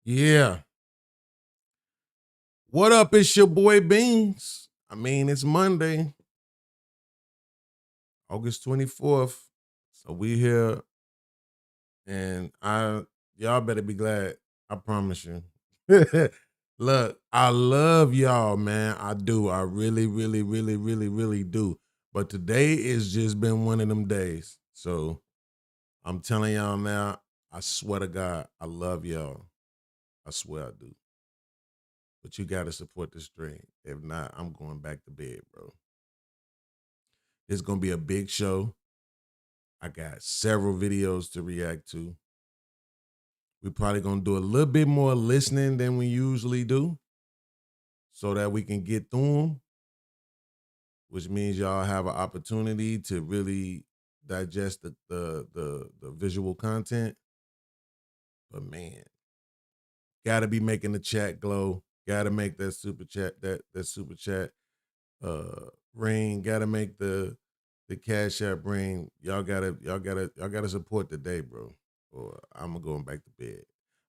Yeah. What up? It's your boy Beans. I mean, it's Monday, August 24th. So we here, and y'all better be glad. I promise you. Look, I love y'all, man. I do. I really, really, really, really, really do. But today has just been one of them days. So I'm telling y'all now, I swear to God, I love y'all. I swear I do. But you gotta support the stream. If not, I'm going back to bed, bro. It's gonna be a big show. I got several videos to react to. We're probably gonna do a little bit more listening than we usually do, so that we can get through them, which means y'all have an opportunity to really digest the visual content. But man, gotta be making the chat glow. Gotta make that super chat that super chat ring. Gotta make the Cash App ring. Y'all gotta support the day, bro. Or I'm going back to bed.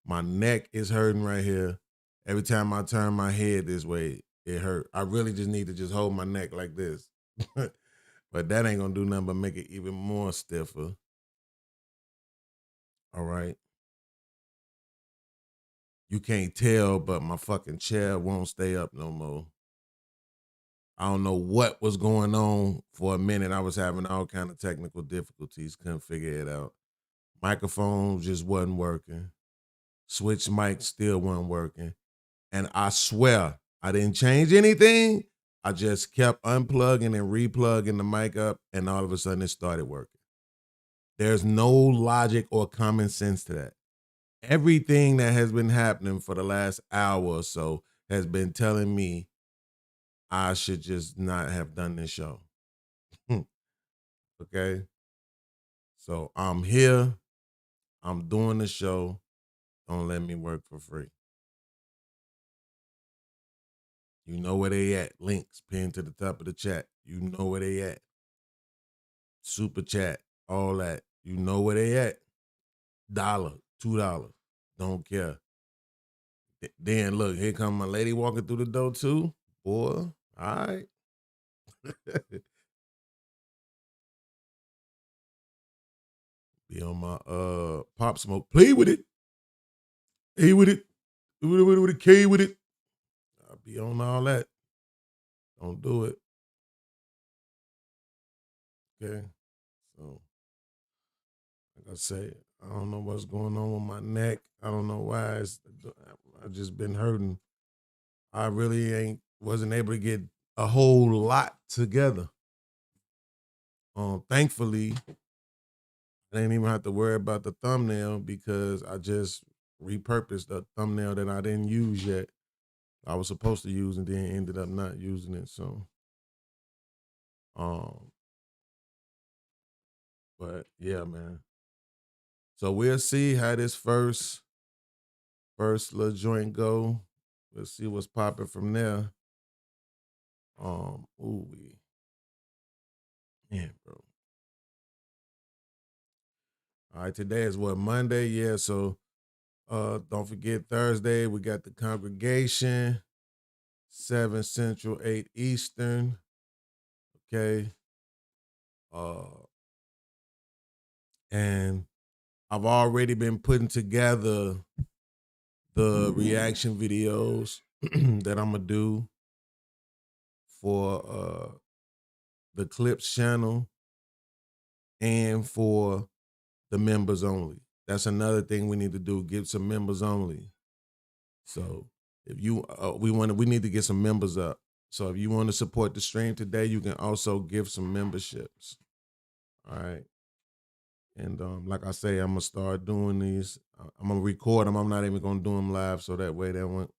My neck is hurting right here. Every time I turn my head this way, it hurt. I really just need to just hold my neck like this. But that ain't gonna do nothing but make it even more stiffer. All right. You can't tell, but my fucking chair won't stay up no more. I don't know what was going on for a minute. I was having all kind of technical difficulties, couldn't figure it out. Microphone just wasn't working. Switch mic still wasn't working. And I swear, I didn't change anything. I just kept unplugging and replugging the mic up, and all of a sudden it started working. There's no logic or common sense to that. Everything that has been happening for the last hour or so has been telling me I should just not have done this show. Okay? So I'm here. I'm doing the show. Don't let me work for free. You know where they at. Links pinned to the top of the chat. You know where they at. Super chat, all that. You know where they at. $1, $2. Don't care. Then look, here come my lady walking through the door too. Boy, all right. Be on my Pop Smoke. Play with it. A with it. With a K with it. I'll be on all that. Don't do it. Okay. So, like I say, I don't know what's going on with my neck. I don't know why. I've just been hurting. I really wasn't able to get a whole lot together. Thankfully, I didn't even have to worry about the thumbnail because I just repurposed the thumbnail that I didn't use yet. I was supposed to use and then ended up not using it. So, but yeah, man. So we'll see how this first little joint go. We'll see what's popping from there. Man, bro. All right, today is what, Monday? Yeah, so don't forget Thursday, we got the congregation, 7 Central, 8 Eastern. Okay. And I've already been putting together the reaction videos that I'm gonna do for the CLAPS channel and for the members only. That's another thing we need to do, get some members only. So if you we need to get some members up. So if you want to support the stream today, you can also give some memberships. All right. And like I say, I'm gonna start doing these. I'm gonna record them. I'm not even gonna do them live, so that way that one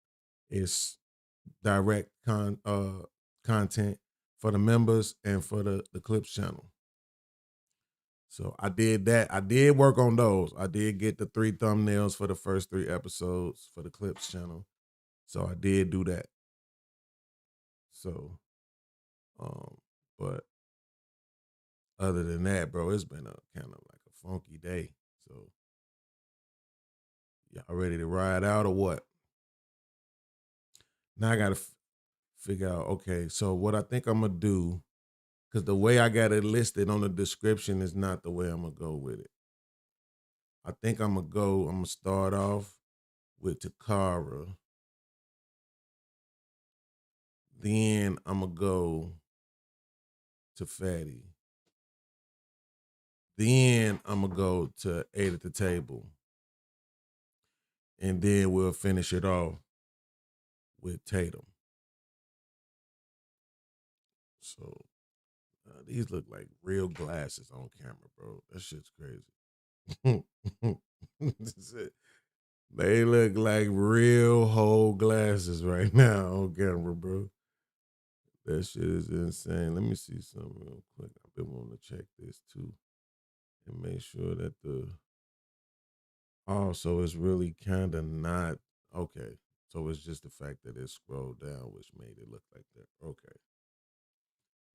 is direct content for the members and for the CLAPS channel. So I did that. I did work on those. I did get the 3 thumbnails for the first 3 episodes for the CLAPS channel. So I did do that. So, but other than that, bro, it's been a kind of like a funky day. So y'all ready to ride out or what? Now I got to figure out, okay, so what I think I'm going to do, because the way I got it listed on the description is not the way I'm going to go with it. I think I'm going to start off with Tacarra. Then I'm going to go to Fatty. Then I'm going to go to 8 at the Table. And then we'll finish it off with Tatum. So these look like real glasses on camera, bro. That shit's crazy. They look like real whole glasses right now on camera, bro. That shit is insane. Let me see something real quick. I've been wanting to check this too and make sure that so it's really kind of not, okay. So it's just the fact that it scrolled down, which made it look like that. Okay.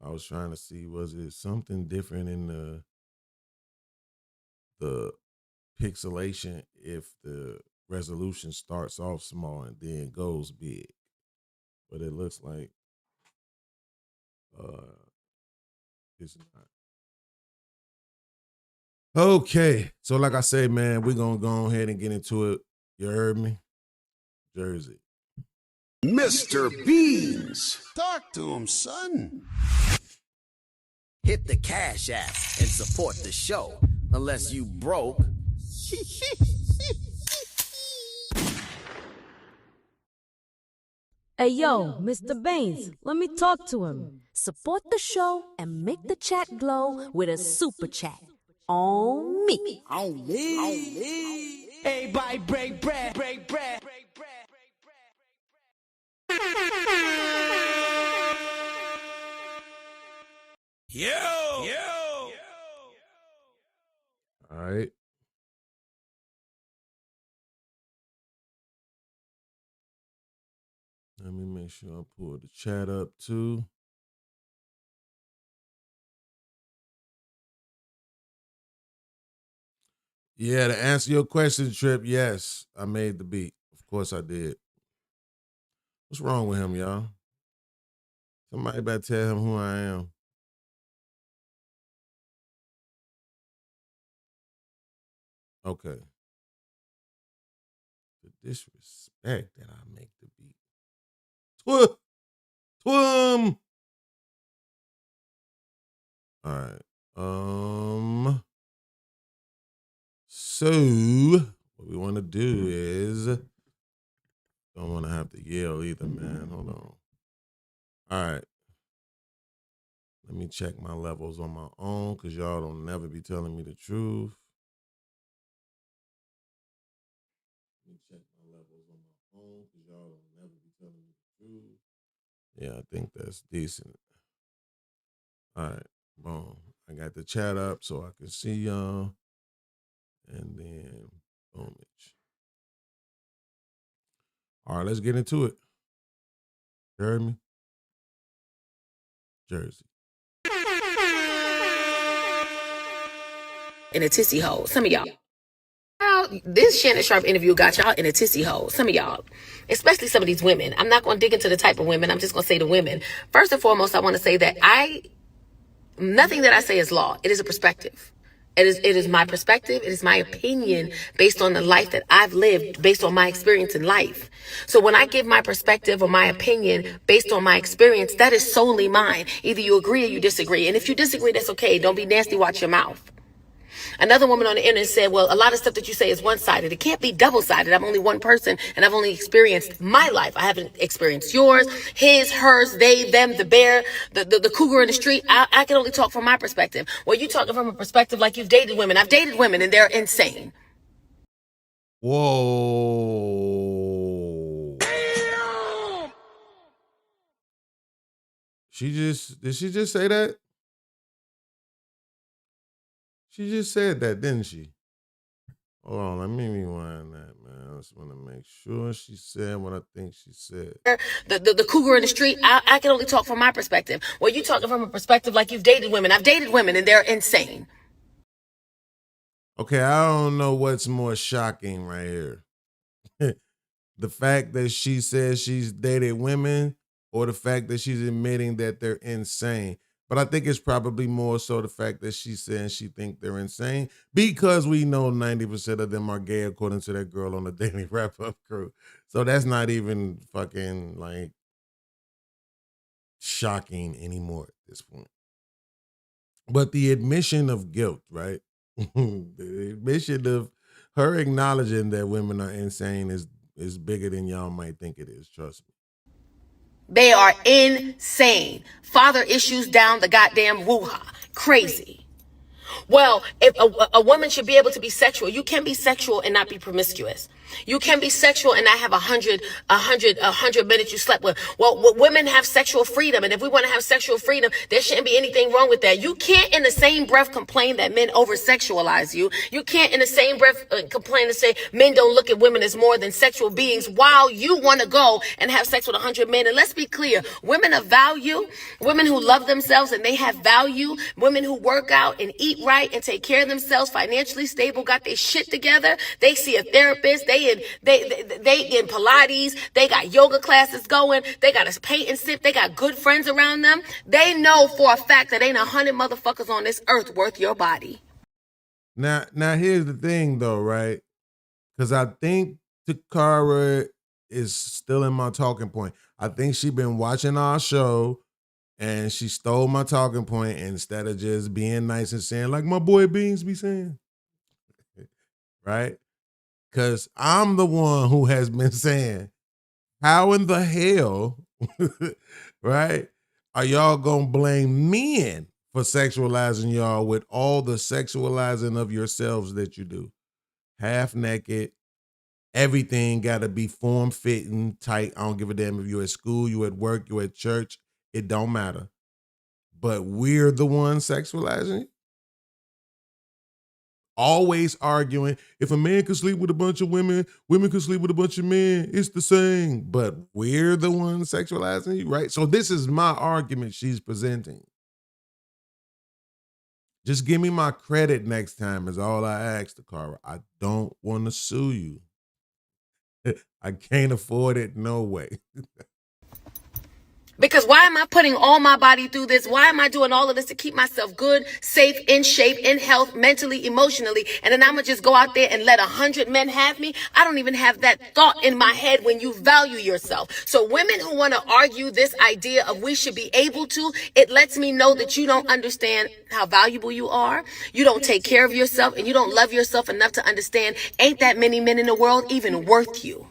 I was trying to see, was it something different in the pixelation if the resolution starts off small and then goes big? But it looks like it's not. Okay, so like I say, man, we're gonna go ahead and get into it. You heard me? Jersey. Mr. Beans. Talk to him, son. Hit the Cash App and support the show. Unless you broke. Hey yo, Mr. Baines, let me talk to him. Support the show and make the chat glow with a super chat. On me. On me. On me. Everybody break bread. Break bread. Yo. All right. Let me make sure I pull the chat up too. Yeah, to answer your question, Trip, yes, I made the beat. Of course I did. What's wrong with him, y'all? Somebody better tell him who I am. Okay. The disrespect that I make the beat. Twum. All right. So what we want to do is, don't want to have to yell either, man. Hold on. All right. Let me check my levels on my own, because y'all don't never be telling me the truth. Let me check my levels on my own, because y'all don't never be telling me the truth. Yeah, I think that's decent. All right. Boom. I got the chat up so I can see y'all. And then boom. All right, let's get into it. You heard me? Jersey. In a tissy hole. Some of y'all. This Shannon Sharp interview got y'all in a tissy hole. Some of y'all, especially some of these women. I'm not going to dig into the type of women. I'm just going to say the women. First and foremost, I want to say that nothing that I say is law. It is a perspective. It is my perspective. It is my opinion based on the life that I've lived, based on my experience in life. So when I give my perspective or my opinion based on my experience, that is solely mine. Either you agree or you disagree. And if you disagree, that's okay. Don't be nasty. Watch your mouth. Another woman on the internet said, well, a lot of stuff that you say is one-sided. It can't be double-sided. I'm only one person, and I've only experienced my life. I haven't experienced yours, his, hers, they, them, the bear, the cougar in the street. I can only talk from my perspective. Well, you talking from a perspective like you've dated women. I've dated women, and they're insane. Whoa. Did she just say that? She just said that, didn't she? Hold on, let me rewind that, man. I just want to make sure she said what I think she said. The cougar in the street, I can only talk from my perspective. Well, you talking from a perspective like you've dated women. I've dated women and they're insane. Okay, I don't know what's more shocking right here. The fact that she says she's dated women or the fact that she's admitting that they're insane. But I think it's probably more so the fact that she's saying she think they're insane because we know 90% of them are gay according to that girl on the Daily Wrap-Up crew. So that's not even fucking like shocking anymore at this point. But the admission of guilt, right? The admission of her acknowledging that women are insane is bigger than y'all might think it is. Trust me. They are insane. Father issues down the goddamn woo-ha. Crazy. Well, if a woman should be able to be sexual, you can be sexual and not be promiscuous. You can be sexual and not have 100 men that you slept with. Well, women have sexual freedom, and if we want to have sexual freedom, there shouldn't be anything wrong with that. You can't, in the same breath, complain that men over-sexualize you. You can't, in the same breath, complain and say men don't look at women as more than sexual beings, while you want to go and have sex with 100 men. And let's be clear, women of value, women who love themselves and they have value, women who work out and eat right and take care of themselves, financially stable, got their shit together. They see a therapist. They in Pilates. They got yoga classes going. They got a paint and sip. They got good friends around them. They know for a fact that ain't 100 motherfuckers on this earth worth your body. Now here's the thing though, right? Because I think Tacarra is still in my talking point. I think she been watching our show and she stole my talking point instead of just being nice and saying, like my boy Beans be saying. Right? Because I'm the one who has been saying, how in the hell, right, are y'all going to blame men for sexualizing y'all with all the sexualizing of yourselves that you do? Half naked, everything got to be form-fitting, tight. I don't give a damn if you're at school, you at work, you at church. It don't matter. But we're the ones sexualizing you. Always arguing, if a man could sleep with a bunch of women, women could sleep with a bunch of men. It's the same. But we're the ones sexualizing you, right? So this is my argument she's presenting. Just give me my credit next time is all I ask, Tacarra. I don't want to sue you. I can't afford it no way. Because why am I putting all my body through this? Why am I doing all of this to keep myself good, safe, in shape, in health, mentally, emotionally? And then I'm going to just go out there and let 100 men have me? I don't even have that thought in my head when you value yourself. So women who want to argue this idea of we should be able to, it lets me know that you don't understand how valuable you are. You don't take care of yourself and you don't love yourself enough to understand ain't that many men in the world even worth you.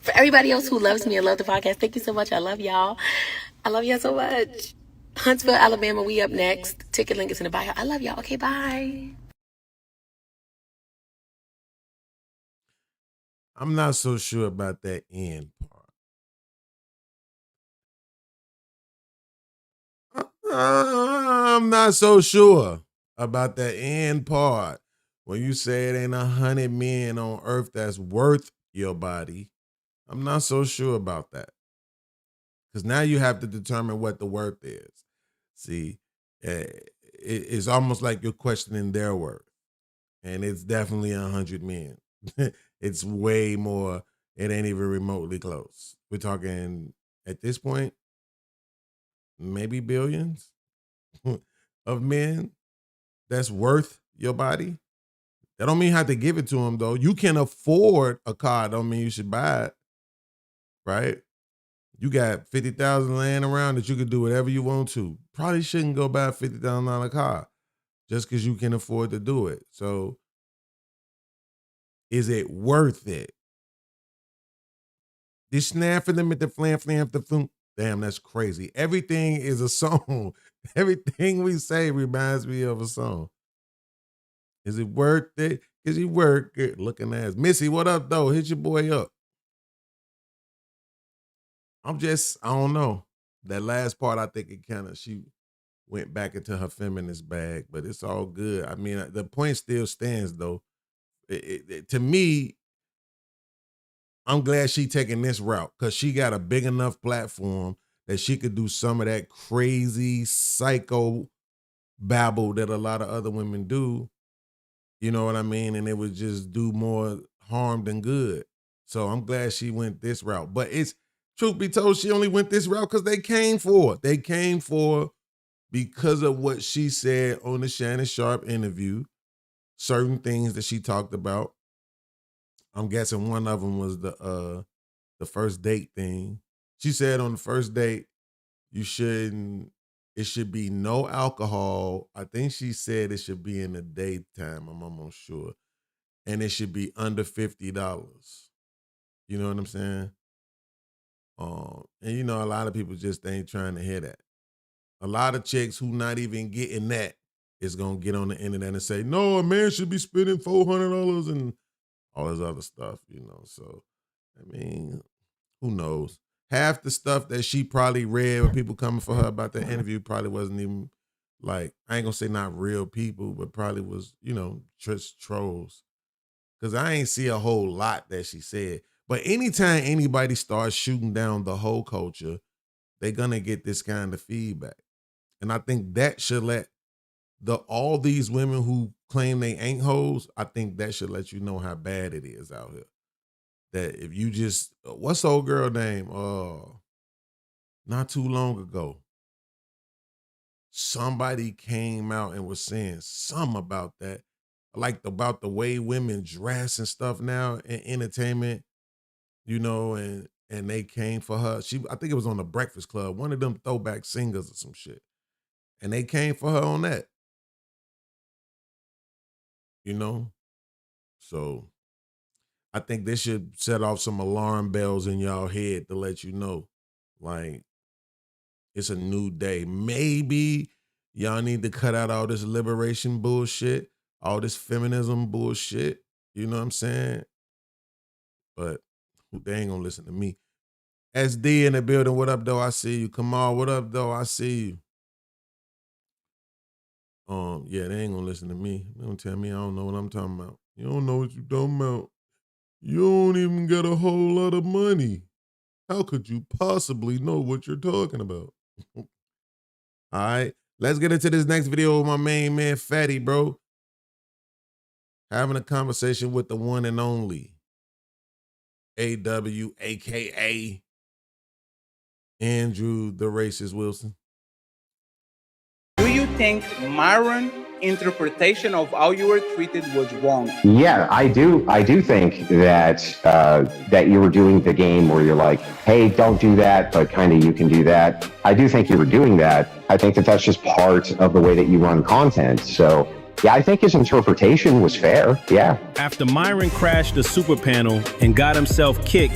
For everybody else who loves me and love the podcast, thank you so much. I love y'all. I love y'all so much. Huntsville, Alabama, we up next. Ticket link is in the bio. I love y'all. Okay, bye. I'm not so sure about that end part. I'm not so sure about that end part. When you say it ain't 100 men on earth that's worth your body, I'm not so sure about that. Because now you have to determine what the worth is. See, it's almost like you're questioning their worth. And it's definitely 100 men. It's way more. It ain't even remotely close. We're talking, at this point, maybe billions of men that's worth your body. That don't mean you have to give it to them, though. You can afford a car. Don't mean you should buy it. Right? You got 50,000 laying around that you could do whatever you want to. Probably shouldn't go buy a $50,000 car just because you can afford to do it. So is it worth it? The snap for them at the flam, the flam. Damn, that's crazy. Everything is a song. Everything we say reminds me of a song. Is it worth it? Is he worth it? Looking ass. Missy, what up, though? Hit your boy up. I don't know. That last part, I think it kind of, she went back into her feminist bag, but it's all good. I mean, the point still stands though. To me, I'm glad she taking this route because she got a big enough platform that she could do some of that crazy psycho babble that a lot of other women do. You know what I mean? And it would just do more harm than good. So I'm glad she went this route. But it's, truth be told, she only went this route because they came for it. They came for her because of what she said on the Shannon Sharp interview, certain things that she talked about. I'm guessing one of them was the first date thing. She said on the first date, it should be no alcohol. I think she said it should be in the daytime. I'm almost sure. And it should be under $50. You know what I'm saying? And you know, a lot of people just ain't trying to hear that. A lot of chicks who not even getting that is gonna get on the internet and say, no, a man should be spending $400 and all this other stuff, you know. So, I mean, who knows? Half the stuff that she probably read with people coming for her about that interview probably wasn't even like, I ain't gonna say not real people, but probably was, you know, just trolls. Cause I ain't see a whole lot that she said. But anytime anybody starts shooting down the whole culture, they're gonna get this kind of feedback. And I think that should let all these women who claim they ain't hoes, I think that should let you know how bad it is out here. That if you just, what's the old girl name? Not too long ago, somebody came out and was saying something about that, like about the way women dress and stuff now in entertainment, you know, and they came for her. I think it was on the Breakfast Club, one of them throwback singers or some shit. And they came for her on that. You know? So I think this should set off some alarm bells in y'all head to let you know, like, it's a new day. Maybe y'all need to cut out all this liberation bullshit, all this feminism bullshit. You know what I'm saying? But they ain't gonna listen to me. SD in the building. What up, though? I see you. Kamal, what up, though? I see you. Yeah, they ain't gonna listen to me. They gonna tell me I don't know what I'm talking about. You don't know what you talking about. You don't even got a whole lot of money. How could you possibly know what you're talking about? All right, let's get into this next video with my main man, Fatty, bro. Having a conversation with the one and only AW, aka Andrew the Racist Wilson. Do you think Myron's interpretation of how you were treated was wrong? Yeah, I do. I do think that that you were doing the game where you're like, hey, don't do that, but kind of you can do that. I do think you were doing that. I think that that's just part of the way that you run content. So yeah, I think his interpretation was fair. Yeah. After Myron crashed the super panel and got himself kicked,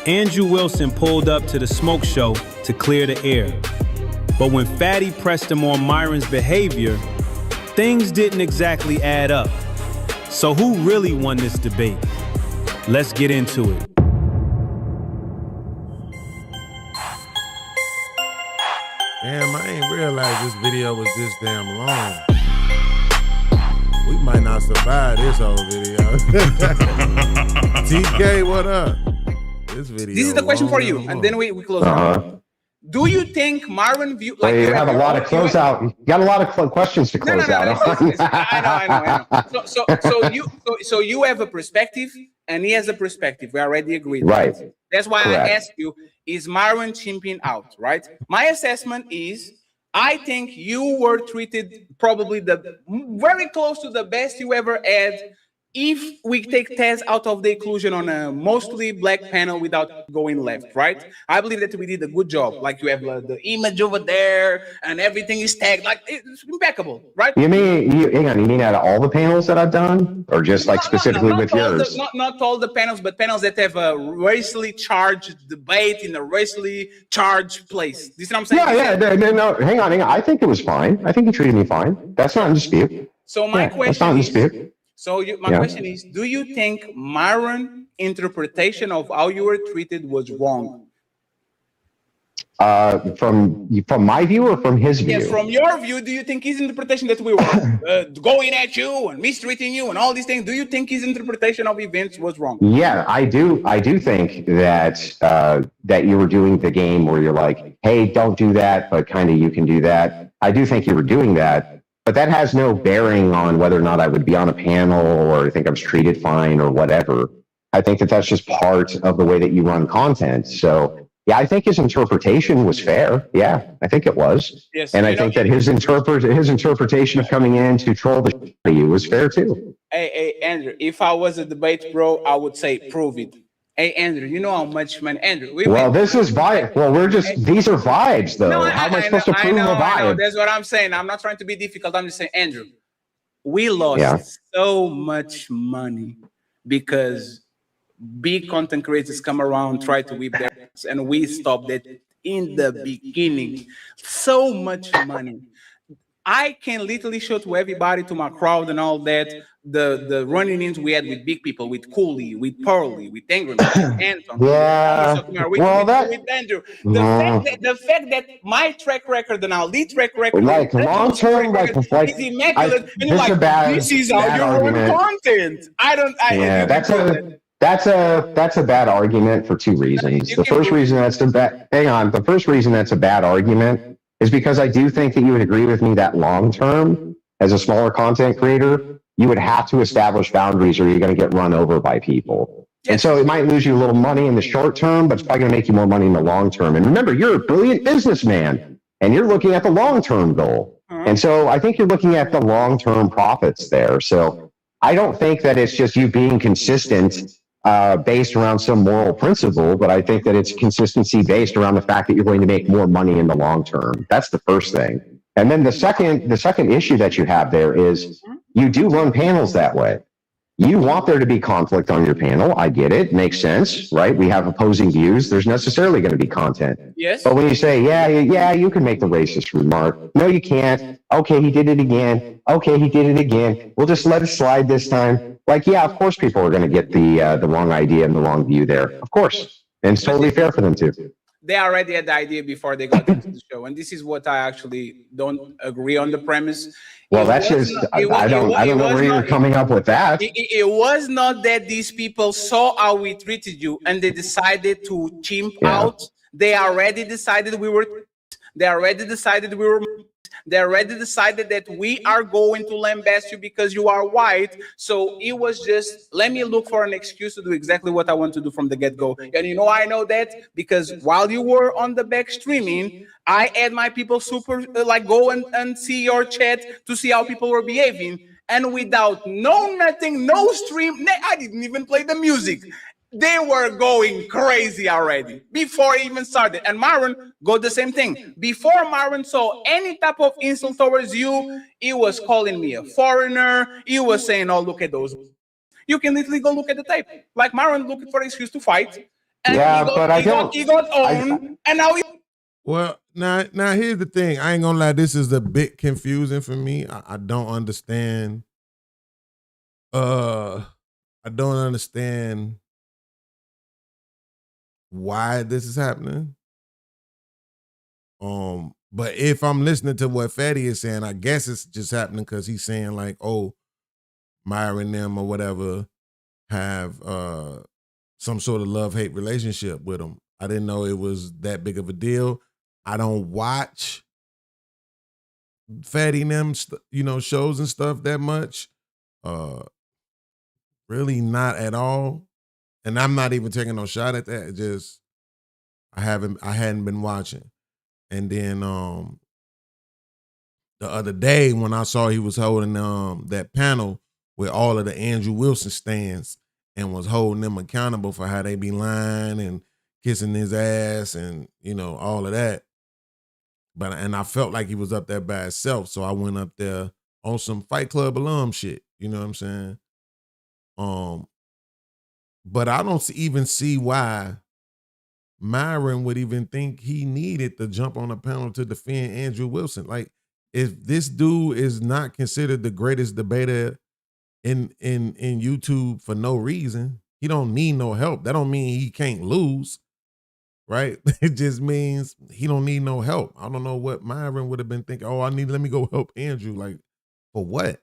Andrew Wilson pulled up to the smoke show to clear the air. But when Fatty pressed him on Myron's behavior, things didn't exactly add up. So who really won this debate? Let's get into it. Damn, I ain't realized this video was this damn long. We might not survive this whole video. TK, what up? This is the question for you, and then we close out. Do you think Myron viewed like you have a lot of closeout? You got a lot of questions to close out. I know. So you have a perspective, and he has a perspective. We already agreed. Right. That's why Correct. I asked you: is Myron chimping out? Right. My assessment is, I think you were treated probably very close to the best you ever had. If we take Tez out of the inclusion on a mostly black panel without going left, right? I believe that we did a good job. Like you have the image over there and everything is tagged. Like it's impeccable, right? You mean out of all the panels that I've done? Or just like specifically with yours? Not all the panels, but panels that have a racially charged debate in a racially charged place. Do you see what I'm saying? No, hang on. I think it was fine. I think you treated me fine. That's not in dispute. So my question that's not in dispute. My question is, do you think Myron's interpretation of how you were treated was wrong? From my view or from his view? Yes, from your view, do you think his interpretation that we were going at you and mistreating you and all these things, do you think his interpretation of events was wrong? Yeah, I do. I do think that that you were doing the game where you're like, hey, don't do that, but kind of you can do that. I do think you were doing that, but that has no bearing on whether or not I would be on a panel or I think I was treated fine or whatever. I think that that's just part of the way that you run content. So yeah, I think his interpretation was fair. Yeah, I think it was. Yes, and I think that his interpretation of coming in to troll the shit out of you was fair too. Hey, Andrew, if I was a debate bro, I would say prove it. Hey, Andrew, you know how much, man, Andrew. This is vibe. Well, these are vibes, though. No, how am I supposed to prove a vibe? I know. That's what I'm saying. I'm not trying to be difficult. I'm just saying, Andrew, we lost so much money because big content creators come around, try to whip their ass, and we stopped it in the beginning. So much money. I can literally show to everybody, to my crowd and all that, the running-ins we had with big people, with Cooley, with Pearly, with Angry, with Anton, with Andrew. The fact that my track record and our lead track record, like long term, is immaculate, and you're like, this is how you run content. That's a bad argument for two reasons. The first reason that's a bad argument is because I do think that you would agree with me that long term, as a smaller content creator, you would have to establish boundaries or you're going to get run over by people. And so it might lose you a little money in the short term, but it's probably going to make you more money in the long term. And remember, you're a brilliant businessman and you're looking at the long-term goal. And so I think you're looking at the long-term profits there. So I don't think that it's just you being consistent based around some moral principle, but I think that it's consistency based around the fact that you're going to make more money in the long term. That's the first thing. And then the second issue that you have there is you do run panels that way. You want there to be conflict on your panel. I get it. Makes sense, right? We have opposing views. There's necessarily going to be content. Yes. But when you say, yeah, you can make the racist remark. No, you can't. Okay, he did it again. Okay, he did it again. We'll just let it slide this time. Like, yeah, of course people are going to get the wrong idea and the wrong view there. Of course. And it's totally fair for them to. They already had the idea before they got into the show. And this is what I actually don't agree on the premise. Well, that's just, I don't know where you're coming up with that. It was not that these people saw how we treated you and they decided to chimp out. They already decided we were They already decided that we are going to lambast you because you are white. So it was just, let me look for an excuse to do exactly what I want to do from the get-go. And you know, I know that because while you were on the back streaming, I had my people go and see your chat to see how people were behaving. And without no stream, I didn't even play the music. They were going crazy already before it even started. And Myron got the same thing. Before Myron saw any type of insult towards you, he was calling me a foreigner. He was saying, oh, look at those. You can literally go look at the tape. Like Myron looking for an excuse to fight. And he got owned. And now Well, now here's the thing. I ain't gonna lie, this is a bit confusing for me. I don't understand. I don't understand why this is happening. But if I'm listening to what Fatty is saying, I guess it's just happening because he's saying like, oh, Myra and them or whatever have some sort of love-hate relationship with him. I didn't know it was that big of a deal. I don't watch Fatty and them, shows and stuff that much. Really not at all. And I'm not even taking no shot at that. It just I hadn't been watching. And then the other day when I saw he was holding that panel with all of the Andrew Wilson stands and was holding them accountable for how they be lying and kissing his ass and all of that. And I felt like he was up there by himself, so I went up there on some Fight Club alum shit. You know what I'm saying? But I don't even see why Myron would even think he needed to jump on a panel to defend Andrew Wilson. Like, if this dude is not considered the greatest debater in YouTube for no reason, he don't need no help. That don't mean he can't lose, right? It just means he don't need no help. I don't know what Myron would have been thinking. Oh, let me go help Andrew. Like, for what?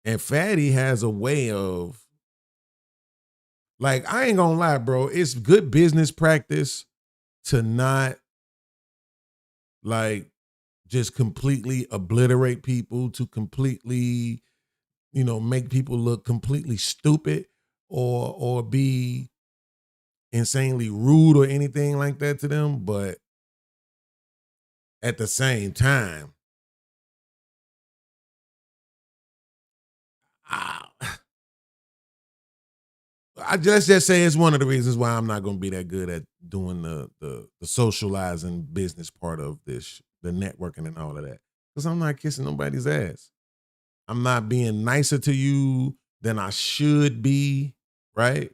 And Fatty has a way of, like, I ain't gonna lie, bro. It's good business practice to not, like, just completely obliterate people, to completely, make people look completely stupid or be insanely rude or anything like that to them. But at the same time, let's just say it's one of the reasons why I'm not going to be that good at doing the socializing business part of this, the networking and all of that. Because I'm not kissing nobody's ass. I'm not being nicer to you than I should be, right?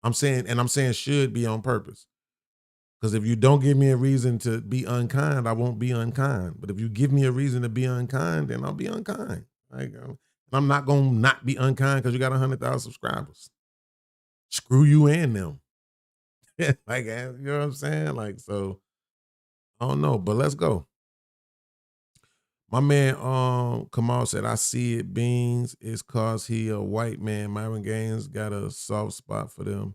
I'm saying should be on purpose. Because if you don't give me a reason to be unkind, I won't be unkind. But if you give me a reason to be unkind, then I'll be unkind. Like, I'm not going to not be unkind because you got 100,000 subscribers. Screw you and them. Like, you know what I'm saying? Like, so, I don't know, but let's go. My man Kamal said, I see it, Beans. It's cause he a white man. Myron Gaines got a soft spot for them.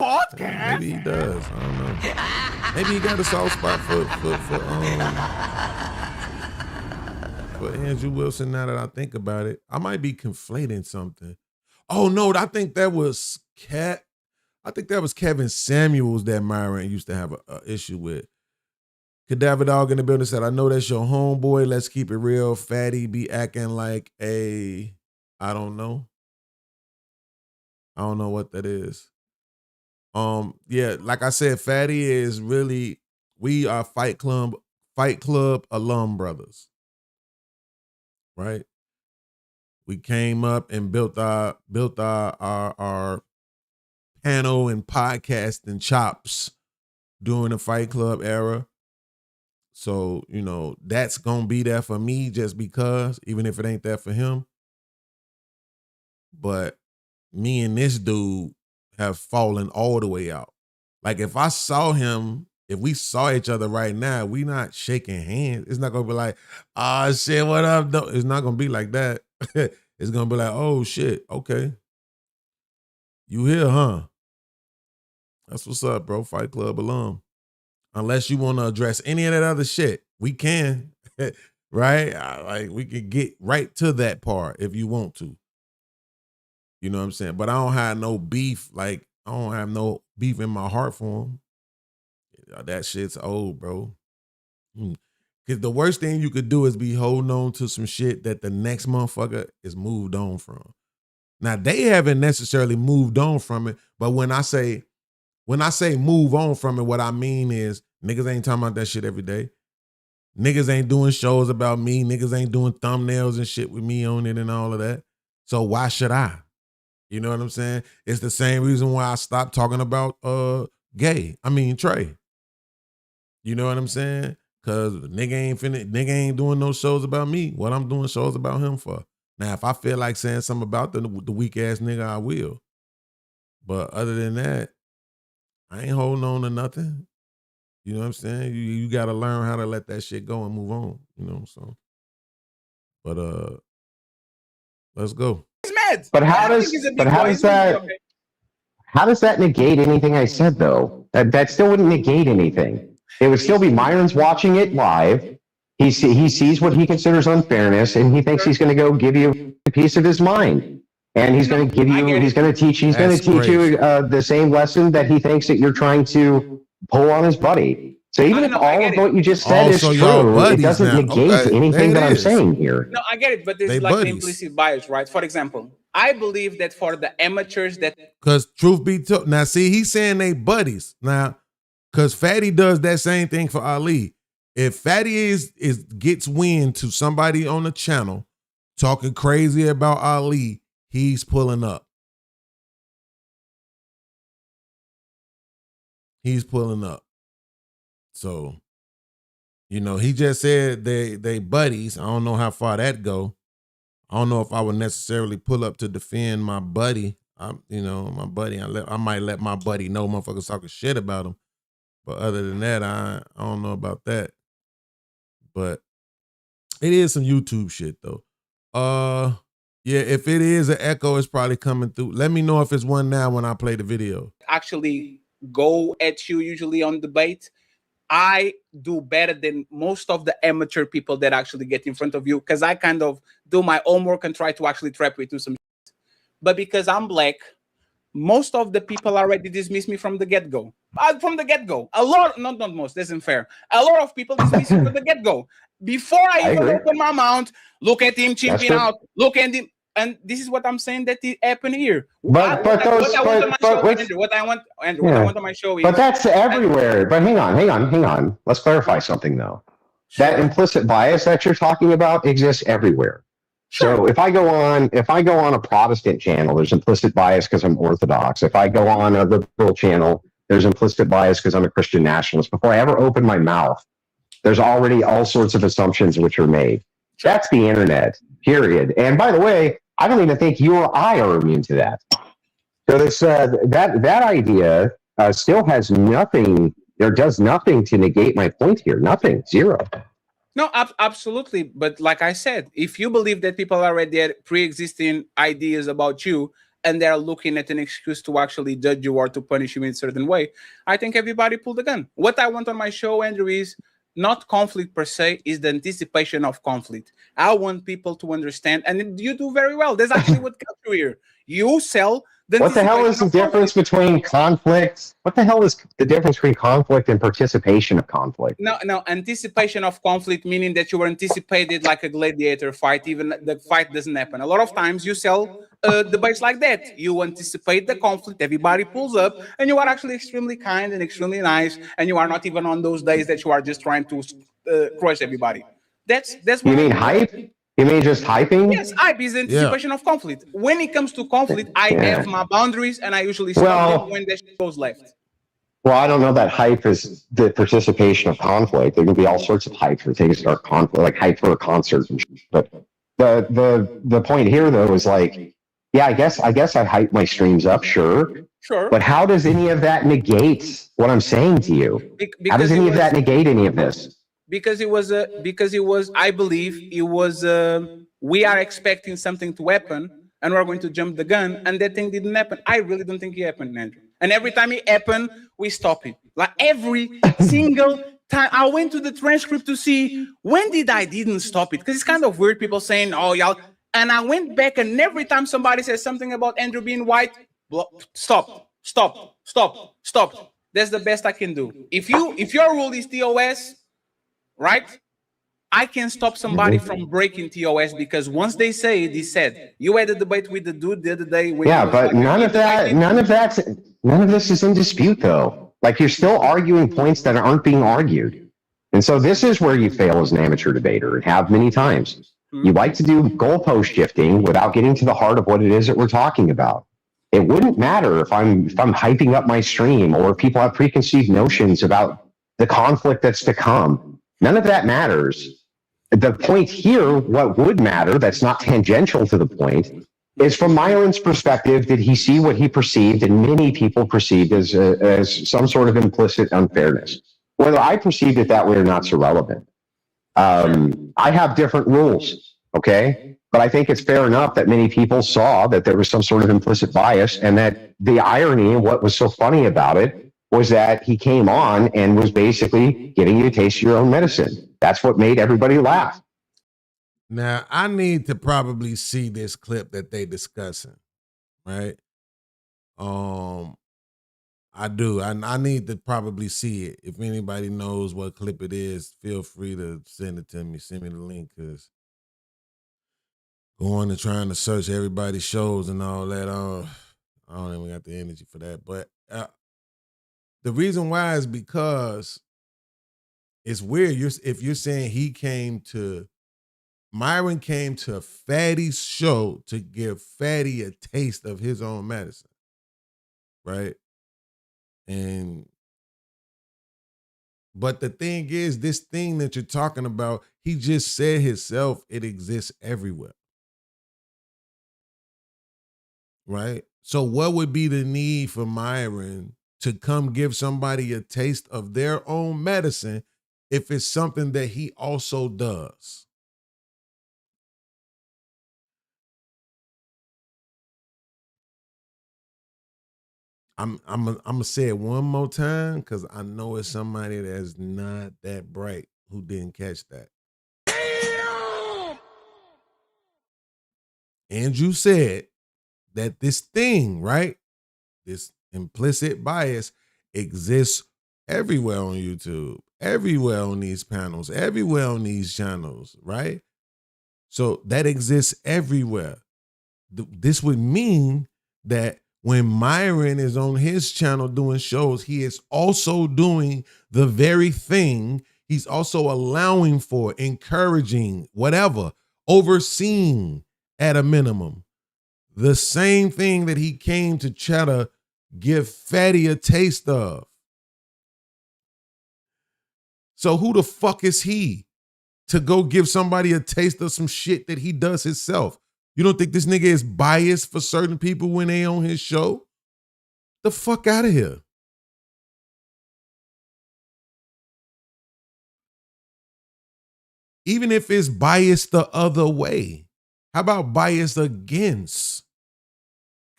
Podcast? Maybe he does. I don't know. Maybe he got a soft spot for Andrew Wilson now that I think about it. I might be conflating something. Oh no, I think that was Kevin Samuels that Myron used to have a issue with. Cadaver Dog in the building said, I know that's your homeboy. Let's keep it real. Fatty be acting like I don't know. I don't know what that is. Yeah, like I said, Fatty is really, we are Fight Club alum brothers. Right? We came up and built our panel and podcasting chops during the Fight Club era. So, that's going to be there for me just because, even if it ain't there for him. But me and this dude have fallen all the way out. Like, if we saw each other right now, we not shaking hands. It's not going to be like, oh, shit, what up? No, it's not going to be like that. It's going to be like, oh, shit, okay. You here, huh? That's what's up, bro. Fight Club alum. Unless you want to address any of that other shit, we can, right? Like, we can get right to that part if you want to. You know what I'm saying? But I don't have no beef. Like, I don't have no beef in my heart for him. That shit's old, bro. Because the worst thing you could do is be holding on to some shit that the next motherfucker is moved on from. Now, they haven't necessarily moved on from it, but when I say move on from it, what I mean is niggas ain't talking about that shit every day. Niggas ain't doing shows about me. Niggas ain't doing thumbnails and shit with me on it and all of that. So why should I? You know what I'm saying? It's the same reason why I stopped talking about Trey. You know what I'm saying? Cause nigga ain't doing no shows about me. What I'm doing shows about him for. Now, if I feel like saying something about the weak ass nigga, I will. But other than that, I ain't holding on to nothing. You know what I'm saying? You got to learn how to let that shit go and move on. So. But let's go. He's mad. But how does that negate anything I said though? That still wouldn't negate anything. It would still be Myron's watching it live. He sees what he considers unfairness, and he thinks he's going to go give you a piece of his mind. And he's going to give you, he's going to teach you the same lesson that he thinks that you're trying to pull on his buddy. So even if all of what you just said is true, it doesn't negate anything that I'm saying here. No, I get it, but there's like the implicit bias, right? For example, I believe that for the amateurs because truth be told, now see, he's saying they buddies. Now, because Fatty does that same thing for Ali. If Fatty gets wind to somebody on the channel talking crazy about Ali, he's pulling up. He's pulling up. So, he just said they buddies. I don't know how far that go. I don't know if I would necessarily pull up to defend my buddy My buddy, I might let my buddy know motherfuckers talking shit about him. But other than that, I don't know about that. But it is some YouTube shit though. Yeah, if it is an echo, it's probably coming through. Let me know if it's one now when I play the video. Actually go at you usually on debate. I do better than most of the amateur people that actually get in front of you because I kind of do my homework and try to actually trap you to some shit. But because I'm black, most of the people already dismiss me from the get-go. From the get-go. A lot, not most, that's unfair. A lot of people dismiss me from the get-go. Before I even open my mouth, look at him chimping out, look at him. And this is what I'm saying that it happened here. What I want on my show is. But that's everywhere. But hang on. Let's clarify something though. Sure. That implicit bias that you're talking about exists everywhere. Sure. So if I go on a Protestant channel, there's implicit bias because I'm Orthodox. If I go on a liberal channel, there's implicit bias because I'm a Christian nationalist. Before I ever open my mouth, there's already all sorts of assumptions which are made. Sure. That's the internet, period. And by the way, I don't even think you or I are immune to that. So this that idea still has nothing, or does nothing to negate my point here. Nothing, zero. No, absolutely. But like I said, if you believe that people already had pre-existing ideas about you and they're looking at an excuse to actually judge you or to punish you in a certain way, I think everybody pulled the gun. What I want on my show, Andrew, is not conflict per se, is the anticipation of conflict. I want people to understand, and you do very well. That's actually what got you here. You sell the What the hell is the difference between conflict? What the hell is the difference between conflict and participation of conflict? No, anticipation of conflict, meaning that you were anticipated like a gladiator fight, even the fight doesn't happen. A lot of times you sell debates like that. You anticipate the conflict, everybody pulls up, and you are actually extremely kind and extremely nice, and you are not even on those days that you are just trying to crush everybody. That's what you mean hype? You mean just hyping? Yes, hype is anticipation of conflict. When it comes to conflict, I have my boundaries, and I usually stop them when the shit goes left. Well, I don't know that hype is the participation of conflict. There can be all sorts of hype for things that are conflict, like hype for a concert and shit. But the point here though is like, yeah, I guess I hype my streams up, sure. But how does any of that negate what I'm saying to you? How does any of that negate any of this? Because it was, I believe it was, we are expecting something to happen and we're going to jump the gun, and that thing didn't happen. I really don't think it happened, Andrew. And every time it happened, we stop it. Like every single time. I went to the transcript to see when didn't stop it. Because it's kind of weird, people saying, oh, y'all. And I went back, and every time somebody says something about Andrew being white, stop. That's the best I can do. If your rule is TOS, right? I can stop somebody from breaking TOS because once they say it, he said. You had a debate with the dude the other day. But none of this is in dispute though. Like you're still arguing points that aren't being argued. And so this is where you fail as an amateur debater and have many times. You like to do goalpost shifting without getting to the heart of what it is that we're talking about. It wouldn't matter if I'm hyping up my stream or if people have preconceived notions about the conflict that's to come. None of that matters. The point here, what would matter, that's not tangential to the point, is from Myron's perspective, did he see what he perceived and many people perceived as some sort of implicit unfairness? Whether I perceived it that way or not is irrelevant. I have different rules, okay? But I think it's fair enough that many people saw that there was some sort of implicit bias, and that the irony and what was so funny about it was that he came on and was basically giving you a taste of your own medicine. That's what made everybody laugh. Now, I need to probably see this clip that they discussing, right? I do. I need to probably see it. If anybody knows what clip it is, feel free to send it to me. Send me the link, because going and trying to search everybody's shows and all that, I don't even got the energy for that. But the reason why is because it's weird. If you're saying Myron came to Fatty's show to give Fatty a taste of his own medicine, right? But the thing is, this thing that you're talking about, he just said himself, it exists everywhere, right? So what would be the need for Myron to come give somebody a taste of their own medicine if it's something that he also does? I'm gonna say it one more time because I know it's somebody that's not that bright who didn't catch that. Damn! Andrew said that this thing, right? This implicit bias exists everywhere on YouTube, everywhere on these panels, everywhere on these channels, right? So that exists everywhere. This would mean that when Myron is on his channel doing shows, he is also doing the very thing. He's also allowing for, encouraging, whatever, overseeing at a minimum. The same thing that he came to Cheddar give Fatty a taste of. So who the fuck is he to go give somebody a taste of some shit that he does himself? You don't think this nigga is biased for certain people when they on his show? The fuck out of here. Even if it's biased the other way, how about biased against?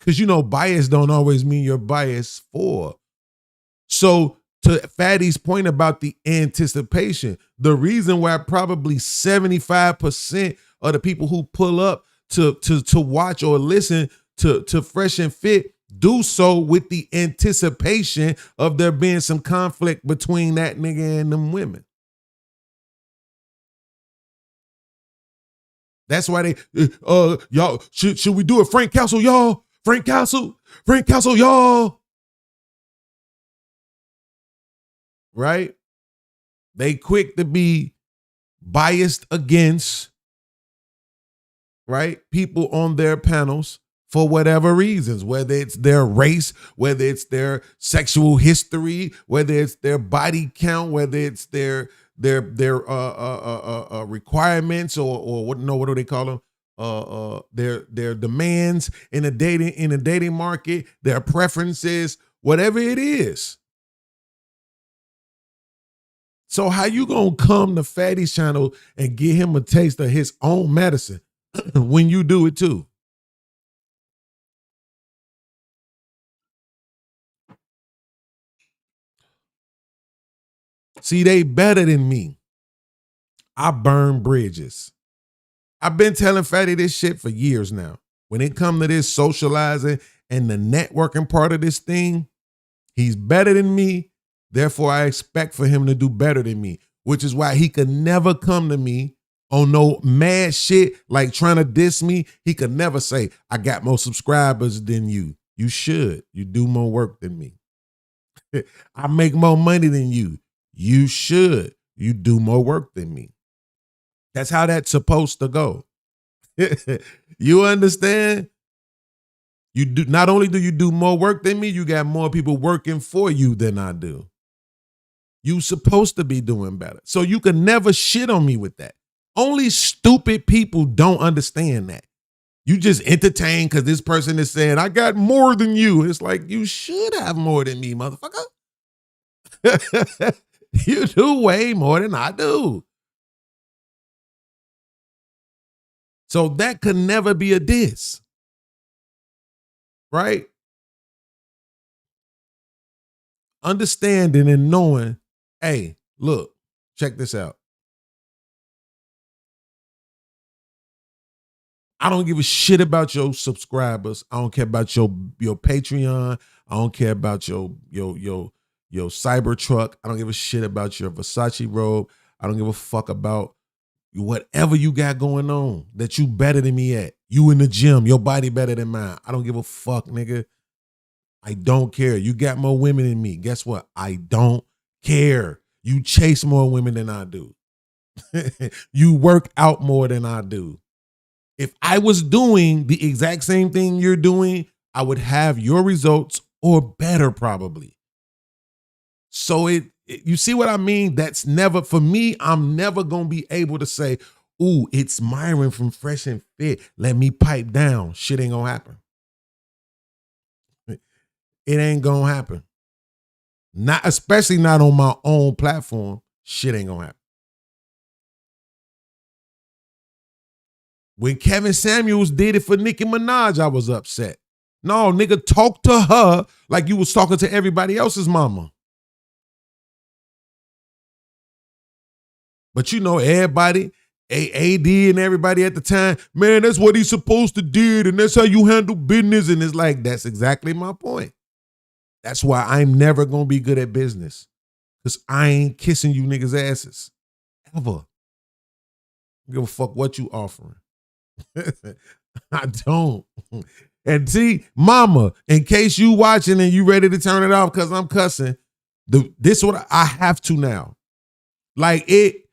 Because you know bias don't always mean you're biased for. So to Fatty's point about the anticipation, the reason why probably 75% of the people who pull up to watch or listen to Fresh and Fit do so with the anticipation of there being some conflict between that nigga and them women. That's why they y'all should we do a Frank Castle, y'all? Frank Castle, y'all. Right? They quick to be biased against, right, people on their panels for whatever reasons, whether it's their race, whether it's their sexual history, whether it's their body count, whether it's their requirements or what do they call them? Their demands in a dating market, their preferences, whatever it is. So how you gonna come to Fatty's channel and give him a taste of his own medicine when you do it too? See, they better than me. I burn bridges. I've been telling Fatty this shit for years now. When it comes to this socializing and the networking part of this thing, he's better than me. Therefore, I expect for him to do better than me, which is why he could never come to me on no mad shit like trying to diss me. He could never say, I got more subscribers than you. You should. You do more work than me. I make more money than you. You should. You do more work than me. That's how that's supposed to go. You understand? You do. Not only do you do more work than me, you got more people working for you than I do. You supposed to be doing better. So you can never shit on me with that. Only stupid people don't understand that. You just entertain because this person is saying, I got more than you. It's like, you should have more than me, motherfucker. You do way more than I do. So that could never be a diss. Right? Understanding and knowing, hey, look, check this out. I don't give a shit about your subscribers. I don't care about your Patreon. I don't care about your Cybertruck. I don't give a shit about your Versace robe. I don't give a fuck about whatever you got going on that you better than me at. You in the gym, your body better than mine. I don't give a fuck, nigga. I don't care. You got more women than me. Guess what? I don't care. You chase more women than I do. You work out more than I do. If I was doing the exact same thing you're doing, I would have your results or better probably. So you see what I mean? That's never, for me, I'm never going to be able to say, ooh, it's Myron from Fresh and Fit. Let me pipe down. Shit ain't going to happen. it ain't gonna happen. Not especially not on my own platform. Shit ain't gonna happen. When Kevin Samuels did it for Nicki Minaj, I was upset. No, nigga, talk to her like you was talking to everybody else's mama. But you know, everybody, AD and everybody at the time, man, that's what he's supposed to do, and that's how you handle business. And it's like, that's exactly my point. That's why I'm never gonna be good at business. Because I ain't kissing you niggas' asses. Ever. I don't give a fuck what you offering. I don't. And see, mama, in case you watching and you ready to turn it off because I'm cussing, this is what I have to now. Like it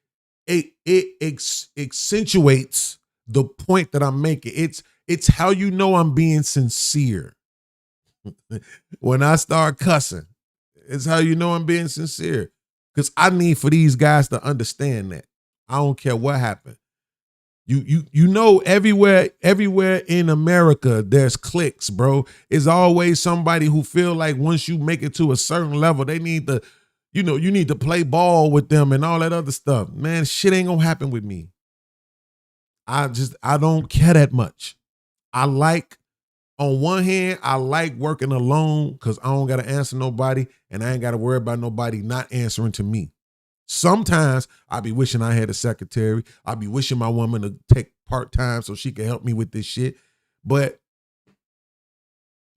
accentuates the point that I'm making. It's how you know I'm being sincere. When I start cussing, it's how you know I'm being sincere. Because I need for these guys to understand that. I don't care what happened. You know, everywhere in America, there's cliques, bro. It's always somebody who feel like once you make it to a certain level, they need to, you know, you need to play ball with them and all that other stuff. Man, shit ain't gonna happen with me. I don't care that much. On one hand, I like working alone because I don't gotta answer nobody and I ain't gotta worry about nobody not answering to me. Sometimes I be wishing I had a secretary. I be wishing my woman to take part-time so she can help me with this shit. But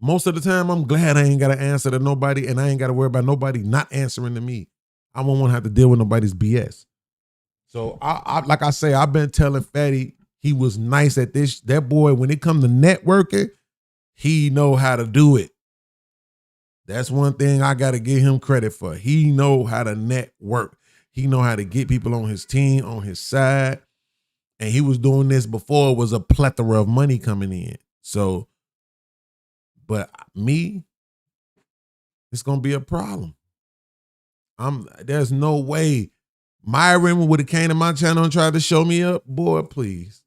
most of the time, I'm glad I ain't got to answer to nobody and I ain't got to worry about nobody not answering to me. I won't want to have to deal with nobody's BS. So, I like I say, I've been telling Fatty he was nice at this. That boy, when it come to networking, he know how to do it. That's one thing I got to give him credit for. He know how to network. He know how to get people on his team, on his side. And he was doing this before it was a plethora of money coming in. So, but me, it's going to be a problem. There's no way Myron would have came to my channel and tried to show me up. Boy, please.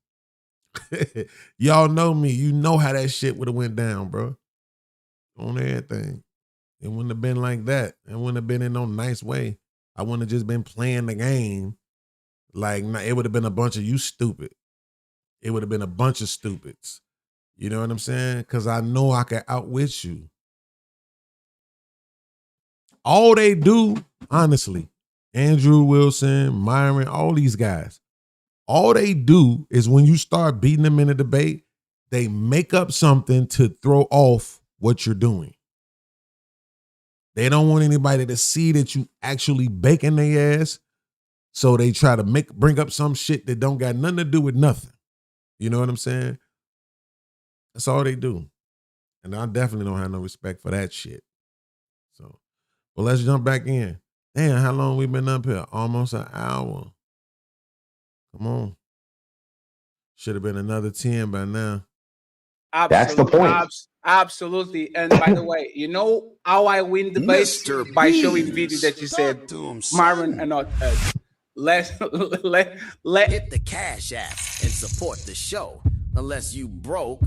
Y'all know me. You know how that shit would have went down, bro. On everything. It wouldn't have been like that. It wouldn't have been in no nice way. I wouldn't have just been playing the game. Like, it would have been a bunch of you stupid. It would have been a bunch of stupids. You know what I'm saying? Because I know I can outwit you. All they do, honestly, Andrew Wilson, Myron, all these guys, all they do is when you start beating them in a debate, they make up something to throw off what you're doing. They don't want anybody to see that you actually baking their ass. So they try to bring up some shit that don't got nothing to do with nothing. You know what I'm saying? That's all they do. And I definitely don't have no respect for that shit. So, well, let's jump back in. Damn, how long we been up here? Almost an hour. Come on. Should have been another 10 by now. Absolutely. That's the point. Absolutely. And by the way, you know how I win debates? Mr. By showing Beans, video that you said talk to him, Myron son. and not us. Let Hit the Cash App and support the show. Unless you broke.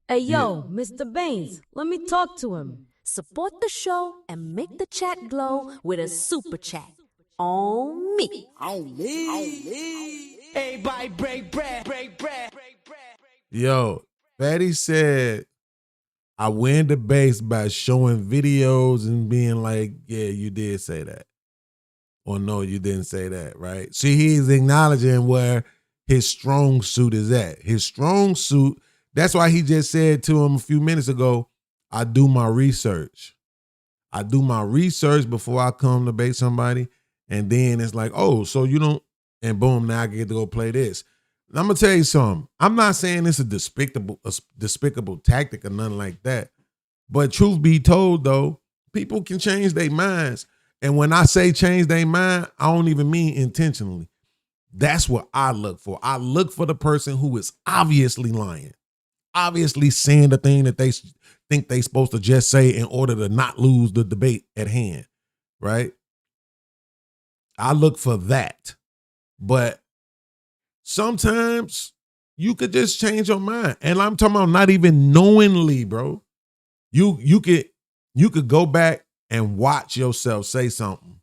Hey, yo, Mr. Baines, let me talk to him. Support the show and make the chat glow with a super chat. On me. On me. Everybody break bread, break bread, break bread. Yo, Fatty said, I win the base by showing videos and being like, yeah, you did say that. Or no, you didn't say that, right? See, he's acknowledging where his strong suit is at. His strong suit, that's why he just said to him a few minutes ago, I do my research. I do my research before I come to bait somebody. And then it's like, oh, so you don't, and boom, now I get to go play this. And I'm going to tell you something. I'm not saying it's a despicable tactic or nothing like that. But truth be told, though, people can change their minds. And when I say change their mind, I don't even mean intentionally. That's what I look for. I look for the person who is obviously lying, obviously saying the thing that they think they're supposed to just say in order to not lose the debate at hand, right? I look for that. But sometimes you could just change your mind. And I'm talking about not even knowingly, bro. You could go back and watch yourself say something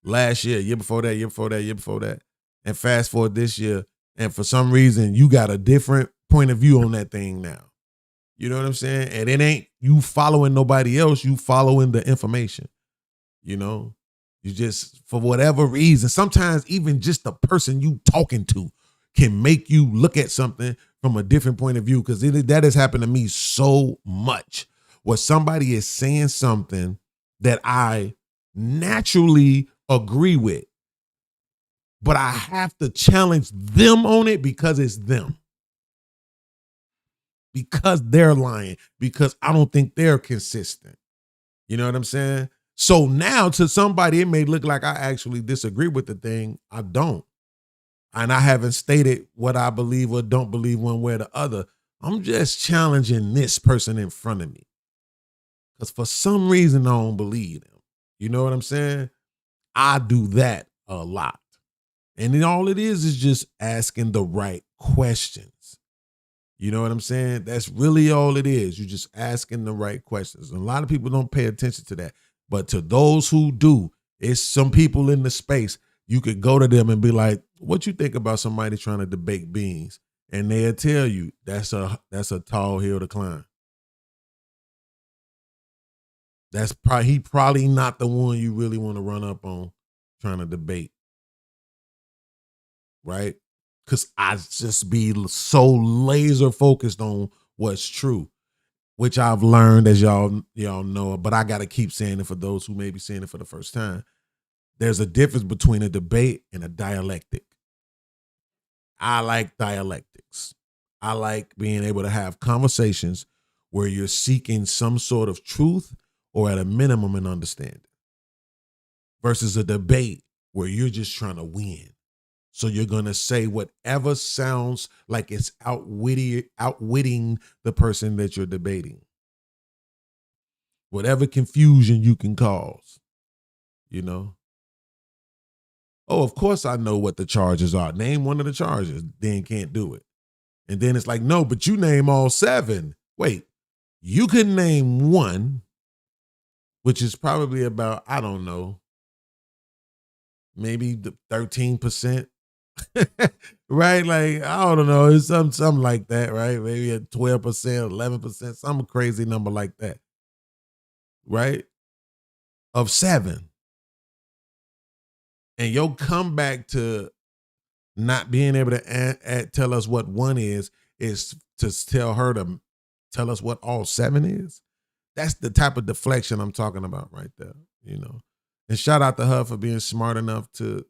last year before that, year before that, and fast forward this year, and for some reason you got a different point of view on that thing now. You know what I'm saying? And it ain't you following nobody else, you following the information. You know, you just, for whatever reason, sometimes even just the person you talking to can make you look at something from a different point of view, because that has happened to me so much, where somebody is saying something that I naturally agree with, but I have to challenge them on it because it's them. Because they're lying, because I don't think they're consistent. You know what I'm saying? So now to somebody, it may look like I actually disagree with the thing. I don't. And I haven't stated what I believe or don't believe one way or the other. I'm just challenging this person in front of me, because for some reason I don't believe them. You know what I'm saying? I do that a lot. And then all it is just asking the right questions. You know what I'm saying? That's really all it is. You're just asking the right questions. And a lot of people don't pay attention to that. But to those who do, it's some people in the space, you could go to them and be like, what you think about somebody trying to debate beans? And they'll tell you that's a tall hill to climb. That's probably not the one you really want to run up on trying to debate. Right? Because I just be so laser focused on what's true, which I've learned, as y'all know, but I got to keep saying it for those who may be saying it for the first time. There's a difference between a debate and a dialectic. I like dialectics. I like being able to have conversations where you're seeking some sort of truth or at a minimum an understanding, versus a debate where you're just trying to win. So you're going to say whatever sounds like it's outwitting the person that you're debating. Whatever confusion you can cause, you know. Oh, of course I know what the charges are. Name one of the charges, then can't do it. And then it's like, no, but you name all 7. Wait, you can name one, which is probably about, I don't know, maybe the 13%. Right? Like, I don't know. It's something like that, right? Maybe a 12%, 11%, some crazy number like that. Right? Of 7. And you'll come back to not being able to tell us what 1 is to tell her to tell us what all 7 is. That's the type of deflection I'm talking about right there, you know. And shout out to her for being smart enough to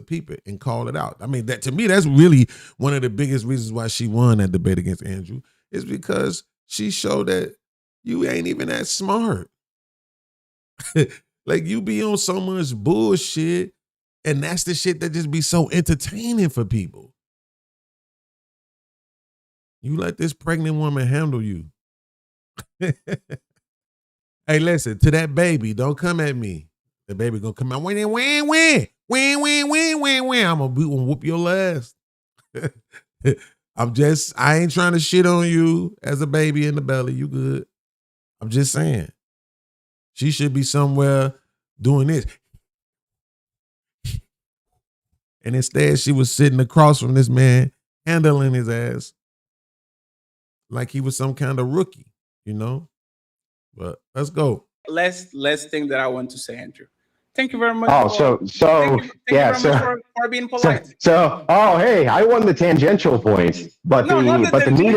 peep it and call it out. I mean, that to me, that's really one of the biggest reasons why she won that debate against Andrew, is because she showed that you ain't even that smart. Like, you be on so much bullshit, and that's the shit that just be so entertaining for people. You let this pregnant woman handle you. Hey, listen, to that baby, don't come at me. The baby gonna come out, win. I'm gonna whoop your ass. I ain't trying to shit on you as a baby in the belly. You good. I'm just saying. She should be somewhere doing this. And instead, she was sitting across from this man, handling his ass like he was some kind of rookie, you know? But let's go. Last thing that I want to say, Andrew. Thank you very much. Thank you very much for being polite. Hey, I won the tangential point, but the meat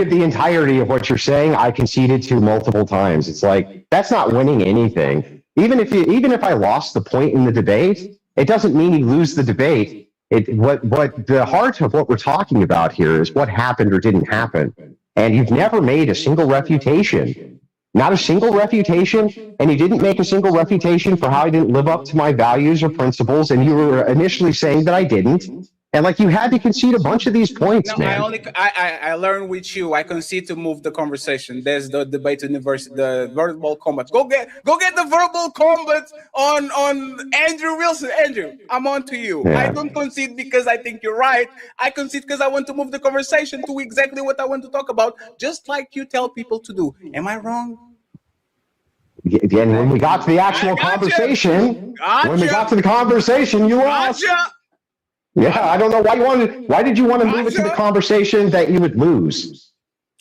of the entirety of what you're saying, I conceded to multiple times. It's like, that's not winning anything. Even if I lost the point in the debate, it doesn't mean you lose the debate. What the heart of what we're talking about here is what happened or didn't happen. And you've never made a single refutation. Not a single refutation, and you didn't make a single refutation for how I didn't live up to my values or principles, and you were initially saying that I didn't. And like you had to concede a bunch of these points, No, man. I learned with you. I concede to move the conversation. There's the debate university, the verbal combat. Go get the verbal combat on Andrew Wilson. Andrew, I'm on to you. Yeah. I don't concede because I think you're right. I concede because I want to move the conversation to exactly what I want to talk about, just like you tell people to do. Am I wrong? Again, when we got to the actual conversation, when we got to the conversation, you lost. Yeah, I don't know why did you want to move it to the conversation that you would lose?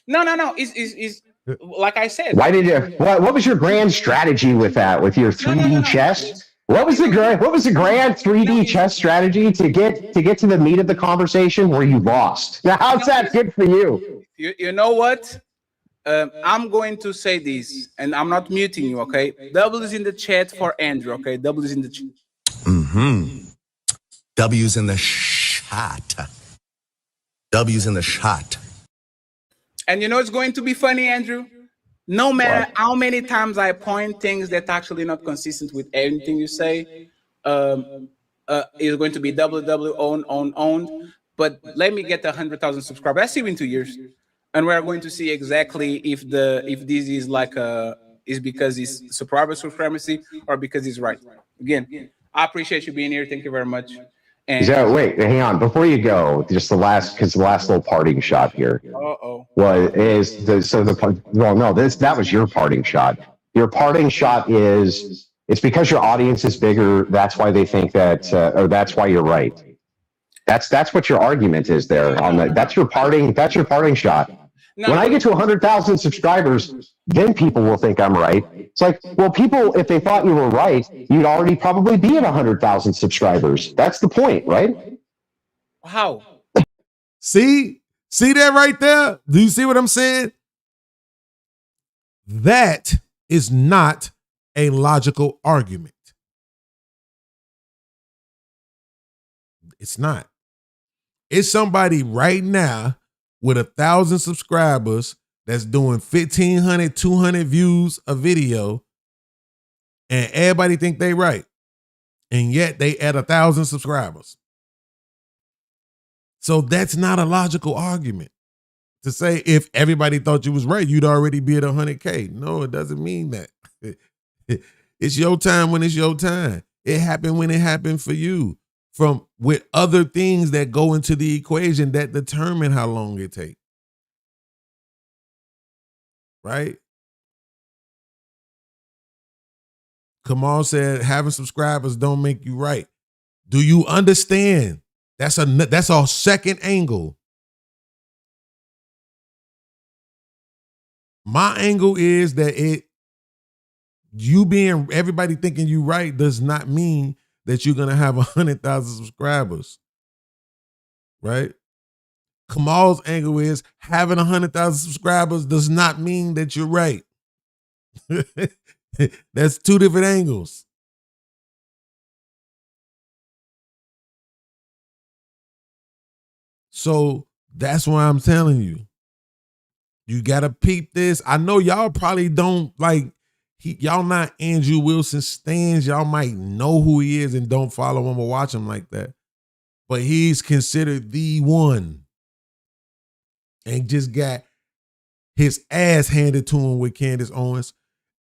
No. It's like I said. Why did you? What was your grand strategy with that? With your 3D chess? What was the grand 3D chess strategy to get to the meat of the conversation where you lost? Now, how's that good for you? You know what? I'm going to say this, and I'm not muting you. Okay, double is in the chat for Andrew. Okay, double is in the chat. W's in the shot. W's in the shot. And you know it's going to be funny, Andrew? No matter how many times I point things that actually not consistent with anything you say, it's going to be double owned. But let me get 100,000 subscribers. I see you in 2 years. And we're going to see exactly if this is like is because it's supremacy or because it's right. Again, I appreciate you being here. Thank you very much. And Wait, hang on. Before you go, just the last little parting shot here. Uh-oh. That was your parting shot. Your parting shot is it's because your audience is bigger. That's why they think that, or that's why you're right. That's what your argument is there. That's your parting shot. When I get to 100,000 subscribers, then people will think I'm right. It's like, well, people, if they thought you were right, you'd already probably be at 100,000 subscribers. That's the point, right? How? See that right there? Do you see what I'm saying? That is not a logical argument. It's not. It's somebody right now with 1,000 subscribers that's doing 1,500, 200 views a video, and everybody think they right. And yet they at 1,000 subscribers. So that's not a logical argument. To say if everybody thought you was right, you'd already be at 100K. No, it doesn't mean that. It's your time when it's your time. It happened when it happened for you. From with other things that go into the equation that determine how long it takes. Right? Kamal said having subscribers don't make you right. Do you understand? That's a second angle. My angle is that everybody thinking you right does not mean that you're going to have 100,000 subscribers, right? Kamal's angle is having 100,000 subscribers does not mean that you're right. That's two different angles. So that's why I'm telling you, you got to peep this. I know y'all probably don't y'all not Andrew Wilson stans. Y'all might know who he is and don't follow him or watch him like that. But he's considered the one. And just got his ass handed to him with Candace Owens.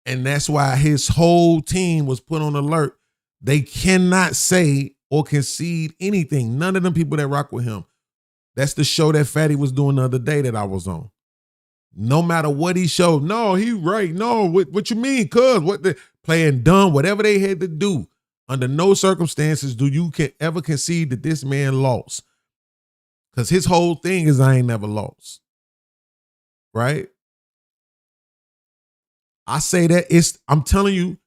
And that's why his whole team was put on alert. They cannot say or concede anything. None of them people that rock with him. That's the show that Fatty was doing the other day that I was on. No matter what he showed, no, he right. No, what you mean? Cuz what the playing dumb, whatever they had to do. Under no circumstances do you ever concede that this man lost. Because his whole thing is I ain't never lost. Right? I say that I'm telling you,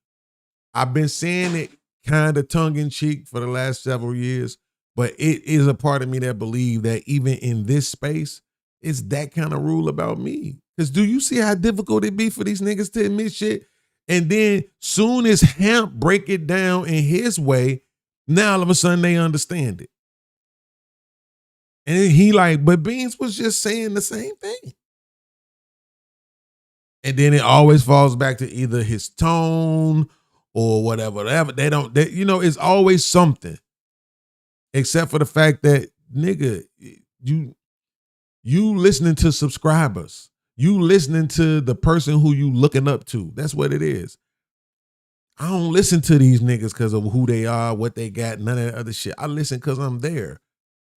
I've been saying it kind of tongue-in-cheek for the last several years, but it is a part of me that believe that even in this space, it's that kind of rule about me. Because do you see how difficult it be for these niggas to admit shit? And then soon as Hamp break it down in his way, now all of a sudden they understand it. And he but Beans was just saying the same thing. And then it always falls back to either his tone or whatever. It's always something. Except for the fact that nigga, you listening to subscribers. You listening to the person who you looking up to. That's what it is. I don't listen to these niggas because of who they are, what they got, none of that other shit. I listen because I'm there.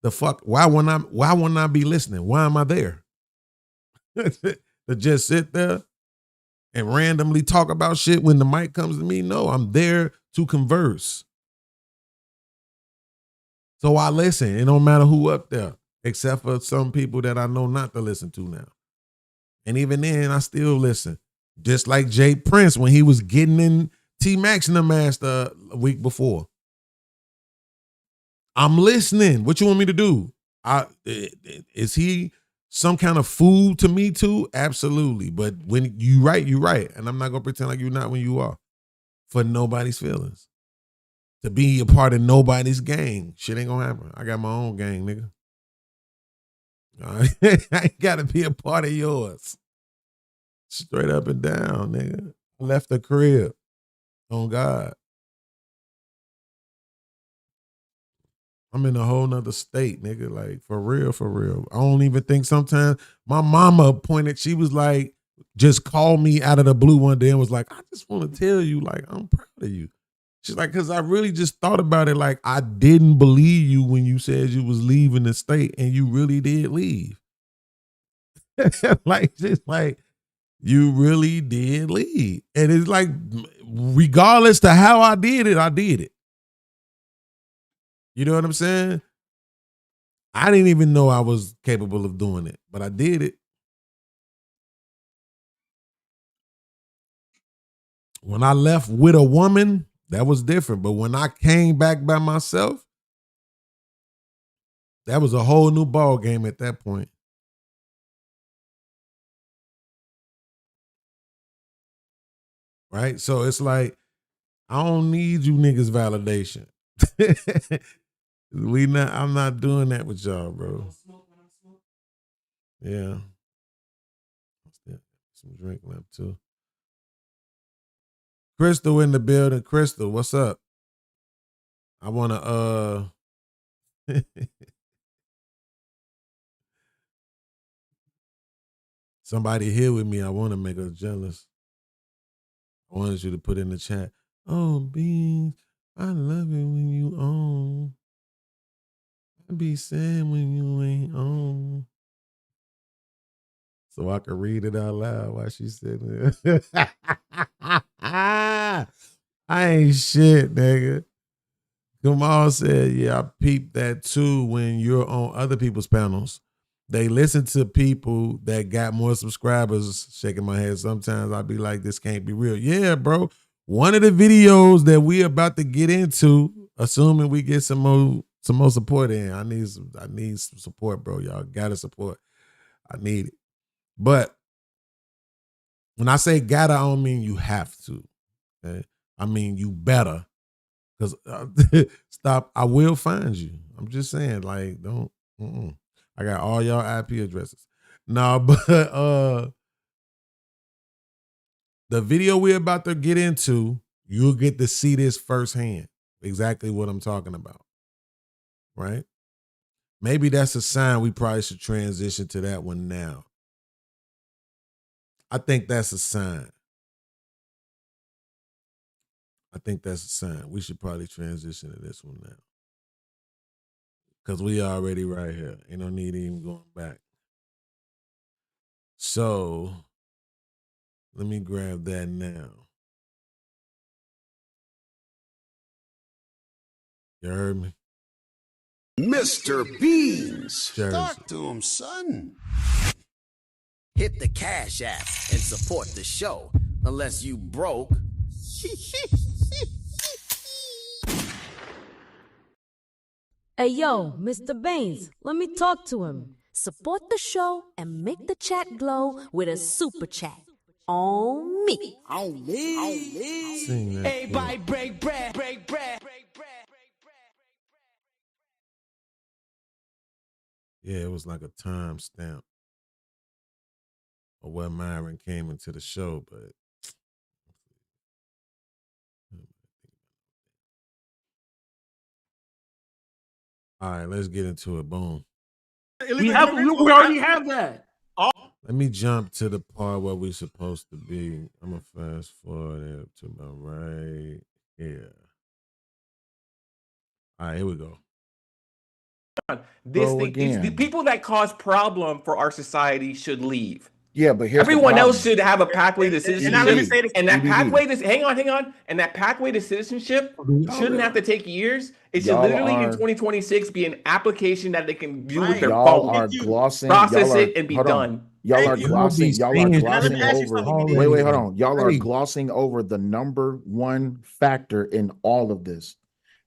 The fuck? Why wouldn't I be listening? Why am I there? To just sit there and randomly talk about shit when the mic comes to me? No, I'm there to converse. So I listen. It don't matter who up there, except for some people that I know not to listen to now. And even then, I still listen. Just like Jay Prince when he was getting in T-Max in the master a week before. I'm listening. What you want me to do? Is he some kind of food to me too? Absolutely. But when you right, you right. And I'm not going to pretend like you're not when you are. For nobody's feelings. To be a part of nobody's gang. Shit ain't going to happen. I got my own gang, nigga. I ain't got to be a part of yours. Straight up and down, nigga. I left the crib. On God. I'm in a whole nother state, nigga. Like, for real, for real. I don't even think sometimes my mama pointed, she was like, just called me out of the blue one day and was like, I just want to tell you, like, I'm proud of you. She's like, because I really just thought about it. Like, I didn't believe you when you said you was leaving the state and you really did leave. Like, just like, you really did leave. And it's like, regardless to how I did it, I did it. You know what I'm saying? I didn't even know I was capable of doing it, but I did it. When I left with a woman, that was different. But when I came back by myself, that was a whole new ball game at that point. Right? So it's like, I don't need you niggas validation. I'm not doing that with y'all, bro. Yeah. Some drink left too. Crystal in the building. Crystal, what's up? I wanna somebody here with me. I want to make her jealous. I wanted you to put in the chat. Oh, Beans, I love it when you on. I be sad when you ain't on. So I could read it out loud while she's sitting there. I ain't shit, nigga. Kamal said, yeah, I peeped that too when you're on other people's panels. They listen to people that got more subscribers. Shaking my head. Sometimes I'll be like, this can't be real. Yeah, bro. One of the videos that we about to get into, assuming we get some more support in. I need some support, bro. Y'all gotta support. I need it. But when I say gotta, I don't mean you have to. Okay? I mean you better. Because stop, I will find you. I'm just saying, like, don't. I got all y'all IP addresses. No, but the video we're about to get into, you'll get to see this firsthand. Exactly what I'm talking about. Right? Maybe that's a sign we probably should transition to that one now. I think that's a sign. We should probably transition to this one now. Because we already right here. Ain't no need even going back. So, let me grab that now. You heard me? Mr. Beans. Jersey. Talk to him, son. Hit the Cash App and support the show. Unless you broke. Hey, yo, Mr. Baines, let me talk to him. Support the show and make the chat glow with a super chat. On me. On me. Sing that. Everybody break bread, break bread. Yeah, it was like a time stamp of where Myron came into the show, but All right, let's get into it. Boom. We already have that. Let me jump to the part where we're supposed to be. I'm gonna fast forward it to my right here. All right, here we go. This thing, it's the people that cause problem for our society should leave. Yeah, but here's everyone else should have a pathway to citizenship. And that pathway to hang on. And that pathway to citizenship shouldn't have to take years. It should literally in 2026 be an application that they can do with their phone. Process it and be done. Y'all are glossing over. Wait, hold on. Y'all are glossing over the number one factor in all of this.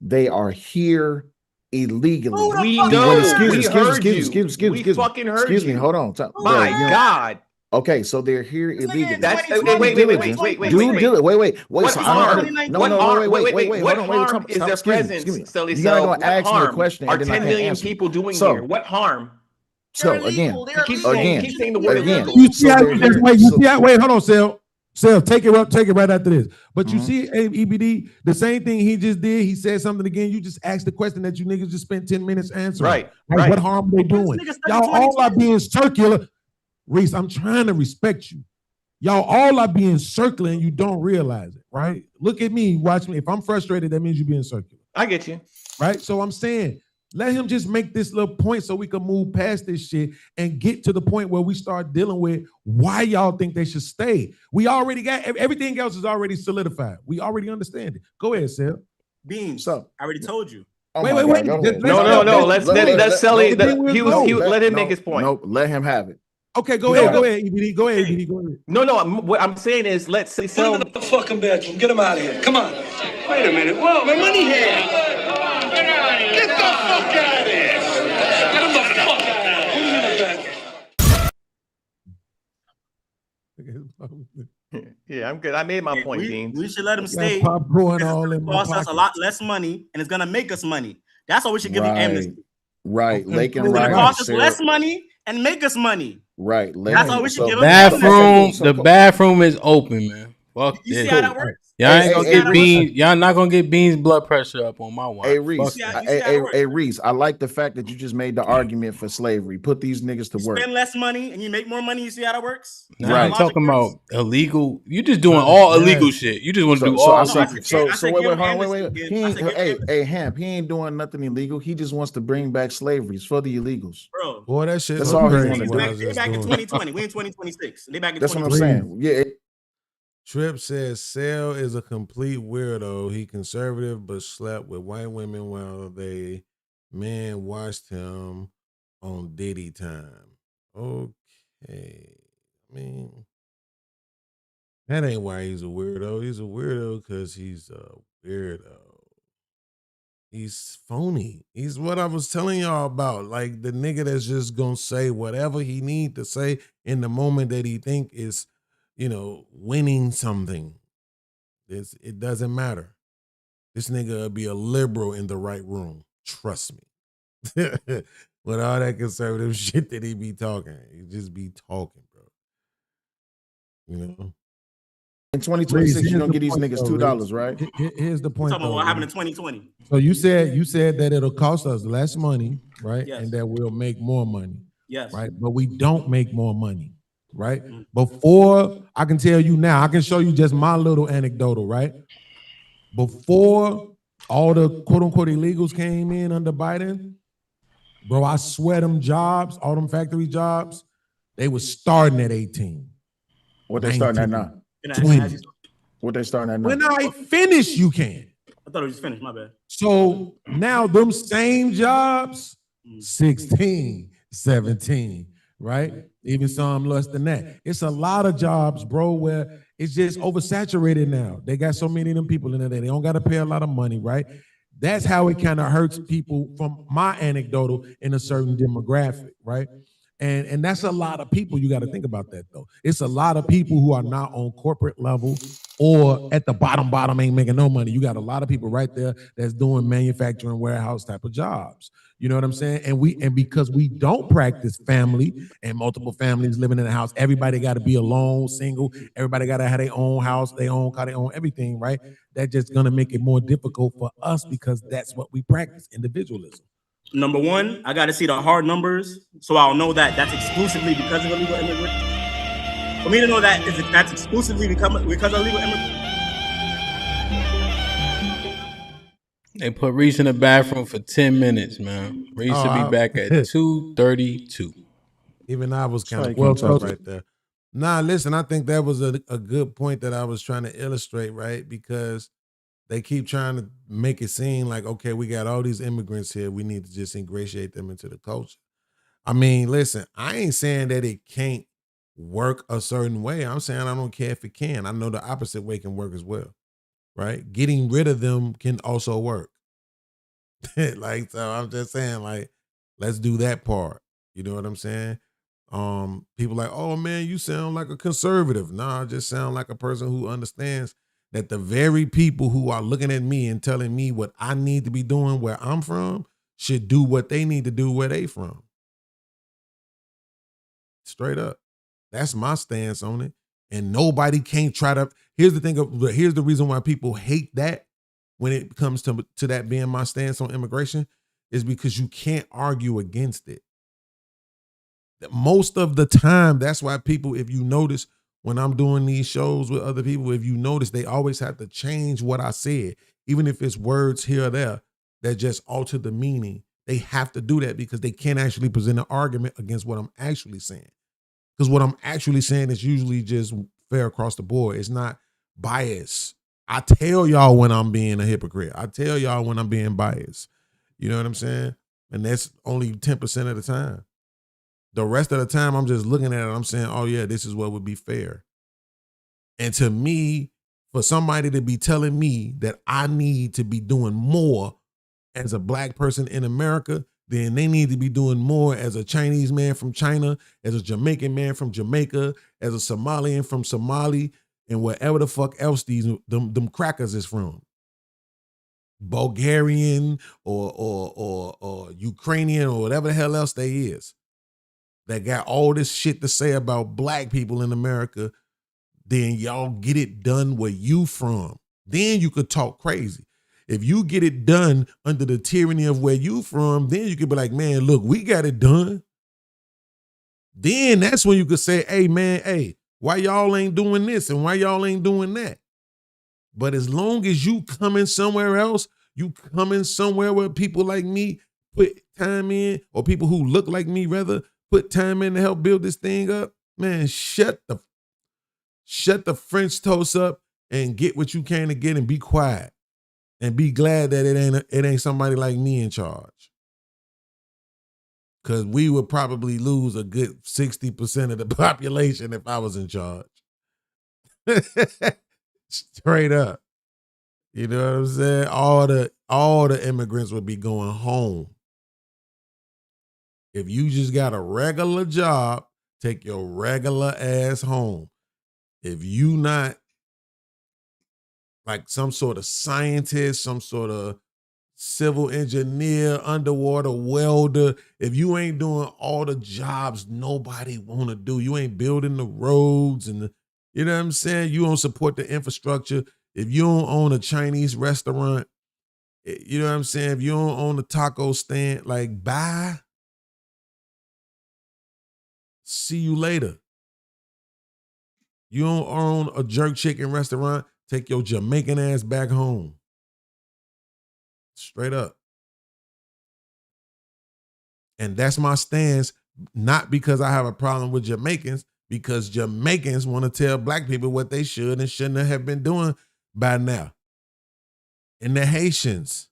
They are here illegally. We know. Excuse me. Hold on. My God. Okay, so they're here illegally. That's wait. What harm is their presence? You gotta go ask me a question. Are 10 million people doing here? What harm? So again, keep saying the word illegal. You see how wait, hold on, Sel, take it right after this. But you see, EBD, the same thing he just did. He said something again. You just asked the question that you niggas just spent 10 minutes answering. Right. What harm are they doing? Y'all all are being circular. Reese, I'm trying to respect you. Y'all all are being circular and you don't realize it, right? Look at me, watch me. If I'm frustrated, that means you're being circular. I get you. Right? So I'm saying, let him just make this little point so we can move past this shit and get to the point where we start dealing with why y'all think they should stay. We already got everything else is already solidified. We already understand it. Go ahead, Sel. Beans. I already told you. Wait. No. Let's sell it. Let him make his point. Nope. Let him have it. Okay, go ahead, EBD. Go ahead. No. What I'm saying is, let's sell. Put him in the fucking bedroom. Get him out of here. Come on. Wait a minute. Whoa, my money here. Get the fuck out of here. Get him the fuck out of here. Put him in the bedroom. Yeah, I'm good. I made my point, Dean. We should let him stay. Popcorn all in my cost us a lot less money, and it's gonna make us money. That's why we should give him amnesty. Right, Lake and It's gonna cost us less money and make us money. Right, that's why we should give him the bathroom is open, man. Fuck you this. See how that works? Y'all ain't gonna get beans. Y'all not gonna get beans blood pressure up on my watch. Hey Reese, hey Reese, I like the fact that you just made the argument for slavery. Put these niggas to work. Spend less money and you make more money. You see how that works? Right. I'm talking about illegal. You just doing all illegal shit. You just want to do all. So wait. Hey Hamp, he ain't doing nothing illegal. He just wants to bring back slavery. It's for the illegals. Bro, boy, that shit. That's all he wants to do. They back in 2020. We in 2026. They back in. That's what I'm saying. Yeah. Trip says Sel is a complete weirdo. He conservative but slept with white women while they men watched him on Diddy time. Okay. I mean, that ain't why he's a weirdo. He's a weirdo because he's a weirdo. He's phony. He's what I was telling y'all about. Like the nigga that's just gonna say whatever he need to say in the moment that he think is, winning something. It doesn't matter. This nigga will be a liberal in the right room. Trust me. With all that conservative shit that he be talking. He just be talking, bro. In 2026, you're gonna get these niggas $2, right? Here's the point. Talking about what happened in 2020. So you said that it'll cost us less money, right? Yes. And that we'll make more money. Yes. Right. But we don't make more money. Right. Before, I can tell you now, I can show you just my little anecdotal, right? Before all the quote unquote illegals came in under Biden, bro, I swear them jobs, all them factory jobs, they was starting at 18. What they starting at now? 20. What they starting at now? When I finish, you can. I thought it was just finished, my bad. So now them same jobs, 16, 17, right? Even some less than that. It's a lot of jobs, bro, where it's just oversaturated now. They got so many of them people in there. They don't got to pay a lot of money, right? That's how it kind of hurts people from my anecdotal in a certain demographic, right? And that's a lot of people. You got to think about that, though. It's a lot of people who are not on corporate level or at the bottom ain't making no money. You got a lot of people right there that's doing manufacturing, warehouse type of jobs. You know what I'm saying? And because we don't practice family and multiple families living in a house, everybody got to be alone, single. Everybody got to have their own house, their own car, their own everything, right? That's just going to make it more difficult for us because that's what we practice, individualism. Number one, I got to see the hard numbers, so I'll know that that's exclusively because of illegal immigrants. For me to know that that's exclusively because of illegal immigrants. They put Reese in the bathroom for 10 minutes, man. Reese will be back at 2:32. Even I was kind of well told right there. Nah, listen, I think that was a good point that I was trying to illustrate, right? Because they keep trying to make it seem like, okay, we got all these immigrants here. We need to just ingratiate them into the culture. I mean, listen, I ain't saying that it can't work a certain way. I'm saying I don't care if it can. I know the opposite way can work as well, right? Getting rid of them can also work. Like, so I'm just saying, like, let's do that part. You know what I'm saying? People like, oh man, you sound like a conservative. Nah, I just sound like a person who understands that the very people who are looking at me and telling me what I need to be doing where I'm from should do what they need to do where they from. Straight up. That's my stance on it. And nobody can't try to, here's the reason why people hate that when it comes to that being my stance on immigration, is because you can't argue against it. Most of the time, that's why people, if you notice, when I'm doing these shows with other people, if you notice, they always have to change what I said, even if it's words here or there that just alter the meaning. They have to do that because they can't actually present an argument against what I'm actually saying. Because what I'm actually saying is usually just fair across the board. It's not biased. I tell y'all when I'm being a hypocrite. I tell y'all when I'm being biased. You know what I'm saying? And that's only 10% of the time. The rest of the time, I'm just looking at it. I'm saying, oh, yeah, this is what would be fair. And to me, for somebody to be telling me that I need to be doing more as a black person in America, then they need to be doing more as a Chinese man from China, as a Jamaican man from Jamaica, as a Somalian from Somali, and wherever the fuck else them crackers is from. Bulgarian or Ukrainian or whatever the hell else they is. That got all this shit to say about black people in America, then y'all get it done where you from. Then you could talk crazy. If you get it done under the tyranny of where you from, then you could be like, man, look, we got it done. Then that's when you could say, hey, man, hey, why y'all ain't doing this and why y'all ain't doing that? But as long as you coming somewhere else, you coming somewhere where people like me put time in, or people who look like me rather, put time in to help build this thing up, man, shut the French toast up and get what you can to get and be quiet and be glad that it ain't somebody like me in charge. Because we would probably lose a good 60% of the population if I was in charge. Straight up. You know what I'm saying? All the immigrants would be going home. If you just got a regular job, take your regular ass home. If you not like some sort of scientist, some sort of civil engineer, underwater welder, if you ain't doing all the jobs nobody want to do, you ain't building the roads and you know what I'm saying? You don't support the infrastructure. If you don't own a Chinese restaurant, you know what I'm saying? If you don't own a taco stand, like bye. See you later. You don't own a jerk chicken restaurant, take your Jamaican ass back home. Straight up. And that's my stance, not because I have a problem with Jamaicans, because Jamaicans want to tell black people what they should and shouldn't have been doing by now. And the Haitians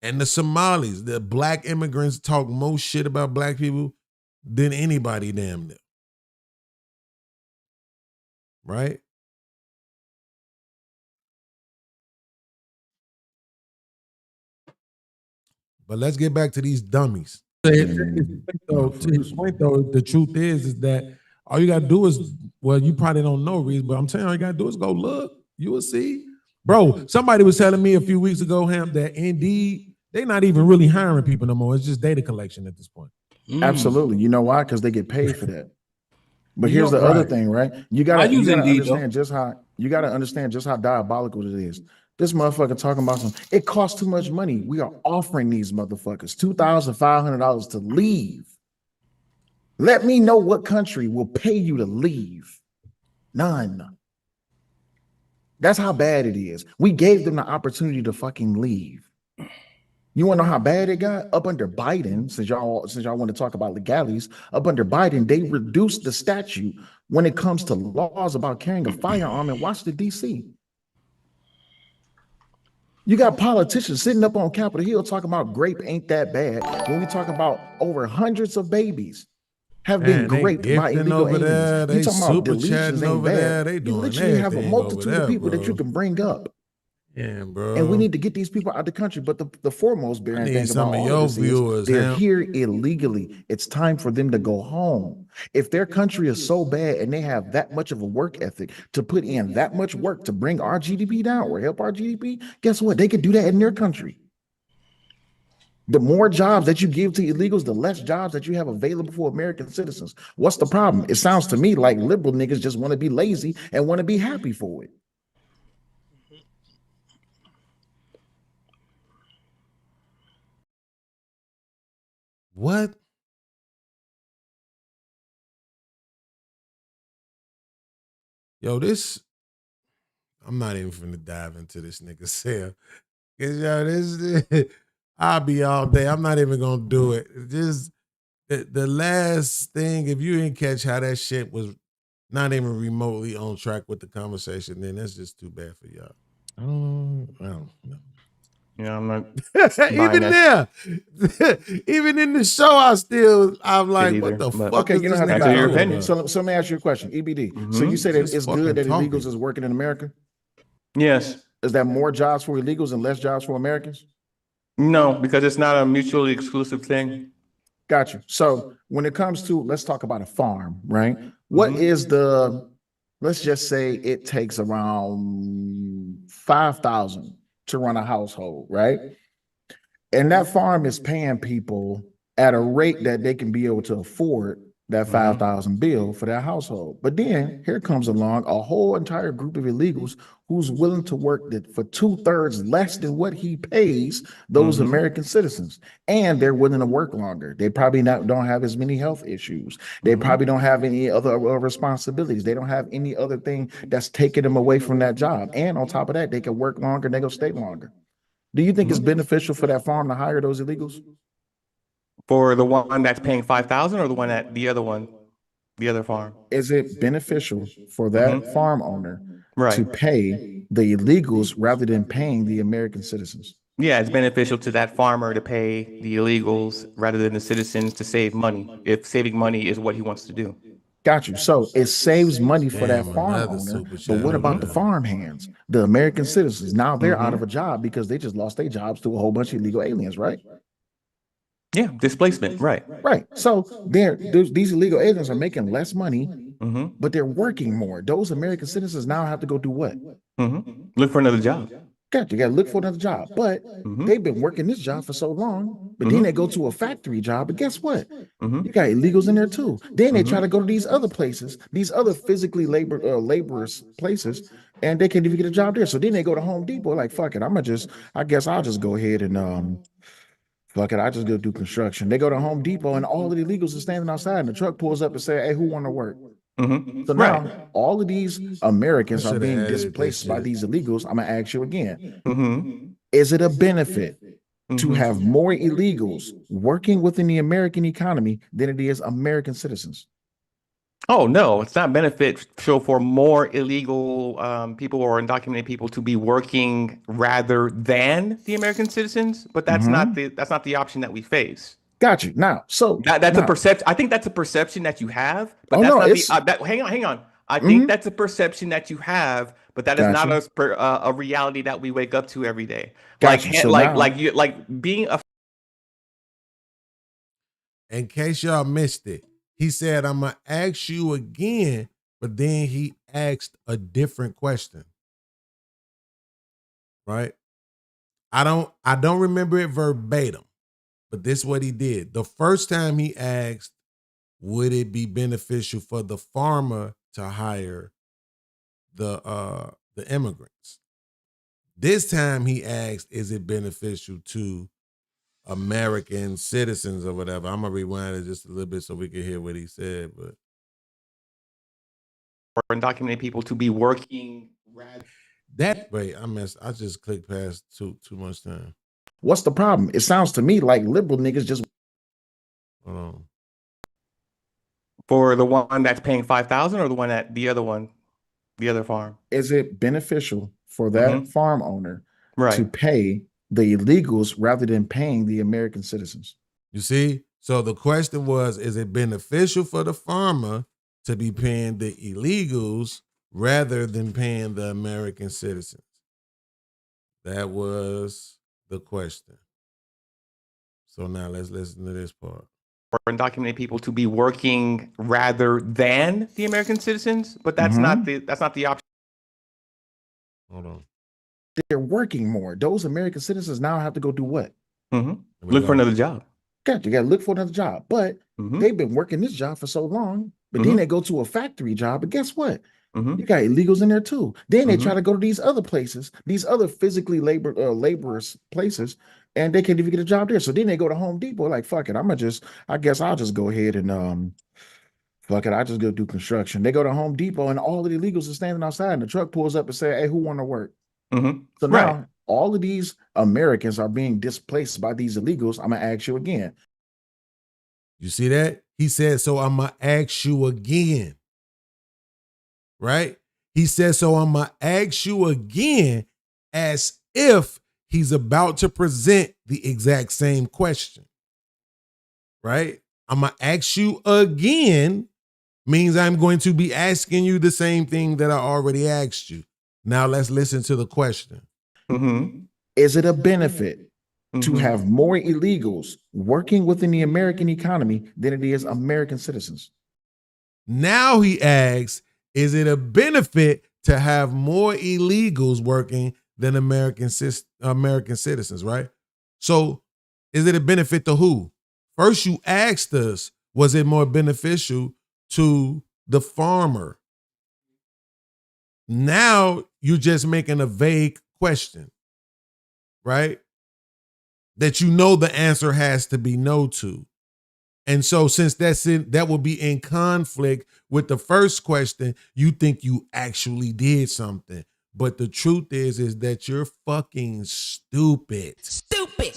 and the Somalis, the black immigrants talk more shit about black people than anybody damn near. Right? But let's get back to these dummies. To his point, though, the truth is that all you gotta do is, well, you probably don't know, Reese, but I'm telling you, all you gotta do is go look. You will see. Bro, somebody was telling me a few weeks ago, Ham, that Indeed, they're not even really hiring people no more. It's just data collection at this point. Absolutely. You know why? Because they get paid for that. But here's the other thing, right? You gotta understand just how diabolical it is. This motherfucker talking about it costs too much money. We are offering these motherfuckers $2,500 to leave. Let me know what country will pay you to leave. None. That's how bad it is. We gave them the opportunity to fucking leave. You want to know how bad it got? Up under Biden, since y'all want to talk about legalities, up under Biden, they reduced the statute when it comes to laws about carrying a firearm in Washington, D.C. You got politicians sitting up on Capitol Hill talking about grape ain't that bad when we talk about over hundreds of babies have been raped by illegal aliens. You talking about deletions ain't bad. They You literally have a multitude of people that you can bring up. Yeah, bro. And we need to get these people out of the country. But the foremost bearing thing about all this viewers, is they're here illegally. It's time for them to go home. If their country is so bad and they have that much of a work ethic to put in that much work to bring our GDP down or help our GDP, guess what? They could do that in their country. The more jobs that you give to illegals, the less jobs that you have available for American citizens. What's the problem? It sounds to me like liberal niggas just want to be lazy and want to be happy for it. What? Yo, I'm not even finna dive into this nigga Zelle. Cause yo, this I'll be all day. I'm not even gonna do it. Just the last thing, if you didn't catch how that shit was not even remotely on track with the conversation, then that's just too bad for y'all. I don't know. Yeah, I'm not. Even there, even in the show, I'm like, what the fuck? Okay, you don't have to your opinion. So let me ask you a question. EBD. So you say that it's good that illegals is working in America? Yes. Is that more jobs for illegals and less jobs for Americans? No, because it's not a mutually exclusive thing. Got you. So when it comes to, let's talk about a farm, right? What is let's just say it takes around 5,000 to run a household, right? And that farm is paying people at a rate that they can be able to afford that 5,000 bill for that household. But then here comes along a whole entire group of illegals who's willing to work for 2/3 less than what he pays those American citizens. And they're willing to work longer. They probably don't have as many health issues. They probably don't have any other responsibilities. They don't have any other thing that's taking them away from that job. And on top of that, they can work longer and they can stay longer. Do you think it's beneficial for that farm to hire those illegals? For the one that's paying 5,000 or the other farm? Is it beneficial for that farm owner to pay the illegals rather than paying the American citizens? Yeah, it's beneficial to that farmer to pay the illegals rather than the citizens to save money, if saving money is what he wants to do. Got you. So it saves money for that farm owner. But what about the farm hands, the American citizens? Now they're out of a job because they just lost their jobs to a whole bunch of illegal aliens, right? Yeah, displacement, right. Right. So these illegal aliens are making less money, but they're working more. Those American citizens now have to go do what? Look for another job. You got to look for another job. But they've been working this job for so long, but then they go to a factory job, but guess what? You got illegals in there too. Then they try to go to these other places, these other physically laborers places, and they can't even get a job there. So then they go to Home Depot, like, fuck it, I guess I'll just go ahead and fuck it, I just go do construction. They go to Home Depot and all of the illegals are standing outside and the truck pulls up and say, hey, who want to work? So now all of these Americans are being displaced by these illegals. I'm going to ask you again. Is it a benefit to have more illegals working within the American economy than it is American citizens? Oh, no, it's not beneficial for more illegal people or undocumented people to be working rather than the American citizens, but that's not the option that we face. Got you. Now, so that's a perception. I think that's a perception that you have, but that's not hang on. I think that's a perception that you have, but that is not a reality that we wake up to every day. Like being a. In case y'all missed it, he said, I'm gonna ask you again, but then he asked a different question. Right? I don't remember it verbatim. But this is what he did. The first time he asked, would it be beneficial for the farmer to hire the immigrants? This time he asked, is it beneficial to American citizens or whatever? I'm going to rewind it just a little bit so we can hear what he said. But for undocumented people to be working. Wait, I just clicked past too much time. What's the problem? It sounds to me like liberal niggas just. Hold on. For the one that's paying 5,000 or the one at the other farm? Is it beneficial for that farm owner to pay the illegals rather than paying the American citizens? You see? So the question was, is it beneficial for the farmer to be paying the illegals rather than paying the American citizens? That was the question. So now let's listen to this part. For undocumented people to be working rather than the American citizens, but that's not the option. Hold on. They're working more. Those American citizens now have to go do what? Look for another job. You got to look for another job. But they've been working this job for so long, but then they go to a factory job, and guess what? You got illegals in there too. Then they try to go to these other places, these other physically laborers places, and they can't even get a job there. So then they go to Home Depot, like, fuck it, I guess I'll just go ahead and fuck it, I just go do construction. They go to Home Depot, and all of the illegals are standing outside, and the truck pulls up and say, hey, who want to work? So now all of these Americans are being displaced by these illegals. I'm gonna ask you again. You see that? He said, so I'm gonna ask you again. Right? He said, so I'm going to ask you again, as if he's about to present the exact same question. Right? I'm going to ask you again means I'm going to be asking you the same thing that I already asked you. Now let's listen to the question. Is it a benefit to have more illegals working within the American economy than it is American citizens? Now he asks, is it a benefit to have more illegals working than American citizens, right? So is it a benefit to who? First you asked us, was it more beneficial to the farmer? Now you're just making a vague question, right? That you know the answer has to be no to. And so since that will be in conflict with the first question, you think you actually did something. But the truth is that you're fucking stupid. Stupid.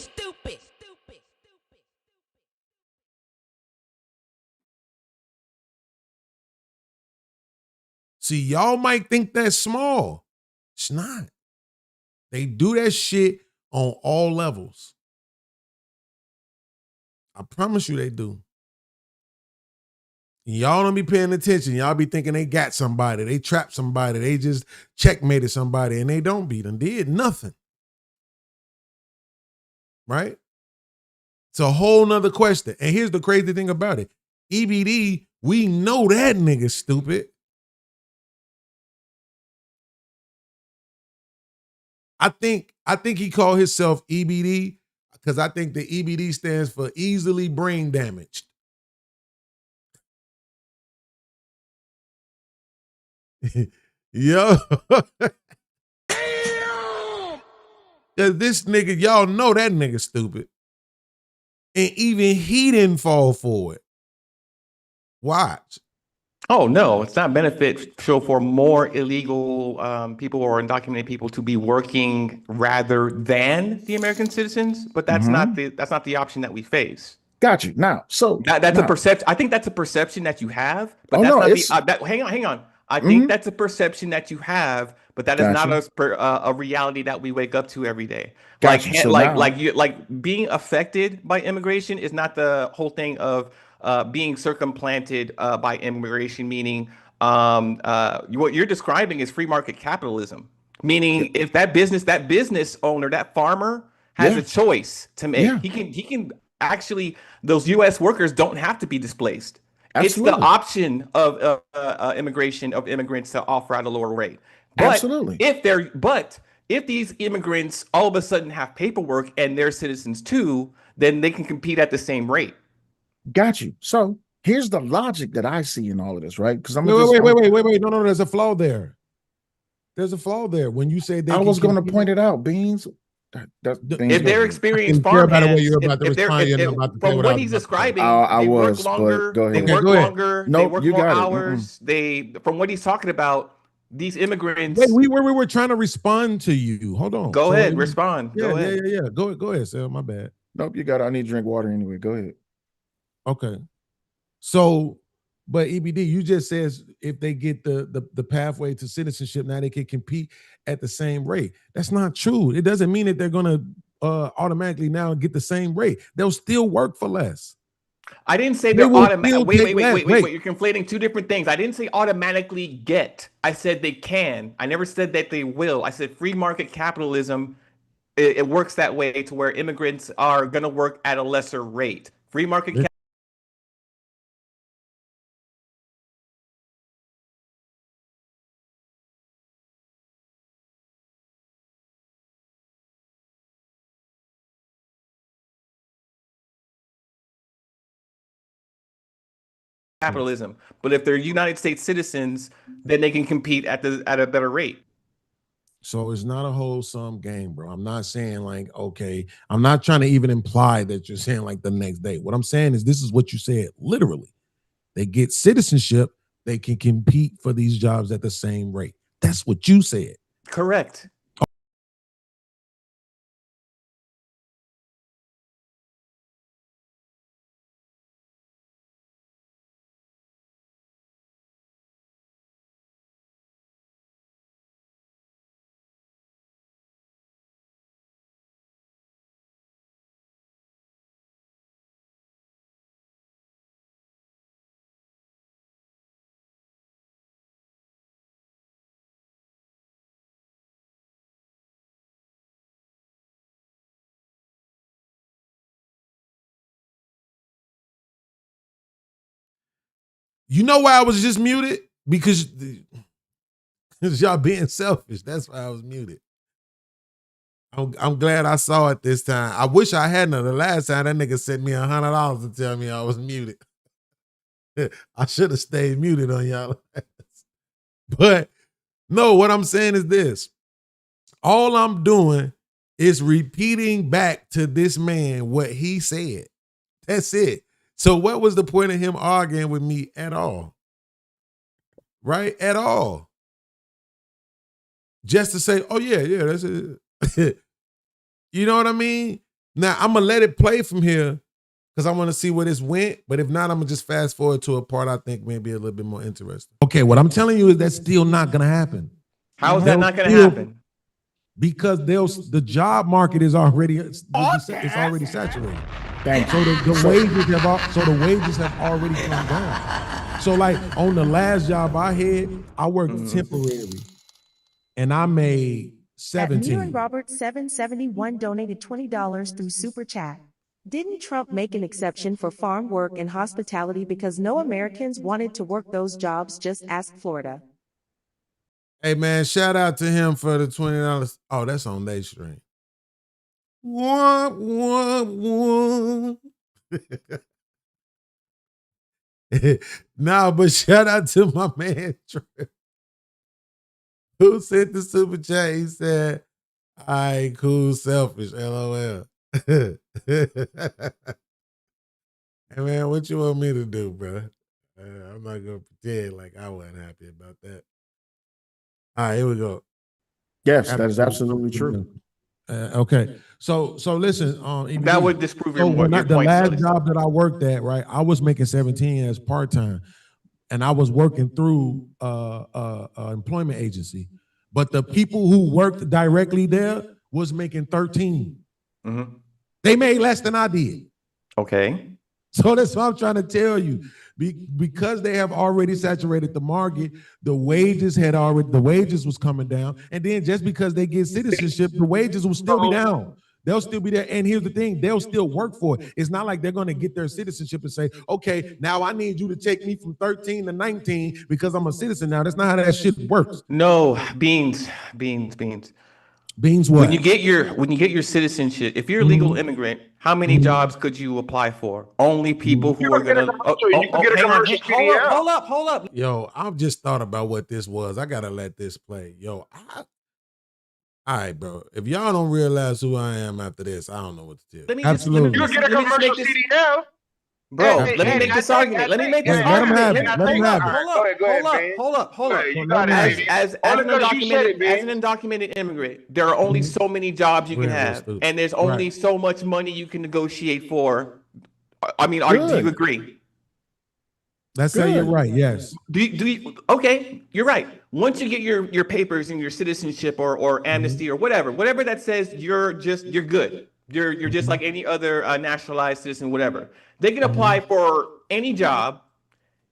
See, y'all might think that's small. It's not. They do that shit on all levels. I promise you they do. Y'all don't be paying attention. Y'all be thinking they got somebody. They trapped somebody. They just checkmated somebody, and they don't beat them. Did nothing. Right? It's a whole nother question. And here's the crazy thing about it. EBD, we know that nigga stupid. I think he called himself EBD because I think the EBD stands for easily brain damaged. Yo. Cause this nigga, y'all know that nigga stupid. And even he didn't fall for it. Watch. Oh, no, it's not beneficial for more illegal people or undocumented people to be working rather than the American citizens, but that's not the option that we face. Got you. Now, so that's a perception. I think that's a perception that you have, but hang on. I think that's a perception that you have, but that is not a reality that we wake up to every day. Like being affected by immigration is not the whole thing of being circumplanted by immigration, meaning what you're describing is free market capitalism. Meaning if that business owner, that farmer has a choice to make, he can actually, those U.S. workers don't have to be displaced. Absolutely. It's the option of immigration of immigrants to offer at a lower rate. But if these immigrants all of a sudden have paperwork and they're citizens too, then they can compete at the same rate. Got you. So here's the logic that I see in all of this, right? Because wait. No, there's a flaw there. There's a flaw there when you say they. I was going to point it out, Beans. If they're experienced farmhands, from what he's describing, they work longer. They work longer. They work more hours. From what he's talking about, these immigrants. Wait, we were trying to respond to you. Hold on. Go ahead, respond. Yeah, go ahead. Yeah. Go ahead, Sal. My bad. Nope, you got it. I need to drink water anyway. Go ahead. Okay. So, but EBD, you just says if they get the pathway to citizenship, now they can compete at the same rate. That's not true. It doesn't mean that they're gonna automatically now get the same rate. They'll still work for less. I didn't say they're automatic. Wait. You're conflating two different things. I didn't say automatically get. I said they can. I never said that they will. I said free market capitalism. It works that way to where immigrants are gonna work at a lesser rate. Free market capitalism, but if they're United States citizens, then they can compete at a better rate. So it's not a wholesome game, bro. I'm not saying like, okay, I'm not trying to even imply that you're saying like the next day. What I'm saying is this is what you said, literally. They get citizenship, they can compete for these jobs at the same rate. That's what you said. Correct. You know why I was just muted? Because y'all being selfish. That's why I was muted. I'm glad I saw it this time. I wish I hadn't. The last time that nigga sent me $100 to tell me I was muted. I should have stayed muted on y'all. But no, what I'm saying is this. All I'm doing is repeating back to this man what he said. That's it. So what was the point of him arguing with me at all? Right? At all. Just to say, oh yeah, that's it. You know what I mean? Now I'm going to let it play from here because I want to see where this went. But if not, I'm going to just fast forward to a part I think may be a little bit more interesting. Okay, what I'm telling you is that's still not going to happen. How is that not going to happen? Because the job market is already it's already saturated. So the wages have already come down. So like on the last job I had, I worked temporary, and I made 17. And Robert 771 donated $20 through Super Chat. Didn't Trump make an exception for farm work and hospitality because no Americans wanted to work those jobs? Just ask Florida. Hey man, shout out to him for the $20. Oh, that's on their stream. Nah, but shout out to my man Trip, who sent the super chat. He said, "All right, cool, selfish, LOL." Hey man, what you want me to do, bro? I'm not gonna pretend like I wasn't happy about that. All right, here we go. Yes, that is absolutely true. Okay, so listen. That would disprove your point. The last job that I worked at, right, I was making 17 as part-time, and I was working through employment agency. But the people who worked directly there was making 13. Mm-hmm. They made less than I did. Okay. So that's what I'm trying to tell you. Because they have already saturated the market, the wages was coming down. And then just because they get citizenship, the wages will still be down. They'll still be there. And here's the thing, they'll still work for it. It's not like they're going to get their citizenship and say, okay, now I need you to take me from 13 to 19 because I'm a citizen now. That's not how that shit works. No, Beans. Beans what? When you get your citizenship, if you're a legal immigrant, how many jobs could you apply for? Only people who are gonna. Hold up. Yo, I've just thought about what this was. I gotta let this play. Yo, all right, bro. If y'all don't realize who I am after this, I don't know what to tell. Let me Absolutely. Just, let me, you get a commercial CDL. Bro, let me make this argument. Let me make this argument. Hold up. As an undocumented immigrant, there are only so many jobs you can have, and there's only so much money you can negotiate for. I mean, do you agree? Let's say you're right. Yes. Do you? Okay, you're right. Once you get your papers and your citizenship or amnesty or whatever that says you're good. You're just like any other naturalized citizen, whatever. They can apply for any job,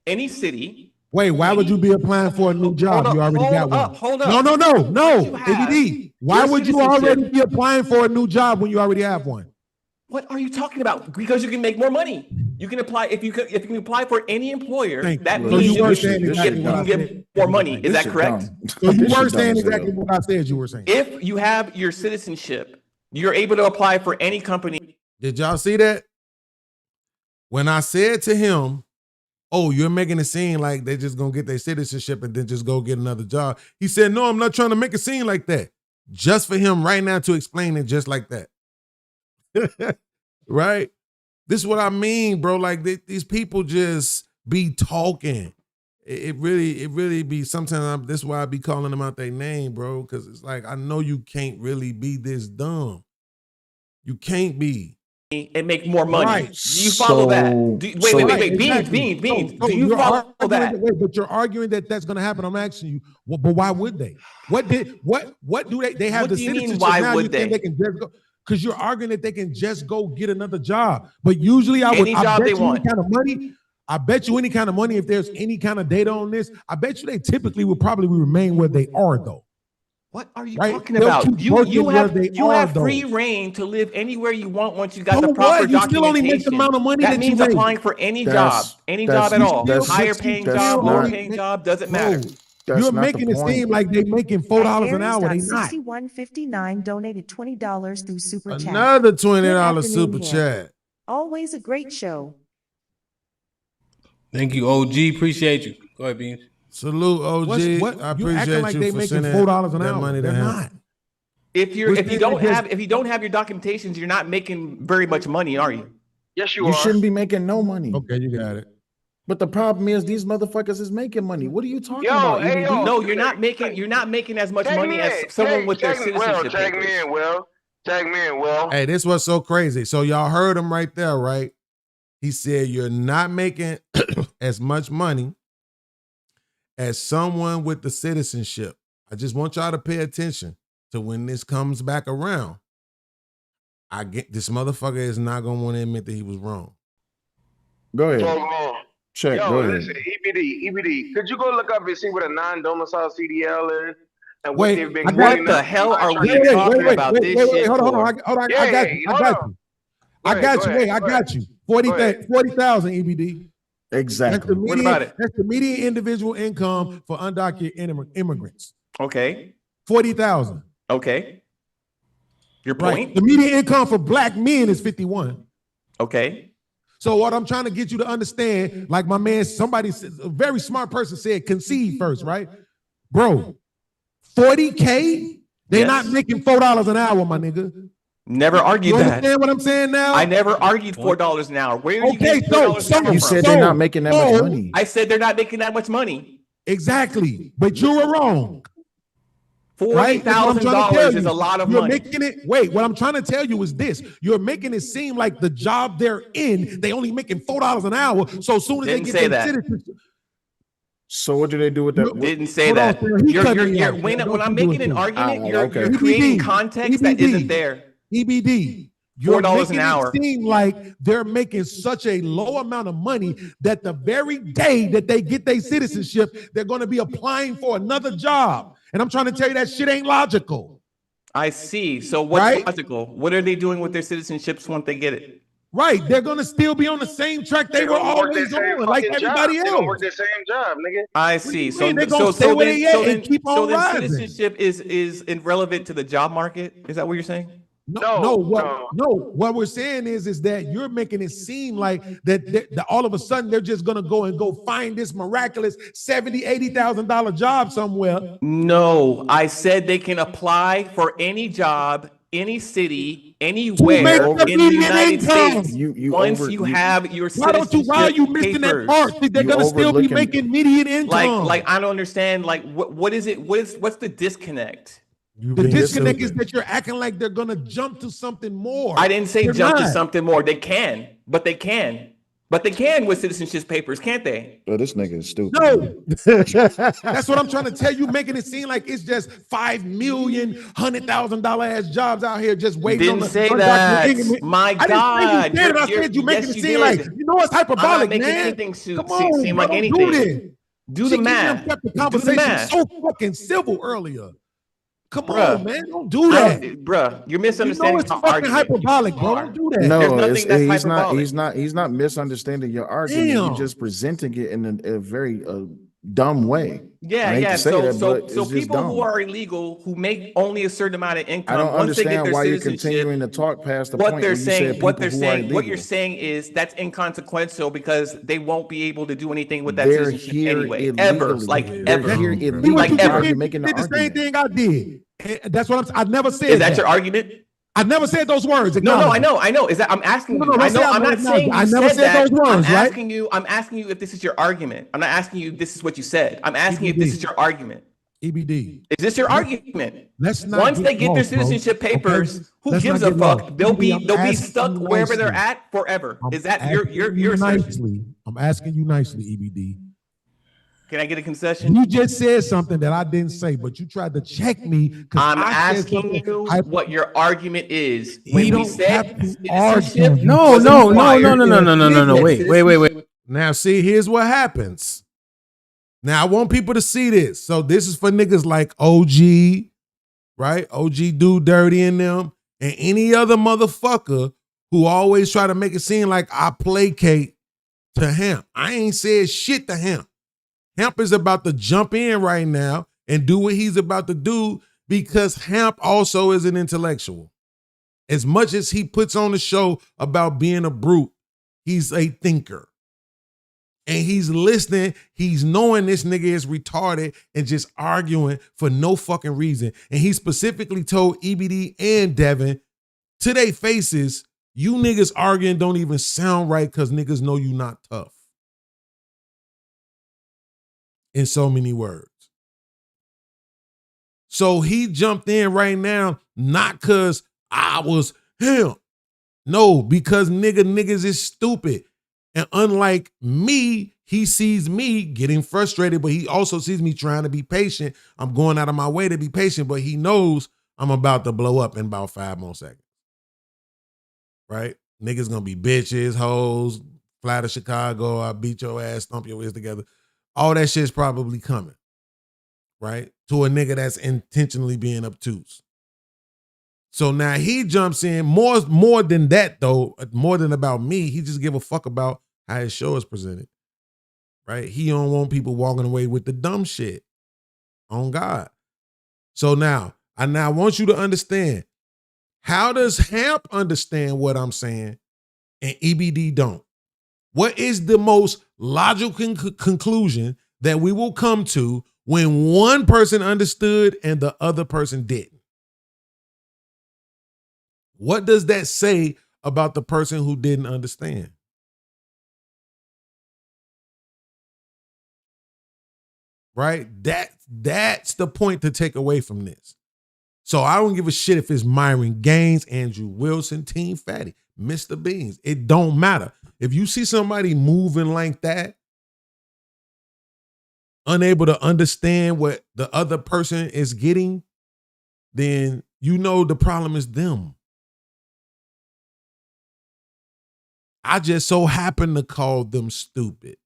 any city. Wait, why would you be applying for a new job? You already got one. Hold up. No. EBD. Why would you already be applying for a new job when you already have one? What are you talking about? Because you can make more money. You can apply if you can apply for any employer. That means you can get more money. Is that correct? So you were saying exactly what I said you were saying. If you have your citizenship, you're able to apply for any company. Did y'all see that? When I said to him, "Oh, you're making it seem like they're just gonna get their citizenship and then just go get another job," he said, "No, I'm not trying to make it seem like that." Just for him right now to explain it just like that. Right? This is what I mean, bro. Like these people just be talking. It really be sometimes. This is why I be calling them out their name, bro. Because it's like I know you can't really be this dumb. You can't be. And make more money. Right. Do you follow that? Wait. Beans. Do you follow that? Wait, but you're arguing that that's going to happen. I'm asking you, well, but why would they? What do they have? What do you mean? Why would they? They can just go. Because you're arguing that they can just go get another job. But usually I bet you any kind of money. I bet you any kind of money, if there's any kind of data on this, I bet you they typically would probably remain where they are, though. What are you talking about? You have free reign to live anywhere you want once you got the proper documentation. You still only make the amount of money that means applying for any job at all. Higher paying job, lower paying job, doesn't matter. You're making it seem like they're making $4 an hour. They not. 6159 donated $20 through Super Chat. Another $20 Super Chat. Always a great show. Thank you, OG. Appreciate you. Go ahead, Beans. Salute, OG. I appreciate like you they for making sending $4 an that hour. money to They're him. not. If you don't have your documentations, you're not making very much money, are you? Yes, you You are. shouldn't be making no money. Okay, you got it. But the problem is these motherfuckers is making money. What are you talking about? No, you're not making as much money as someone with their citizenship Tag papers. me in, Will. Tag me in, Will. Hey, this was so crazy. So y'all heard him right there, right? He said you're not making as much money as someone with the citizenship. I just want y'all to pay attention to when this comes back around. I get this motherfucker is not gonna want to admit that he was wrong. Go ahead. Tag me in. Check. Yo, Go ahead. listen, EBD. Could you go look up and see what a non-domicile CDL is? And Wait, they've been what the hell are we talking about this shit? Hold on. I got you. I got you. 40,000 EBD. Exactly. What about it? That's the median individual income for undocumented immigrants. Okay. 40,000. Okay. Your point? Right. The median income for black men is 51. Okay. So what I'm trying to get you to understand, like my man, a very smart person said, concede first, right? Bro, 40K? They're not making $4 an hour, my nigga. Never argued that. You understand what I'm saying now? I never argued $4 an hour. Where are you getting $4 an hour you said they're not making that much money. I said they're not making that much money. Exactly. But you were wrong. $40,000 is a lot of money. Making it. Wait, what I'm trying to tell you is this: you're making it seem like the job they're in, they only making $4 an hour. So as soon as they get their citizenship. So what do they do with that? Didn't say that. When I'm making an argument, you're creating context that isn't there. EBD. You're $4 an hour. It seem like they're making such a low amount of money that the very day that they get their citizenship, they're going to be applying for another job. And I'm trying to tell you that shit ain't logical. I see. So what's logical? What are they doing with their citizenships once they get it? Right. They're going to still be on the same track they were always on, like everybody else. They're gonna work the same job, nigga. I see. So then citizenship is irrelevant to the job market? Is that what you're saying? No, what we're saying is that you're making it seem like that all of a sudden they're just gonna go find this miraculous $70,000-$80,000 job somewhere. No, I said they can apply for any job, any city, anywhere in the United States. Once you have your citizenship why are you missing that part? They're gonna still be making median income. Like I don't understand. Like what is it? What's the disconnect? The disconnect is that you're acting like they're gonna jump to something more. I didn't say jump to something more. They can, but they can with citizenship papers, can't they? Oh, this nigga is stupid. No, that's what I'm trying to tell you, making it seem like it's just 5 million $100,000 ass jobs out here just waiting. Didn't say that. My God, I said you making it seem like it's hyperbolic, man. Anything seem like anything. Do the math. Kept the conversation so fucking civil earlier. Come on, man. Don't do that. Bruh, you're misunderstanding it's fucking hyperbolic, bro. Don't do that. No, he's not misunderstanding your argument. You're just presenting it in a very dumb way. Yeah. So people who are illegal, who make only a certain amount of income, I don't understand why you're continuing to talk past the point. What you're saying is that's inconsequential because they won't be able to do anything with that citizenship anyway. Ever. You're making the same thing I did. That's what I never said. Is that your argument? I never said those words. No, I know. Is that I'm asking you? I know. I'm not saying I never said those words. I'm asking you if this is your argument. I'm not asking you if this is what you said. I'm asking you if this is your argument. EBD. Is this your argument? Let's not. Once they get their citizenship papers, who gives a fuck? They'll be stuck wherever they're at forever. Is that your nicely? I'm asking you nicely, EBD. Can I get a concession? You just said something that I didn't say, but you tried to check me. I'm asking you what your argument is. When we said citizenship, no. Wait. Now, see, here's what happens. Now, I want people to see this. So this is for niggas like OG, right? OG Do Dirty in them, and any other motherfucker who always try to make it seem like I placate to Hemp. I ain't said shit to Hemp. Hemp is about to jump in right now and do what he's about to do because Hemp also is an intellectual. As much as he puts on the show about being a brute, he's a thinker. And he's listening, he's knowing this nigga is retarded and just arguing for no fucking reason. And he specifically told EBD and Devin to their faces, you niggas arguing don't even sound right because niggas know you not tough. In so many words. So he jumped in right now, not because I was him. No, because niggas is stupid. And unlike me, he sees me getting frustrated, but he also sees me trying to be patient. I'm going out of my way to be patient, but he knows I'm about to blow up in about 5 more seconds. Right? Niggas gonna be bitches, hoes, fly to Chicago, I beat your ass, stomp your ass together. All that shit's probably coming, right? To a nigga that's intentionally being obtuse. So now he jumps in more than that though, more than about me. He just give a fuck about how his show is presented, right? He don't want people walking away with the dumb shit on God. So now I want you to understand, how does Hamp understand what I'm saying and EBD don't? What is the most logical conclusion that we will come to when one person understood and the other person didn't? What does that say about the person who didn't understand? Right? That's the point to take away from this. So I don't give a shit if it's Myron Gaines, Andrew Wilson, Team Fatty, Mr. Beans. It don't matter. If you see somebody moving like that, unable to understand what the other person is getting, then you know the problem is them. I just so happen to call them stupid.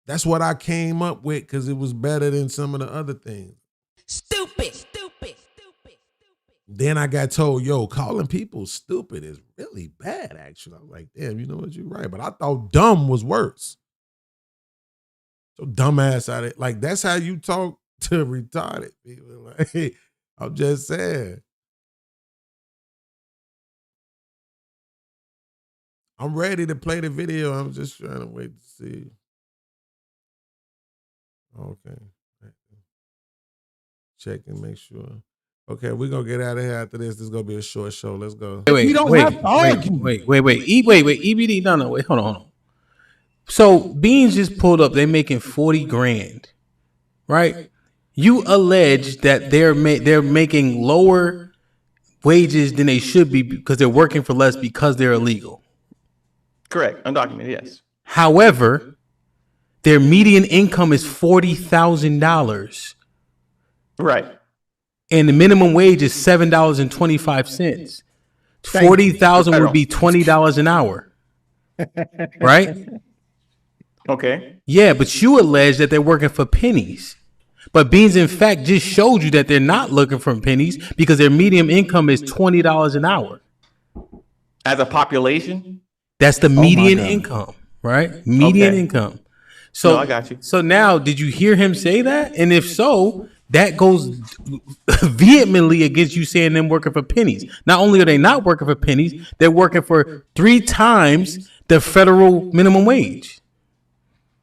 That's what I came up with because it was better than some of the other things. Stupid. Then I got told, yo, calling people stupid is really bad, actually. I was like, damn, you know what, you're right. But I thought dumb was worse. So dumbass out of it. Like, that's how you talk to retarded people. Like, I'm just saying. I'm ready to play the video. I'm just trying to wait to see. Okay. Check and make sure. Okay, we're gonna get out of here after this. This is gonna be a short show. Let's go. Wait, EBD. No, wait, hold on. So Beans just pulled up. They're making 40 grand, right? You allege that they're making lower wages than they should be because they're working for less because they're illegal. Correct. Undocumented, yes. However, their median income is $40,000. Right. And the minimum wage is $7.25. 40,000 would be $20 an hour. Right? Okay. Yeah, but you allege that they're working for pennies. But Beans, in fact, just showed you that they're not looking for pennies because their median income is $20 an hour. As a population? That's the median income, right? Median income. So no, I got you. So now, did you hear him say that? And if so, that goes vehemently against you saying them working for pennies. Not only are they not working for pennies, they're working for 3 times the federal minimum wage.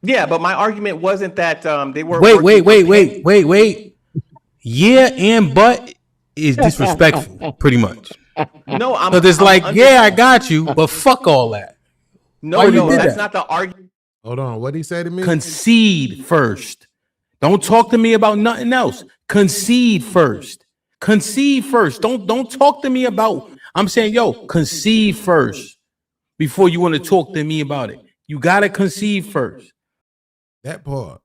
Yeah, but my argument wasn't that they were. Wait. Yeah, and but is disrespectful, pretty much. No, I'm. Because it's I got you, but fuck all that. No, that's not the argument. Hold on, what did he say to me? Concede first. Don't talk to me about nothing else. Concede first. Don't talk to me about. I'm saying, concede first before you want to talk to me about it. You gotta concede first. That part.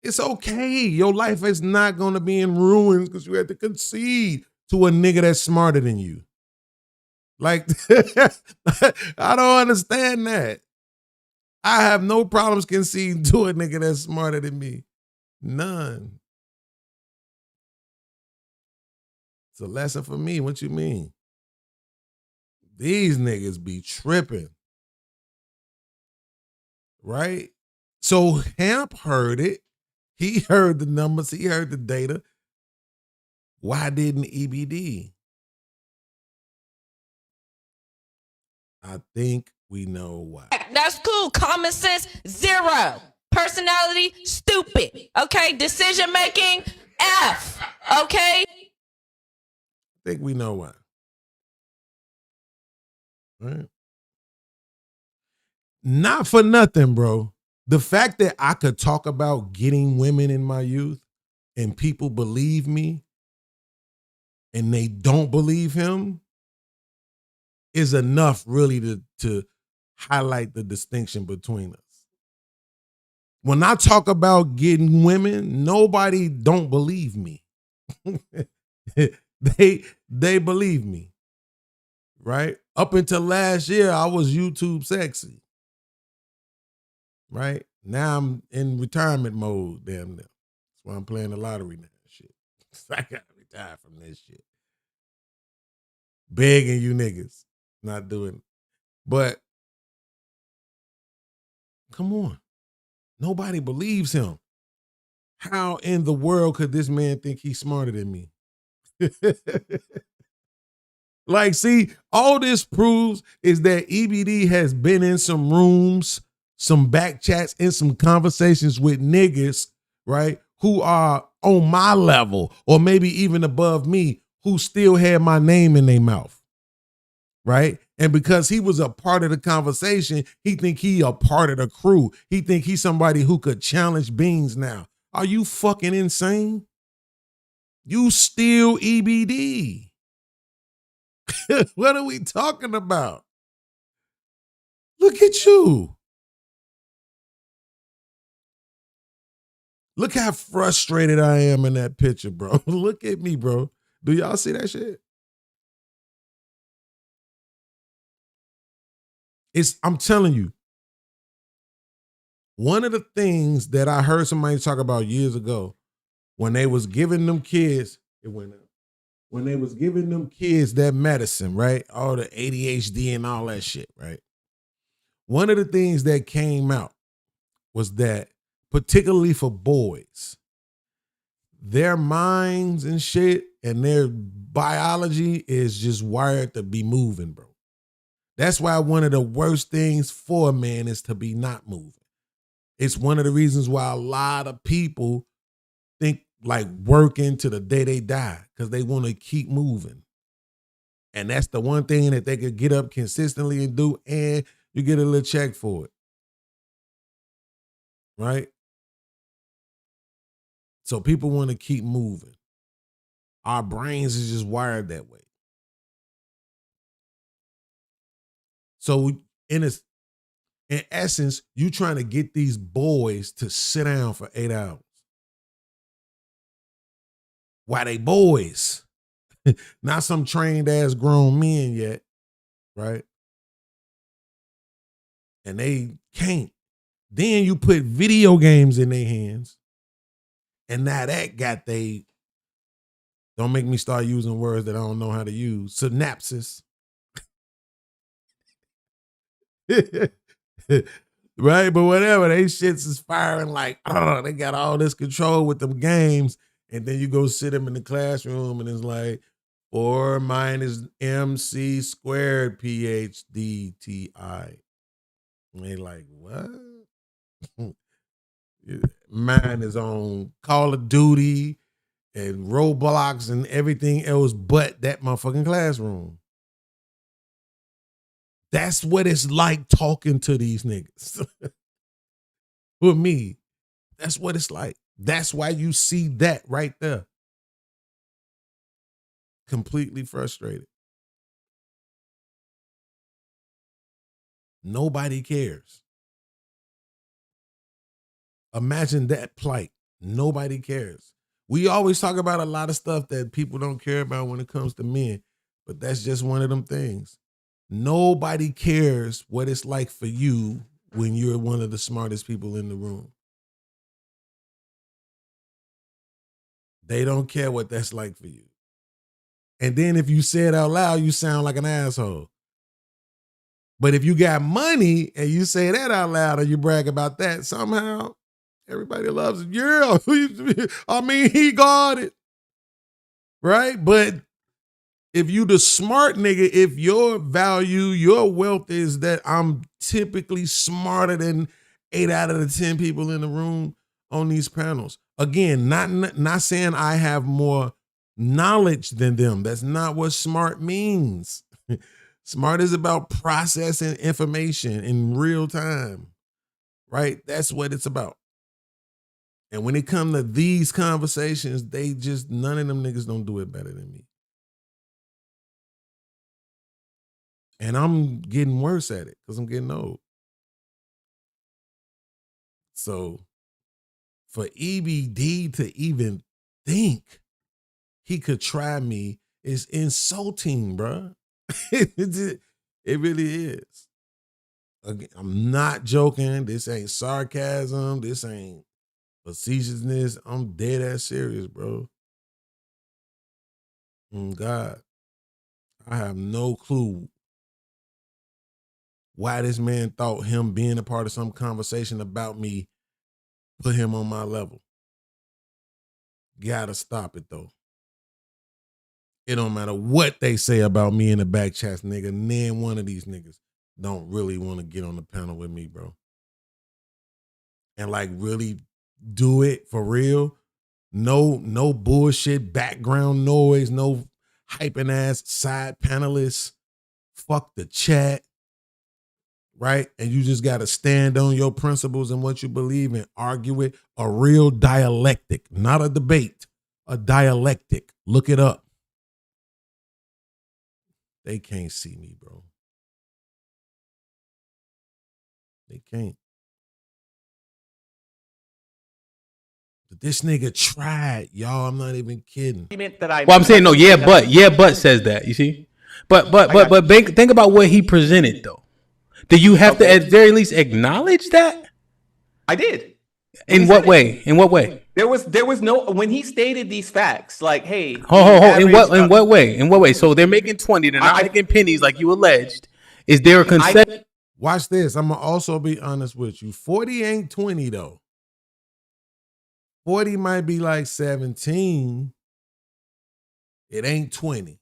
It's okay. Your life is not gonna be in ruins because you had to concede to a nigga that's smarter than you. Like, I don't understand that. I have no problems conceding to a nigga that's smarter than me. None. It's a lesson for me. What you mean? These niggas be tripping. Right? So Hamp heard it. He heard the numbers. He heard the data. Why didn't EBD? I think we know why. That's cool. Common sense, 0. Personality, stupid. Okay? Decision making, F. Okay? I think we know why. Right? Not for nothing, bro. The fact that I could talk about getting women in my youth and people believe me and they don't believe him is enough really to highlight the distinction between us. When I talk about getting women, nobody don't believe me. They believe me. Right? Up until last year, I was YouTube sexy. Right? Now I'm in retirement mode, damn near. That's why I'm playing the lottery now. Shit. I gotta retire from this shit. Begging you niggas. Not doing it. But come on. Nobody believes him. How in the world could this man think he's smarter than me? Like, see, all this proves is that EBD has been in some rooms, some back chats, and some conversations with niggas, right, who are on my level or maybe even above me, who still had my name in their mouth, right? And because he was a part of the conversation, he think he a part of the crew. He think he's somebody who could challenge Beans now. Are you fucking insane? You still EBD. What are we talking about? Look at you. Look how frustrated I am in that picture, bro. Look at me, bro. Do y'all see that shit? I'm telling you, one of the things that I heard somebody talk about years ago, when they was giving them kids, it went up. When they was giving them kids that medicine, right? All the ADHD and all that shit, right? One of the things that came out was that particularly for boys. Their minds and shit and their biology is just wired to be moving, bro. That's why one of the worst things for a man is to be not moving. It's one of the reasons why a lot of people think like working to the day they die because they want to keep moving. And that's the one thing that they could get up consistently and do, and you get a little check for it. Right? So people want to keep moving. Our brains is just wired that way. So in essence, you trying to get these boys to sit down for 8 hours. Why they boys? Not some trained ass grown men yet, right? And they can't. Then you put video games in their hands. And now that got they, don't make me start using words that I don't know how to use, synapses. Right? But whatever, they shits is firing like, oh, they got all this control with them games. And then you go sit them in the classroom and it's like 4 minus MC squared PhD TI. And they like, what? Mine is on Call of Duty and Roblox and everything else but that motherfucking classroom. That's what it's like talking to these niggas. For me, that's what it's like. That's why you see that right there. Completely frustrated. Nobody cares. Imagine that plight. Nobody cares. We always talk about a lot of stuff that people don't care about when it comes to men, but that's just one of them things. Nobody cares what it's like for you when you're one of the smartest people in the room. They don't care what that's like for you. And then if you say it out loud, you sound like an asshole. But if you got money and you say that out loud or you brag about that, somehow everybody loves it. Yeah, I mean, he got it. Right? But if you the smart nigga, if your value, your wealth is that I'm typically smarter than 8 out of the 10 people in the room on these panels. Again, not saying I have more knowledge than them. That's not what smart means. Smart is about processing information in real time, right? That's what it's about. And when it comes to these conversations, none of them niggas don't do it better than me. And I'm getting worse at it because I'm getting old. So for EBD to even think he could try me is insulting, bro. It really is. Again, I'm not joking. This ain't sarcasm. This ain't facetiousness. I'm dead ass serious, bro. God, I have no clue why this man thought him being a part of some conversation about me put him on my level. Gotta stop it though. It don't matter what they say about me in the back chats, nigga. None one of these niggas don't really want to get on the panel with me, bro. And like really do it for real. No bullshit background noise, no hyping ass side panelists. Fuck the chat. Right? And you just got to stand on your principles and what you believe and argue it. A real dialectic, not a debate, a dialectic. Look it up. They can't see me, bro. They can't. But this nigga tried, y'all. I'm not even kidding. Well, I'm saying no. Yeah, but says that. You see, but think about what he presented though. Do you have to at very least acknowledge that? I did. In what way? In what way? There was no when he stated these facts, like, hey, In what way? In what way? So they're making 20, they're not making pennies like you alleged. Is there a concept? Watch this. I'm gonna also be honest with you. 40 ain't 20 though. 40 might be like 17. It ain't 20.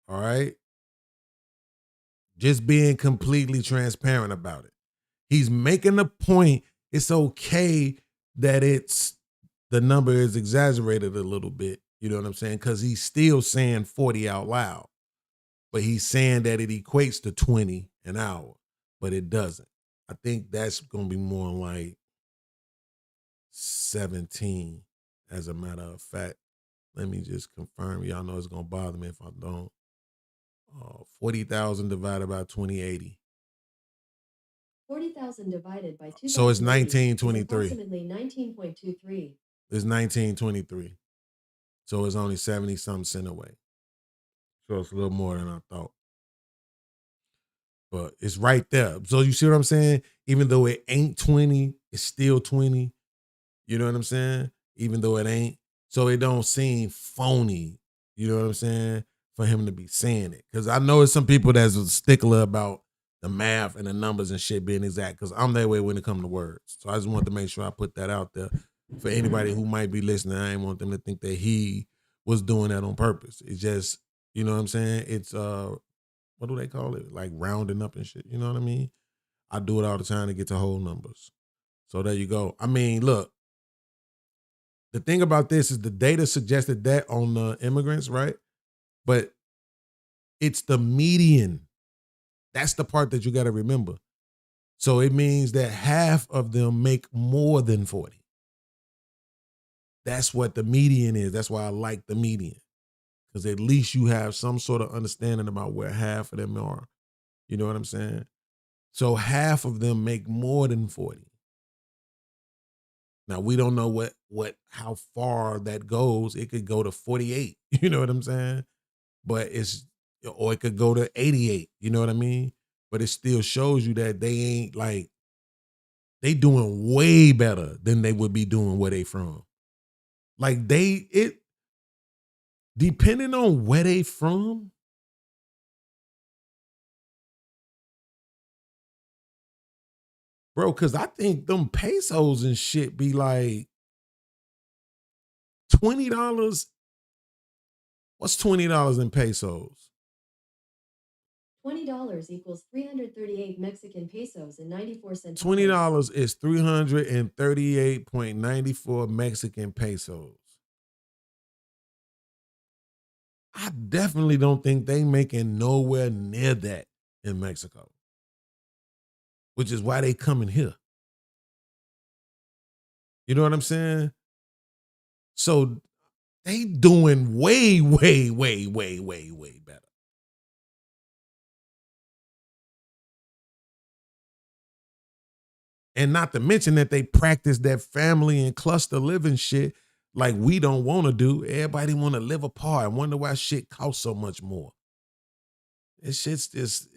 All right? Just being completely transparent about it. He's making a point. It's okay that the number is exaggerated a little bit. You know what I'm saying? Because he's still saying 40 out loud. But he's saying that it equates to 20 an hour. But it doesn't. I think that's going to be more like 17, as a matter of fact. Let me just confirm. Y'all know it's going to bother me if I don't. 40,000 divided by 2080. 40,000 divided by 2. So it's 1923. Approximately 19.23. It's 1923. So it's only 70-something cent away. So it's a little more than I thought. But it's right there. So you see what I'm saying? Even though it ain't 20, it's still 20. You know what I'm saying? Even though it ain't. So it don't seem phony. You know what I'm saying? For him to be saying it. Because I know it's some people that's a stickler about the math and the numbers and shit being exact. Because I'm that way when it comes to words. So I just want to make sure I put that out there for anybody who might be listening. I ain't want them to think that he was doing that on purpose. It's just, you know what I'm saying? It's what do they call it? Like rounding up and shit. You know what I mean? I do it all the time to get to whole numbers. So there you go. I mean, look, the thing about this is the data suggested that on the immigrants, right? But it's the median. That's the part that you got to remember. So it means that half of them make more than 40. That's what the median is. That's why I like the median. Because at least you have some sort of understanding about where half of them are. You know what I'm saying? So half of them make more than 40. Now we don't know how far that goes. It could go to 48. You know what I'm saying? But or it could go to 88. You know what I mean? But it still shows you that they ain't like, they doing way better than they would be doing where they from. Like depending on where they from, bro, because I think them pesos and shit be like $20. What's $20 in pesos? $20 equals 338 Mexican pesos and 94 cents. $20 is 338.94 Mexican pesos. I definitely don't think they making nowhere near that in Mexico, which is why they coming here. You know what I'm saying? So they doing way, way, way, way, way, way better. And not to mention that they practice that family and cluster living shit like we don't want to do. Everybody want to live apart and wonder why shit costs so much more. This shit's just,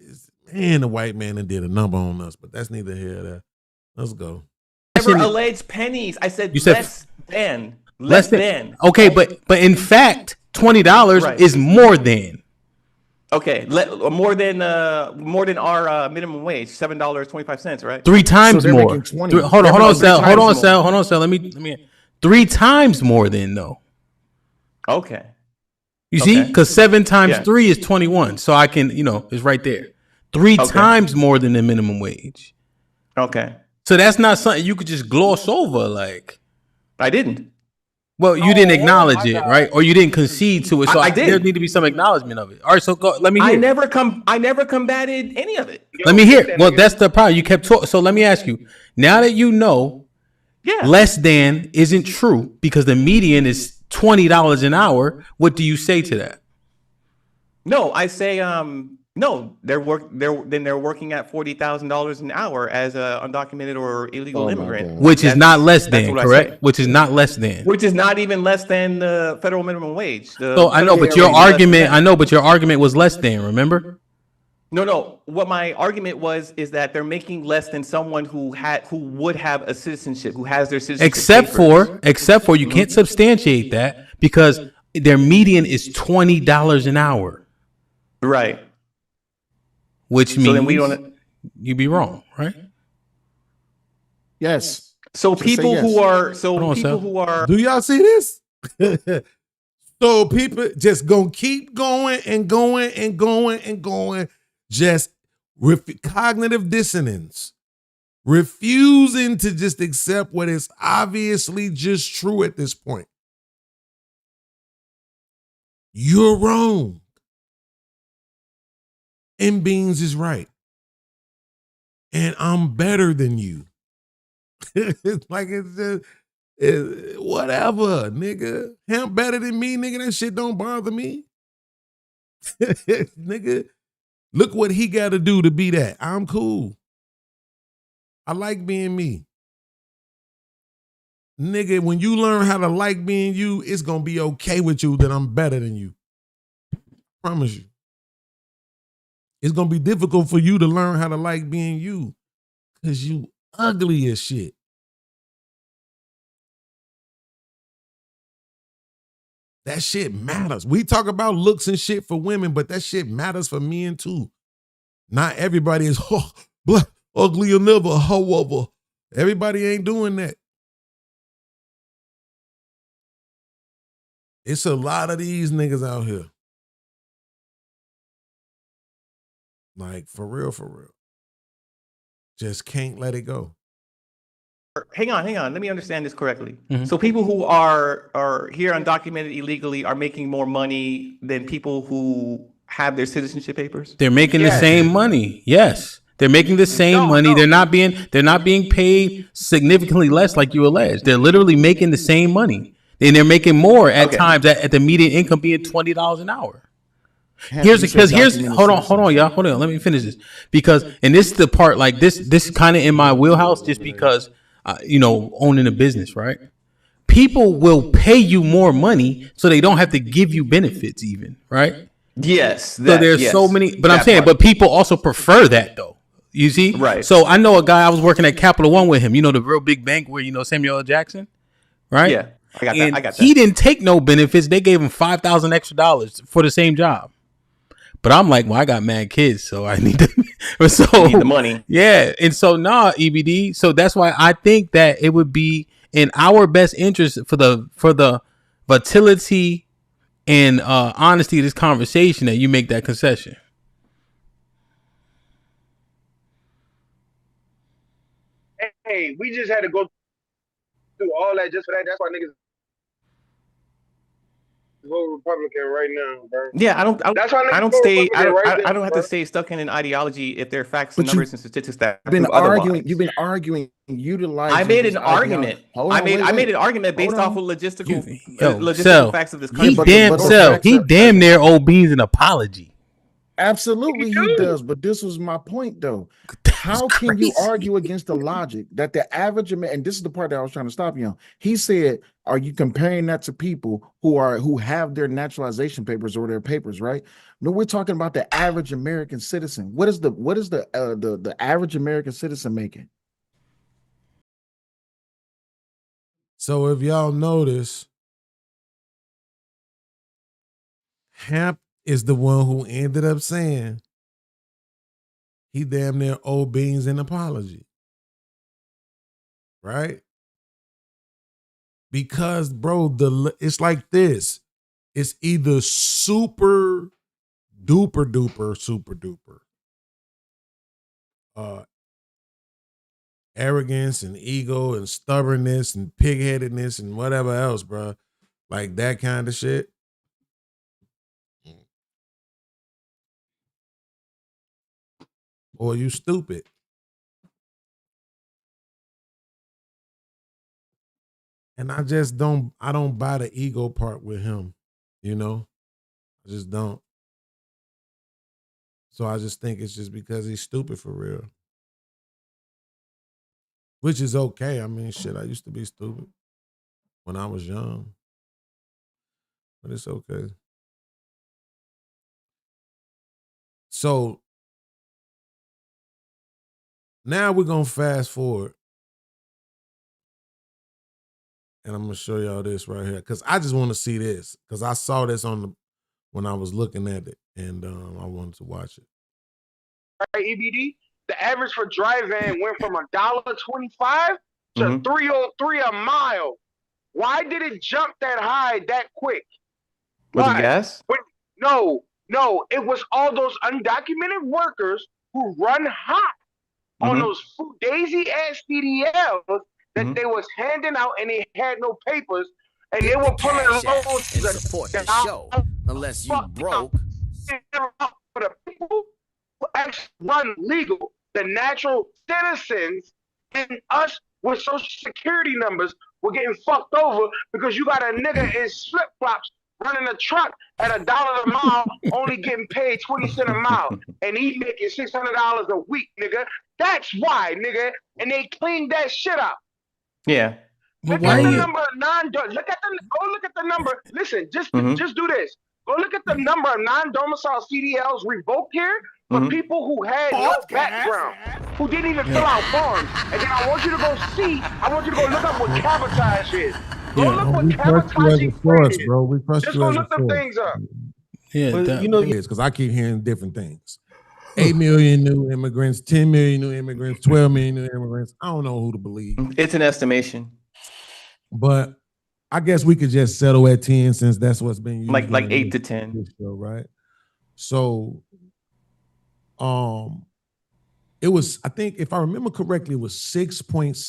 man, the white man done did a number on us, but that's neither here nor there. Let's go. Never alleged pennies. I said less than. Less than. Okay, but in fact, $20 is more than. Okay, more than our minimum wage, $7.25, right? 3 times more. Hold on, Zelle. Let me. 3 times more than though. Okay. You see, because 7 times 3 is 21, so I can, it's right there. 3 times more than the minimum wage. Okay. So that's not something you could just gloss over, like. I didn't. Well, you didn't acknowledge it, right? Or you didn't concede to it. So I did. There need to be some acknowledgement of it. All right, so let me hear. I never combated any of it. Let me hear. Well, that's the problem. You kept talking. So let me ask you. Now that you know, less than isn't true because the median is $20 an hour. What do you say to that? No, I say no. They're working at $40,000 an hour as an undocumented or illegal immigrant, which is not less than, correct? Which is not less than. Which is not even less than the federal minimum wage. So I know, but your argument was less than. Remember? No. What my argument is that they're making less than someone who would have a citizenship, who has their citizenship. Except for you can't substantiate that because their median is $20 an hour. Right. Which means then you'd be wrong, right? Yes. So people who are Do y'all see this? So people just gonna keep going and going and going and going, just cognitive dissonance, refusing to just accept what is obviously just true at this point. You're wrong. And Beans is right. And I'm better than you. It's like it's just whatever, nigga. Him better than me, nigga. That shit don't bother me. Nigga, look what he got to do to be that. I'm cool. I like being me. Nigga, when you learn how to like being you, it's going to be okay with you that I'm better than you. Promise you. It's going to be difficult for you to learn how to like being you because you ugly as shit. That shit matters. We talk about looks and shit for women, but that shit matters for men too. Not everybody is black, ugly or never, however. Everybody ain't doing that. It's a lot of these niggas out here. Like, for real, for real. Just can't let it go. Hang on. Let me understand this correctly. Mm-hmm. So people who are here undocumented illegally are making more money than people who have their citizenship papers? They're making the same money. Yes. They're making the same money. No. They're not being paid significantly less like you alleged. They're literally making the same money. And they're making more at times at the median income being $20 an hour. Here's hold on, y'all. Hold on. Let me finish this. Because, and this is the part, like this kind of in my wheelhouse, just because, owning a business, right? People will pay you more money so they don't have to give you benefits even, right? Yes. So there's so many, but I'm saying, but people also prefer that though. You see? Right. So I know a guy, I was working at Capital One with him, the real big bank where, Samuel L. Jackson, right? Yeah. I got that. He didn't take no benefits. They gave him $5,000 extra for the same job. But I'm like, well, I got mad kids, so I need need the money. Yeah. And so EBD. So that's why I think that it would be in our best interest for the vitality and honesty of this conversation that you make that concession. Hey, we just had to go through all that just for that. That's why niggas vote Republican right now, bro. Yeah, I don't have to stay stuck in an ideology if there are facts and numbers and statistics that you've been arguing utilizing. I made an argument. I made an argument based off of logistical facts of this country. He damn near owe Beans an apology. Absolutely he does, but this was my point though. How can you argue against the logic that the average American, and this is the part that I was trying to stop you on. He said, are you comparing that to people who have their naturalization papers or their papers, right? No, we're talking about the average American citizen. What is the average American citizen making? So if y'all notice, Hamp is the one who ended up saying he damn near owed Beans an apology. Right? Because, bro, it's like this. It's either super duper super duper arrogance and ego and stubbornness and pigheadedness and whatever else, bro. Like that kind of shit. Or you stupid. And I don't buy the ego part with him, I just don't. So I just think it's just because he's stupid for real. Which is okay. I mean, shit, I used to be stupid when I was young. But it's okay. So now we're going to fast forward. And I'm going to show y'all this right here. Because I just want to see this. Because I saw this when I was looking at it. And I wanted to watch it. Right, EBD? The average for dry van went from $1.25 to 303 a mile. Why did it jump that high that quick? Was Why? it gas? No, it was all those undocumented workers who run hot on those daisy ass CDLs that they was handing out, and they had no papers, and they were pulling loads and support the show. Unless you broke. For the people who actually run legal, the natural citizens and us with social security numbers were getting fucked over because you got a nigga in flip flops running a truck at $1 a mile, only getting paid 20 cents a mile, and he making $600 a week, nigga. That's why, nigga. And they cleaned that shit up. Yeah. Look at the number of go look at the number. Listen, just do this. Go look at the number of non-domicile CDLs revoked here for people who had no background, who didn't even fill out forms. And then I want you to go look up what cabotage is. Go look what cabotaging source, bro. We trust Just you go as look a them source. things up. Yeah, but, you know, because I keep hearing different things. 8 million new immigrants, 10 million new immigrants, 12 million new immigrants. I don't know who to believe. It's an estimation. But I guess we could just settle at 10 since that's what's been used. Like 8 to 10. Show, right? So it was, I think if I remember correctly, it was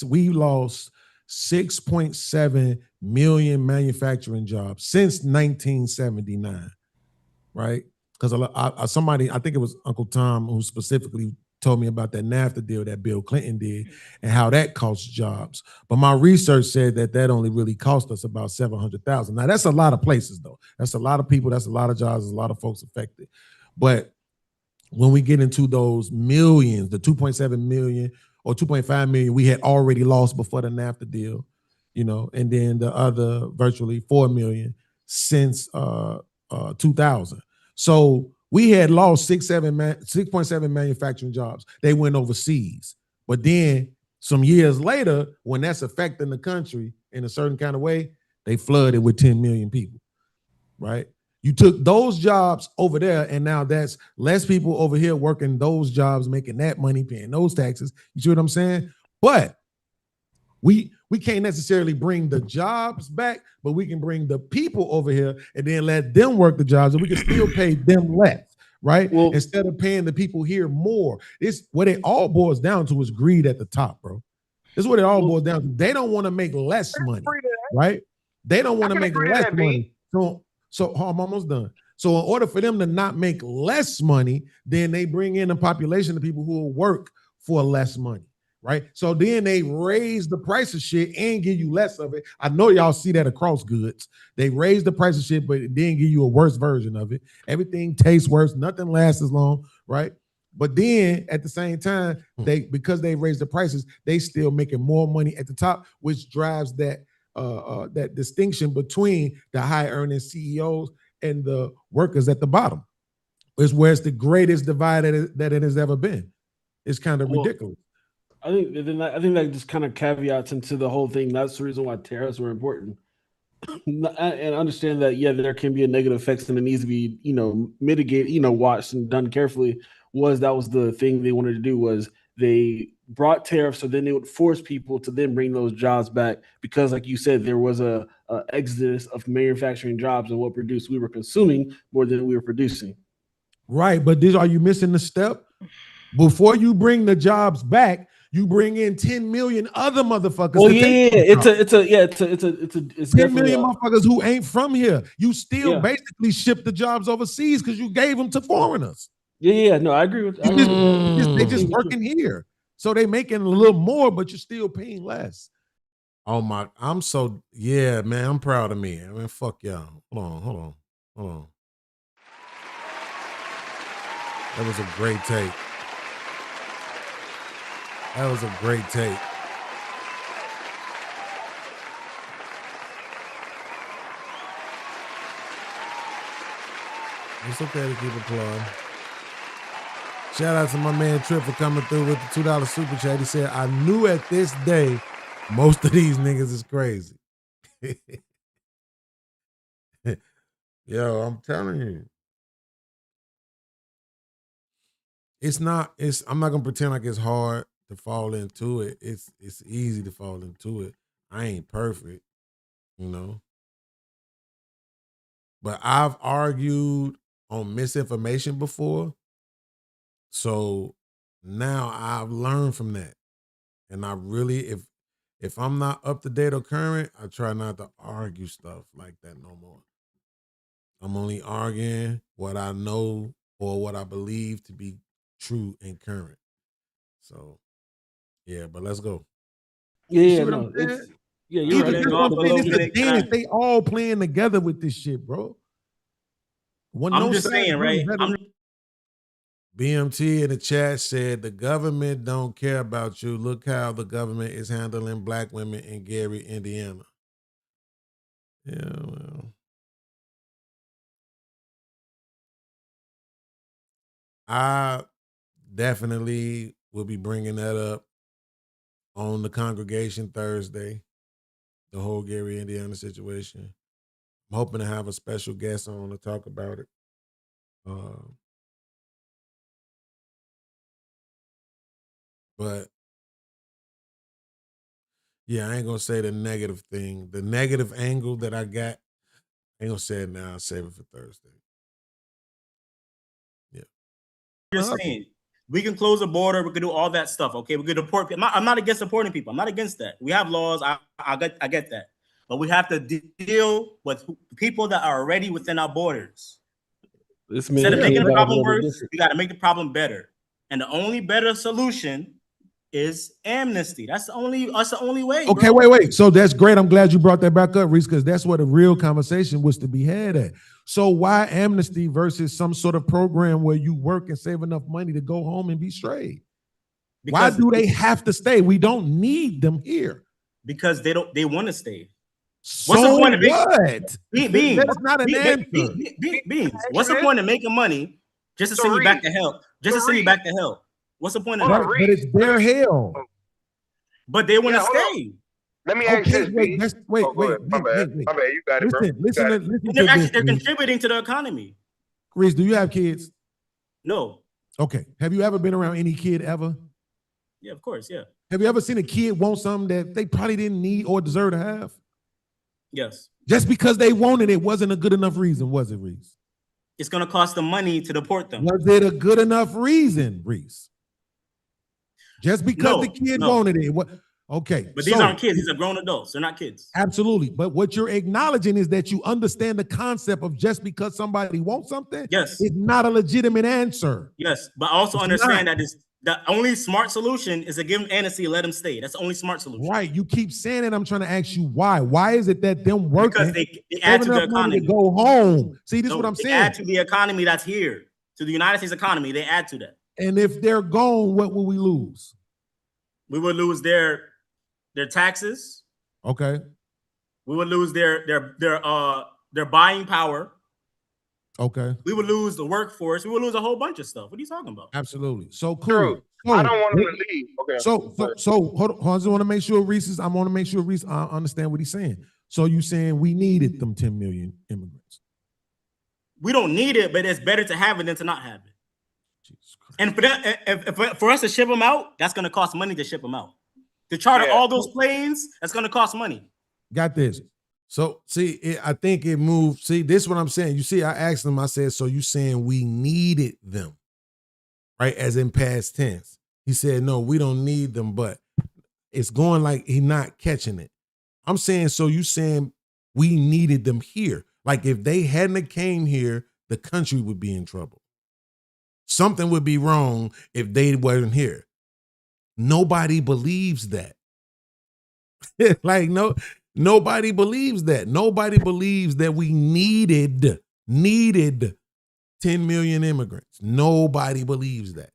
we lost 6.7 million manufacturing jobs since 1979, right? Because somebody, I think it was Uncle Tom, who specifically told me about that NAFTA deal that Bill Clinton did and how that cost jobs. But my research said that only really cost us about 700,000. Now, that's a lot of places, though. That's a lot of people. That's a lot of jobs. There's a lot of folks affected. But when we get into those millions, the 2.7 million or 2.5 million we had already lost before the NAFTA deal, you know, and then the other virtually 4 million since 2000. So we had lost 6.7 manufacturing jobs. They went overseas. But then some years later, when that's affecting the country in a certain kind of way, they flooded with 10 million people, right? You took those jobs over there, and now that's less people over here working those jobs, making that money, paying those taxes. You see what I'm saying? But we can't necessarily bring the jobs back, but we can bring the people over here and then let them work the jobs, and we can still pay them less, right? Well, instead of paying the people here more. It's what it all boils down to is greed at the top, bro. This is what it all boils down to. They don't want to make less money, right? They don't want to make less money. So I'm almost done. So in order for them to not make less money, then they bring in a population of people who will work for less money, right? So then they raise the price of shit and give you less of it. I know y'all see that across goods. They raise the price of shit, but then give you a worse version of it. Everything tastes worse. Nothing lasts as long, right? But then at the same time, because they raise the prices, they still making more money at the top, which drives that distinction between the high earning CEOs and the workers at the bottom. It's where it's the greatest divide that it has ever been. It's kind of ridiculous. I think that just kind of caveats into the whole thing. That's the reason why tariffs were important. And understand that, yeah, there can be a negative effects and it needs to be, mitigated, watched and done carefully. That was the thing they wanted to do, was they brought tariffs, so then they would force people to then bring those jobs back, because like you said, there was a exodus of manufacturing jobs, and what produced, we were consuming more than we were producing. Right, but are you missing the step? Before you bring the jobs back, you bring in 10 million other motherfuckers. Oh yeah, it's 10 million motherfuckers who ain't from here. You still basically ship the jobs overseas because you gave them to foreigners. Yeah, no, I agree with that. They just working here. So they making a little more, but you're still paying less. Oh my, man, I'm proud of me. I mean, fuck y'all. Hold on. That was a great take. It's okay to keep applauding. Shout out to my man Trip for coming through with the $2 super chat. He said, I knew at this day most of these niggas is crazy. Yo, I'm telling you. I'm not gonna pretend like it's hard to fall into it. It's easy to fall into it. I ain't perfect, you know. But I've argued on misinformation before. So now I've learned from that. And I really, if I'm not up to date or current, I try not to argue stuff like that no more. I'm only arguing what I know or what I believe to be true and current. So, yeah, but let's go. Yeah, no, it's you're Even right. that's what I'm saying. It's a dance. They all playing together with this shit, bro. I'm just saying, right? BMT in the chat said the government don't care about you. Look how the government is handling black women in Gary, Indiana. Yeah, well. I definitely will be bringing that up on the congregation Thursday, the whole Gary, Indiana situation. I'm hoping to have a special guest on to talk about it. But yeah, I ain't gonna say the negative thing. The negative angle that I got, I ain't gonna say it now. I'll save it for Thursday. Yeah. You're saying we can close the border. We can do all that stuff. Okay, we can deport people. I'm not against deporting people. I'm not against that. We have laws. I get that. But we have to deal with people that are already within our borders. Instead of making the problem worse, we got to make the problem better. And the only better solution is amnesty. That's the only way. Okay, bro. wait. So that's great. I'm glad you brought that back up, Reese, because that's where the real conversation was to be had at. So why amnesty versus some sort of program where you work and save enough money to go home and be straight? Why do they have to stay? We don't need them here. Because they want to stay. What's the point of Beans? That's not an answer. Beans. What's the point of making money just to send you back to hell? Just to send you back to hell. What's the point of that? But it's their hell. But they want to stay. Let me ask this. Wait. My bad. You got it, bro. Listen They're contributing to the economy. Reese, do you have kids? No. Okay. Have you ever been around any kid ever? Yeah, of course. Yeah. Have you ever seen a kid want something that they probably didn't need or deserve to have? Yes. Just because they wanted it wasn't a good enough reason, was it, Reese? It's going to cost them money to deport them. Was it a good enough reason, Reese? Just because the kid wanted it. Okay. But these aren't kids. These are grown adults. They're not kids. Absolutely. But what you're acknowledging is that you understand the concept of just because somebody wants something, yes, it's not a legitimate answer. Yes, but also understand that the only smart solution is to give them amnesty and let them stay. That's the only smart solution. Right. You keep saying it. I'm trying to ask you why. Why is it that them working? Because they add to the economy. To go home. See, this is what I'm saying. They add to the economy that's here, to the United States economy. They add to that. And if they're gone, what will we lose? We would lose their taxes. Okay. We would lose their buying power. Okay. We would lose the workforce. We would lose a whole bunch of stuff. What are you talking about? Absolutely. So cool. I don't want him to leave. Okay. So hold on. I just want to make sure Reese I understand what he's saying. So you saying we needed them 10 million immigrants? We don't need it, but it's better to have it than to not have it. Jesus Christ. And for that, for us to ship them out, that's going to cost money to ship them out. To charter all those planes, that's going to cost money. Got this. So, see, I think it moved. See, this is what I'm saying. You see, I asked him, I said, so you saying we needed them, right? As in past tense. He said, no, we don't need them, but it's going like he not catching it. I'm saying, so you saying we needed them here. Like if they hadn't came here, the country would be in trouble. Something would be wrong if they weren't here. Nobody believes that. Like, nobody believes that. Nobody believes that we needed 10 million immigrants. Nobody believes that.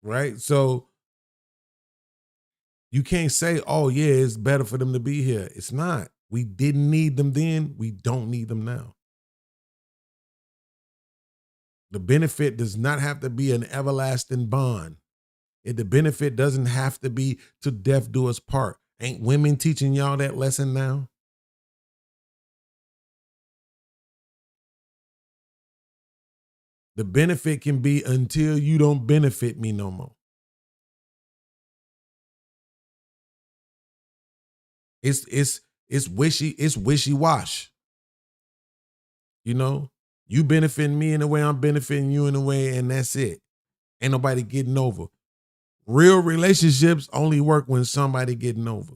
Right? So you can't say, oh, yeah, it's better for them to be here. It's not. We didn't need them then. We don't need them now. The benefit does not have to be an everlasting bond. The benefit doesn't have to be to death do us part. Ain't women teaching y'all that lesson now? The benefit can be until you don't benefit me no more. It's wishy-wash. You know, you benefiting me in a way, I'm benefiting you in a way, and that's it. Ain't nobody getting over. Real relationships only work when somebody getting over.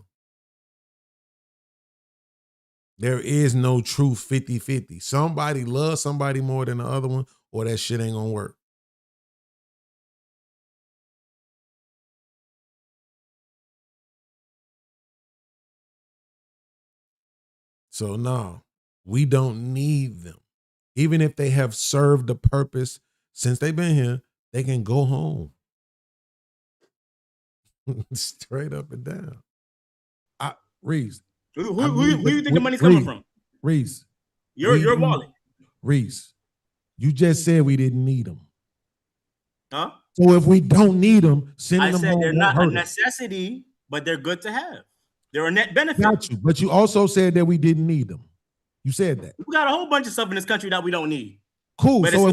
There is no true 50-50. Somebody loves somebody more than the other one, or that shit ain't gonna work. So no, we don't need them. Even if they have served the purpose since they've been here, they can go home. Straight up and down. Reese. Who do you think the money's coming from? Reese. Your wallet. Reese, you just said we didn't need them. Huh? So if we don't need them, sending them home they're won't not hurt a necessity, but they're good to have. They're a net benefit. Got you, but you also said that we didn't need them. You said that. We got a whole bunch of stuff in this country that we don't need. Cool. But So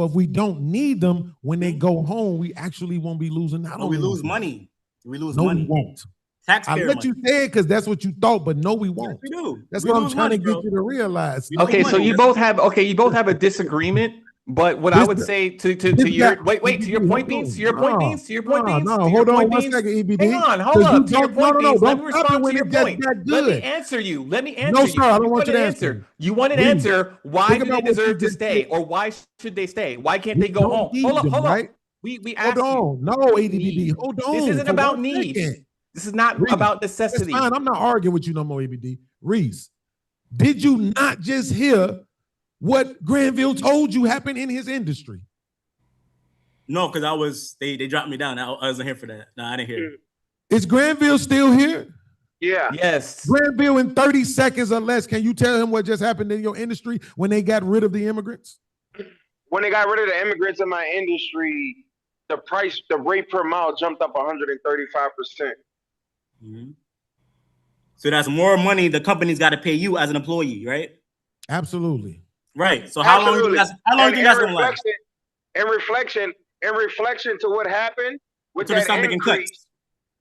if we don't need them, when they go home, we actually won't be losing out on we them. lose money. We lose No, money. we won't. Taxpayer I let you say it because that's what you thought, but no, we won't. Yes, we do. That's We what I'm lose trying money, to get bro. you to realize. Okay, so you both have a disagreement. But what I would say to your point, Beans. No, hold on one second, EBD. Hang on, hold up. To your point, Beans. Let me Don't stop it respond when to your it gets point. that Let me good. answer you. No, sir, I don't want you to answer. You want an Read. answer. Why Think do they about what deserve you to just stay, said. or why should they stay? Why can't We they go don't home? need Hold them, up. right? We Hold asked on. you. No, EBD. Hold on. This isn't for about 1 need. second. This is not Reese, about That's necessity. fine. I'm not arguing with you no more, EBD. Reese, did you not just hear what Granville told you happened in his industry? No, because they dropped me down. I wasn't here for that. No, I didn't hear. Is Granville still here? Yeah. Yes. Granville, in 30 seconds or less, can you tell him what just happened in your industry when they got rid of the immigrants? When they got rid of the immigrants in my industry, the rate per mile jumped up 135%. Mm-hmm. So that's more money the company's got to pay you as an employee, right? Absolutely. Right. So how long do you think that's gonna last? In reflection to what happened with So they that start making increase. cuts.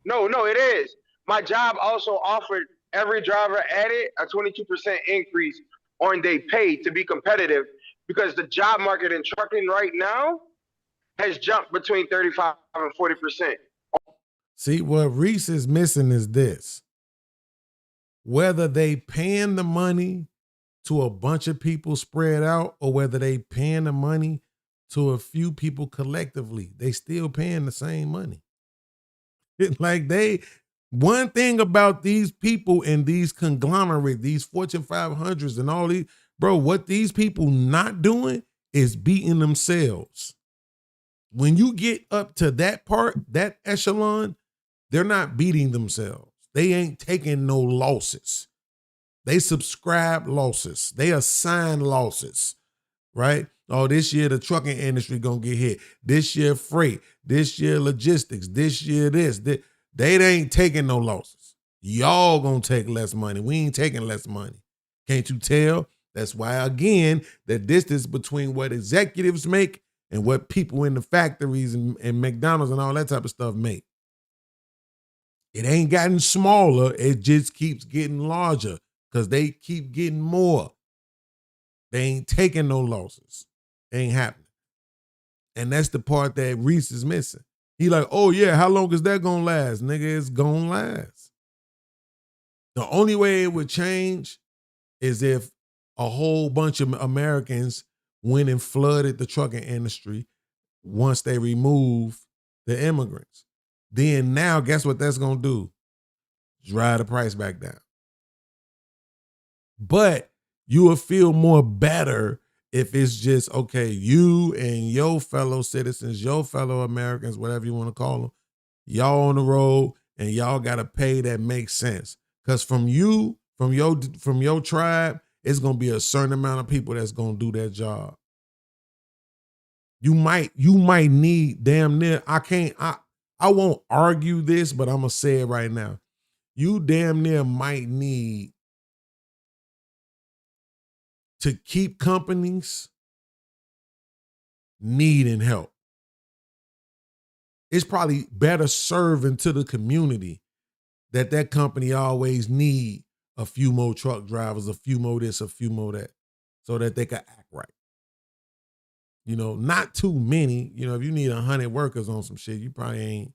No, it is. My job also offered every driver added a 22% increase on their pay to be competitive, because the job market in trucking right now has jumped between 35 and 40%. See, what Reese is missing is this. Whether they paying the money to a bunch of people spread out, or whether they paying the money to a few people collectively, they still paying the same money. One thing about these people and these conglomerates, these Fortune 500s and all these, bro, what these people not doing is beating themselves. When you get up to that part, that echelon, they're not beating themselves. They ain't taking no losses. They subscribe losses. They assign losses, right? Oh, this year the trucking industry gonna get hit. This year freight. This year logistics. This year this. They ain't taking no losses. Y'all gonna take less money. We ain't taking less money. Can't you tell? That's why, again, the distance between what executives make and what people in the factories and McDonald's and all that type of stuff make. It ain't gotten smaller. It just keeps getting larger because they keep getting more. They ain't taking no losses. It ain't happening. And that's the part that Reese is missing. He like, oh yeah, how long is that gonna last? Nigga, it's gonna last. The only way it would change is if a whole bunch of Americans went and flooded the trucking industry once they remove the immigrants. Then now, guess what that's gonna do? Drive the price back down. But you will feel more better if it's just, okay, you and your fellow citizens, your fellow Americans, whatever you want to call them, y'all on the road and y'all got to pay that makes sense. Because from your tribe, it's going to be a certain amount of people that's going to do that job. You might need damn near, I won't argue this, but I'm going to say it right now. You damn near might need to keep companies needing help. It's probably better serving to the community that company always need a few more truck drivers, a few more this, a few more that, so that they can act right. You know, not too many. You know, if you need 100 workers on some shit, you probably ain't,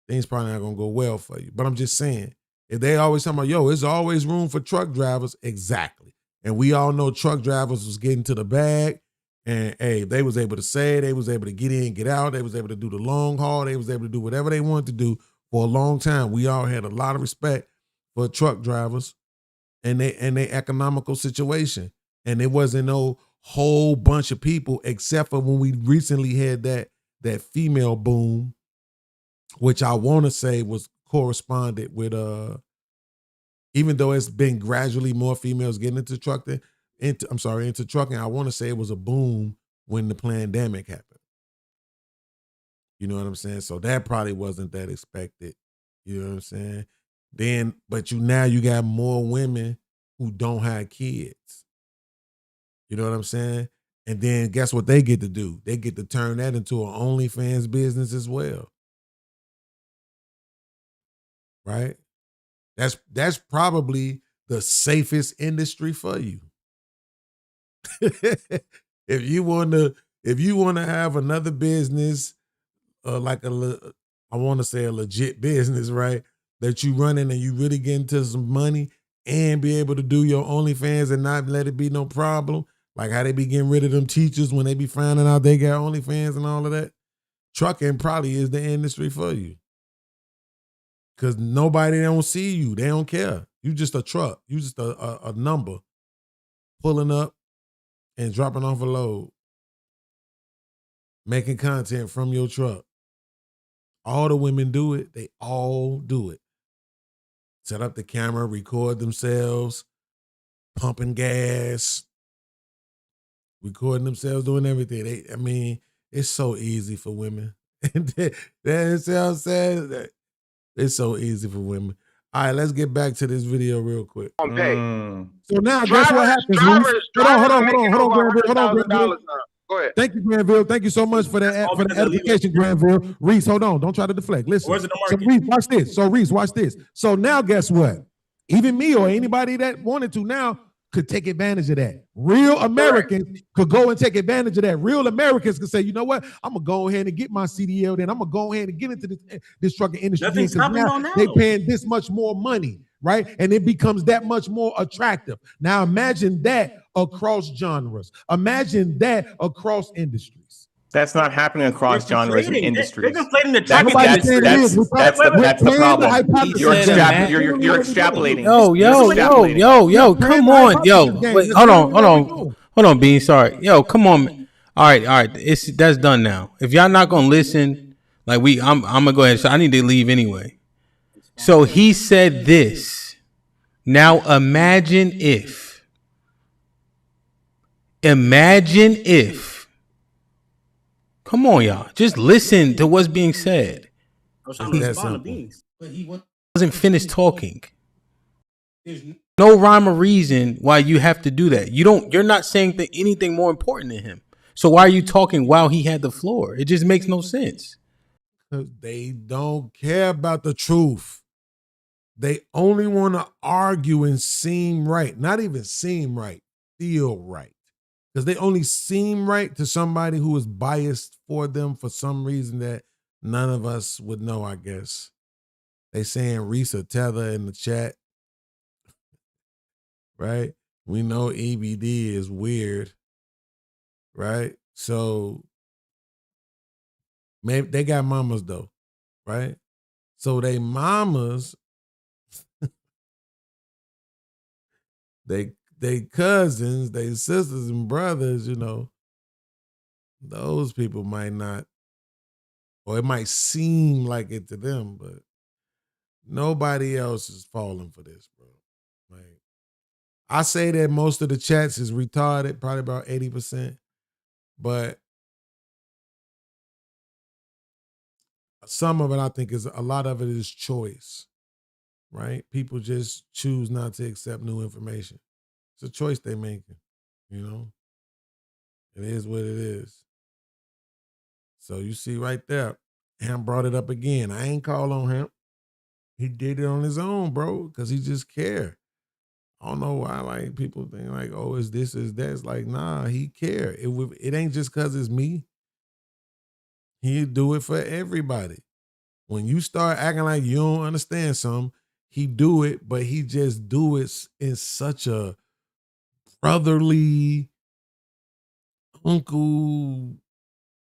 things probably not gonna go well for you. But I'm just saying, if they always talking about, yo, there's always room for truck drivers, exactly. And we all know truck drivers was getting to the bag, and hey, they was able to say, they was able to get in, get out, they was able to do the long haul, they was able to do whatever they wanted to do for a long time. We all had a lot of respect for truck drivers and they economical situation. And there wasn't no whole bunch of people, except for when we recently had that female boom, which I want to say was corresponded with even though it's been gradually more females getting into trucking, into trucking, I want to say it was a boom when the pandemic happened. You know what I'm saying? So that probably wasn't that expected. You know what I'm saying? Then, but now you got more women who don't have kids. You know what I'm saying? And then guess what they get to do? They get to turn that into an OnlyFans business as well. Right? That's probably the safest industry for you. If you want to have another business, like I want to say a legit business, right? That you running and you really get into some money and be able to do your OnlyFans and not let it be no problem. Like how they be getting rid of them teachers when they be finding out they got OnlyFans and all of that. Trucking probably is the industry for you. Because nobody don't see you. They don't care. You just a truck. You just a number pulling up and dropping off a load. Making content from your truck. All the women do it. They all do it. Set up the camera, record themselves, pumping gas, recording themselves, doing everything. It's so easy for women. That's what I'm saying. It's so easy for women. All right, let's get back to this video real quick. On pay. So now, guess what happens, Reese? Hold on, Granville. $100,000 now. Go ahead. Thank you, Granville. Thank you so much for that for the edification, Granville. Reese, hold on. Don't try to deflect. Listen. Where's the So Reese, watch this. Reese, watch this. So now guess what? Even me or anybody that wanted to now could take advantage of that. Real Americans could go and take advantage of that. Real Americans could say, you know what? I'm going to go ahead and get my CDL, then I'm going to go ahead and get into this trucking industry because now they paying this much more money, right? And it becomes that much more attractive. Now imagine that across genres. Imagine that across industries. That's not happening across genres and industries. They're conflating the That's the problem. You're extrapolating. Yo, come on, yo. Wait, hold on, Bean. Sorry, yo, come on. All right. That's done now. If y'all not gonna listen, like I'm gonna go ahead. So I need to leave anyway. So he said this. Now imagine if. Come on, y'all. Just listen to what's being said. He wasn't finished talking. There's no rhyme or reason why you have to do that. You're not saying anything more important than him. So why are you talking while he had the floor? It just makes no sense. Because they don't care about the truth. They only want to argue and seem right. Not even seem right, feel right. Because they only seem right to somebody who is biased for them for some reason that none of us would know, I guess. They saying Reese or Tether in the chat. Right? We know EBD is weird. Right? So maybe they got mamas though. Right? So they mamas, they cousins, they sisters and brothers, you know, those people might not, or it might seem like it to them, but nobody else is falling for this, bro. Like, I say that most of the chats is retarded, probably about 80%, but some of it, I think, a lot of it is choice, right? People just choose not to accept new information. It's a choice they're making. You know, it is what it is. So you see right there, Ham brought it up again. I ain't call on him. He did it on his own, bro, because he just care. I don't know why, like, people think like, oh, is this, is that? It's like, nah, he care. It ain't just because it's me. He'll do it for everybody. When you start acting like you don't understand something, he do it, but he just do it in such a brotherly, uncle,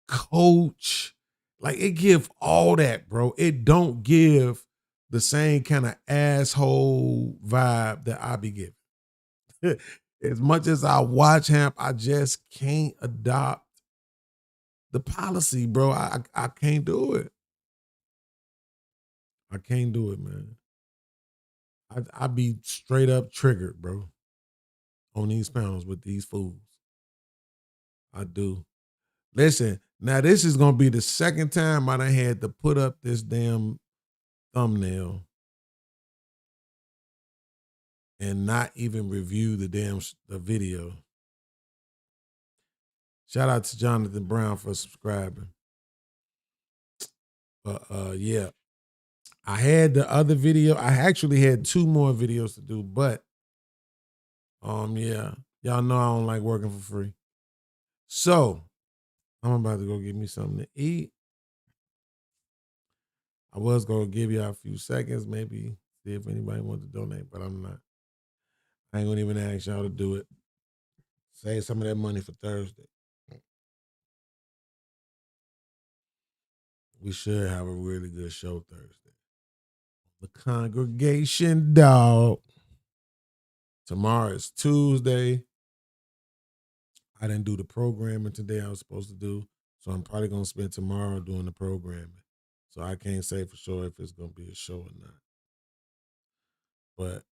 coach. Like, it give all that, bro. It don't give the same kind of asshole vibe that I be giving. As much as I watch him, I just can't adopt the policy, bro. I can't do it. I can't do it, man. I be straight up triggered, bro, on these panels with these fools. I do. Listen, now this is going to be the second time I done had to put up this damn thumbnail and not even review the video. Shout out to Jonathan Brown for subscribing. But yeah. I had the other video. I actually had 2 more videos to do, but yeah. Y'all know I don't like working for free. So I'm about to go get me something to eat. I was going to give y'all a few seconds, maybe see if anybody wants to donate, but I'm not. I ain't going to even ask y'all to do it. Save some of that money for Thursday. We should have a really good show Thursday. The congregation, dog. Tomorrow is Tuesday. I didn't do the programming today I was supposed to do, so I'm probably going to spend tomorrow doing the programming. So I can't say for sure if it's going to be a show or not. But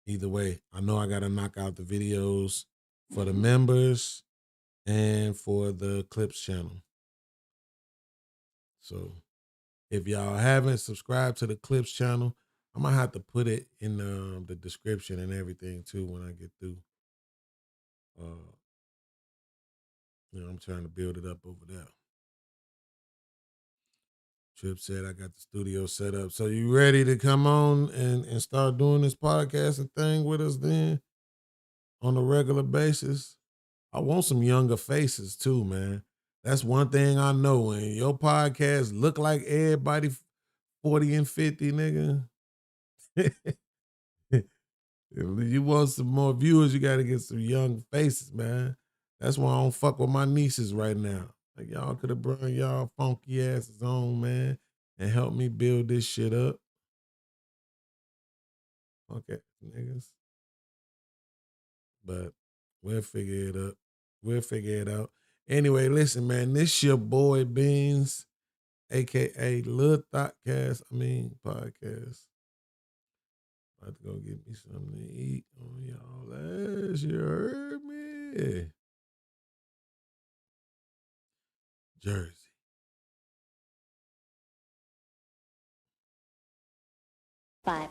either way, I know I got to knock out the videos for the members and for the Clips channel. So if y'all haven't subscribed to the Clips channel, I might have to put it in the description and everything too when I get through. I'm trying to build it up over there. Trip said I got the studio set up. So you ready to come on and start doing this podcasting thing with us then on a regular basis? I want some younger faces too, man. That's one thing I know. When your podcast look like everybody 40 and 50, nigga. If you want some more viewers, you got to get some young faces, man. That's why I don't fuck with my nieces right now. Like, y'all could have brought y'all funky asses on, man, and help me build this shit up. Okay, niggas. But we'll figure it up. We'll figure it out. Anyway, listen, man, this your boy Beans, a.k.a. Lil Thoughtcast, podcast. About to go get me something to eat on y'all ass. You heard me? Jersey. 5,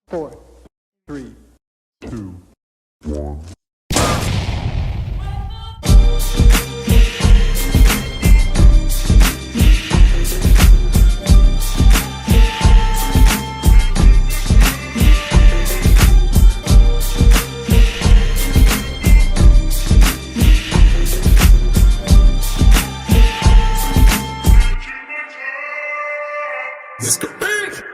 4, 3, 2, 1. Mr. Big!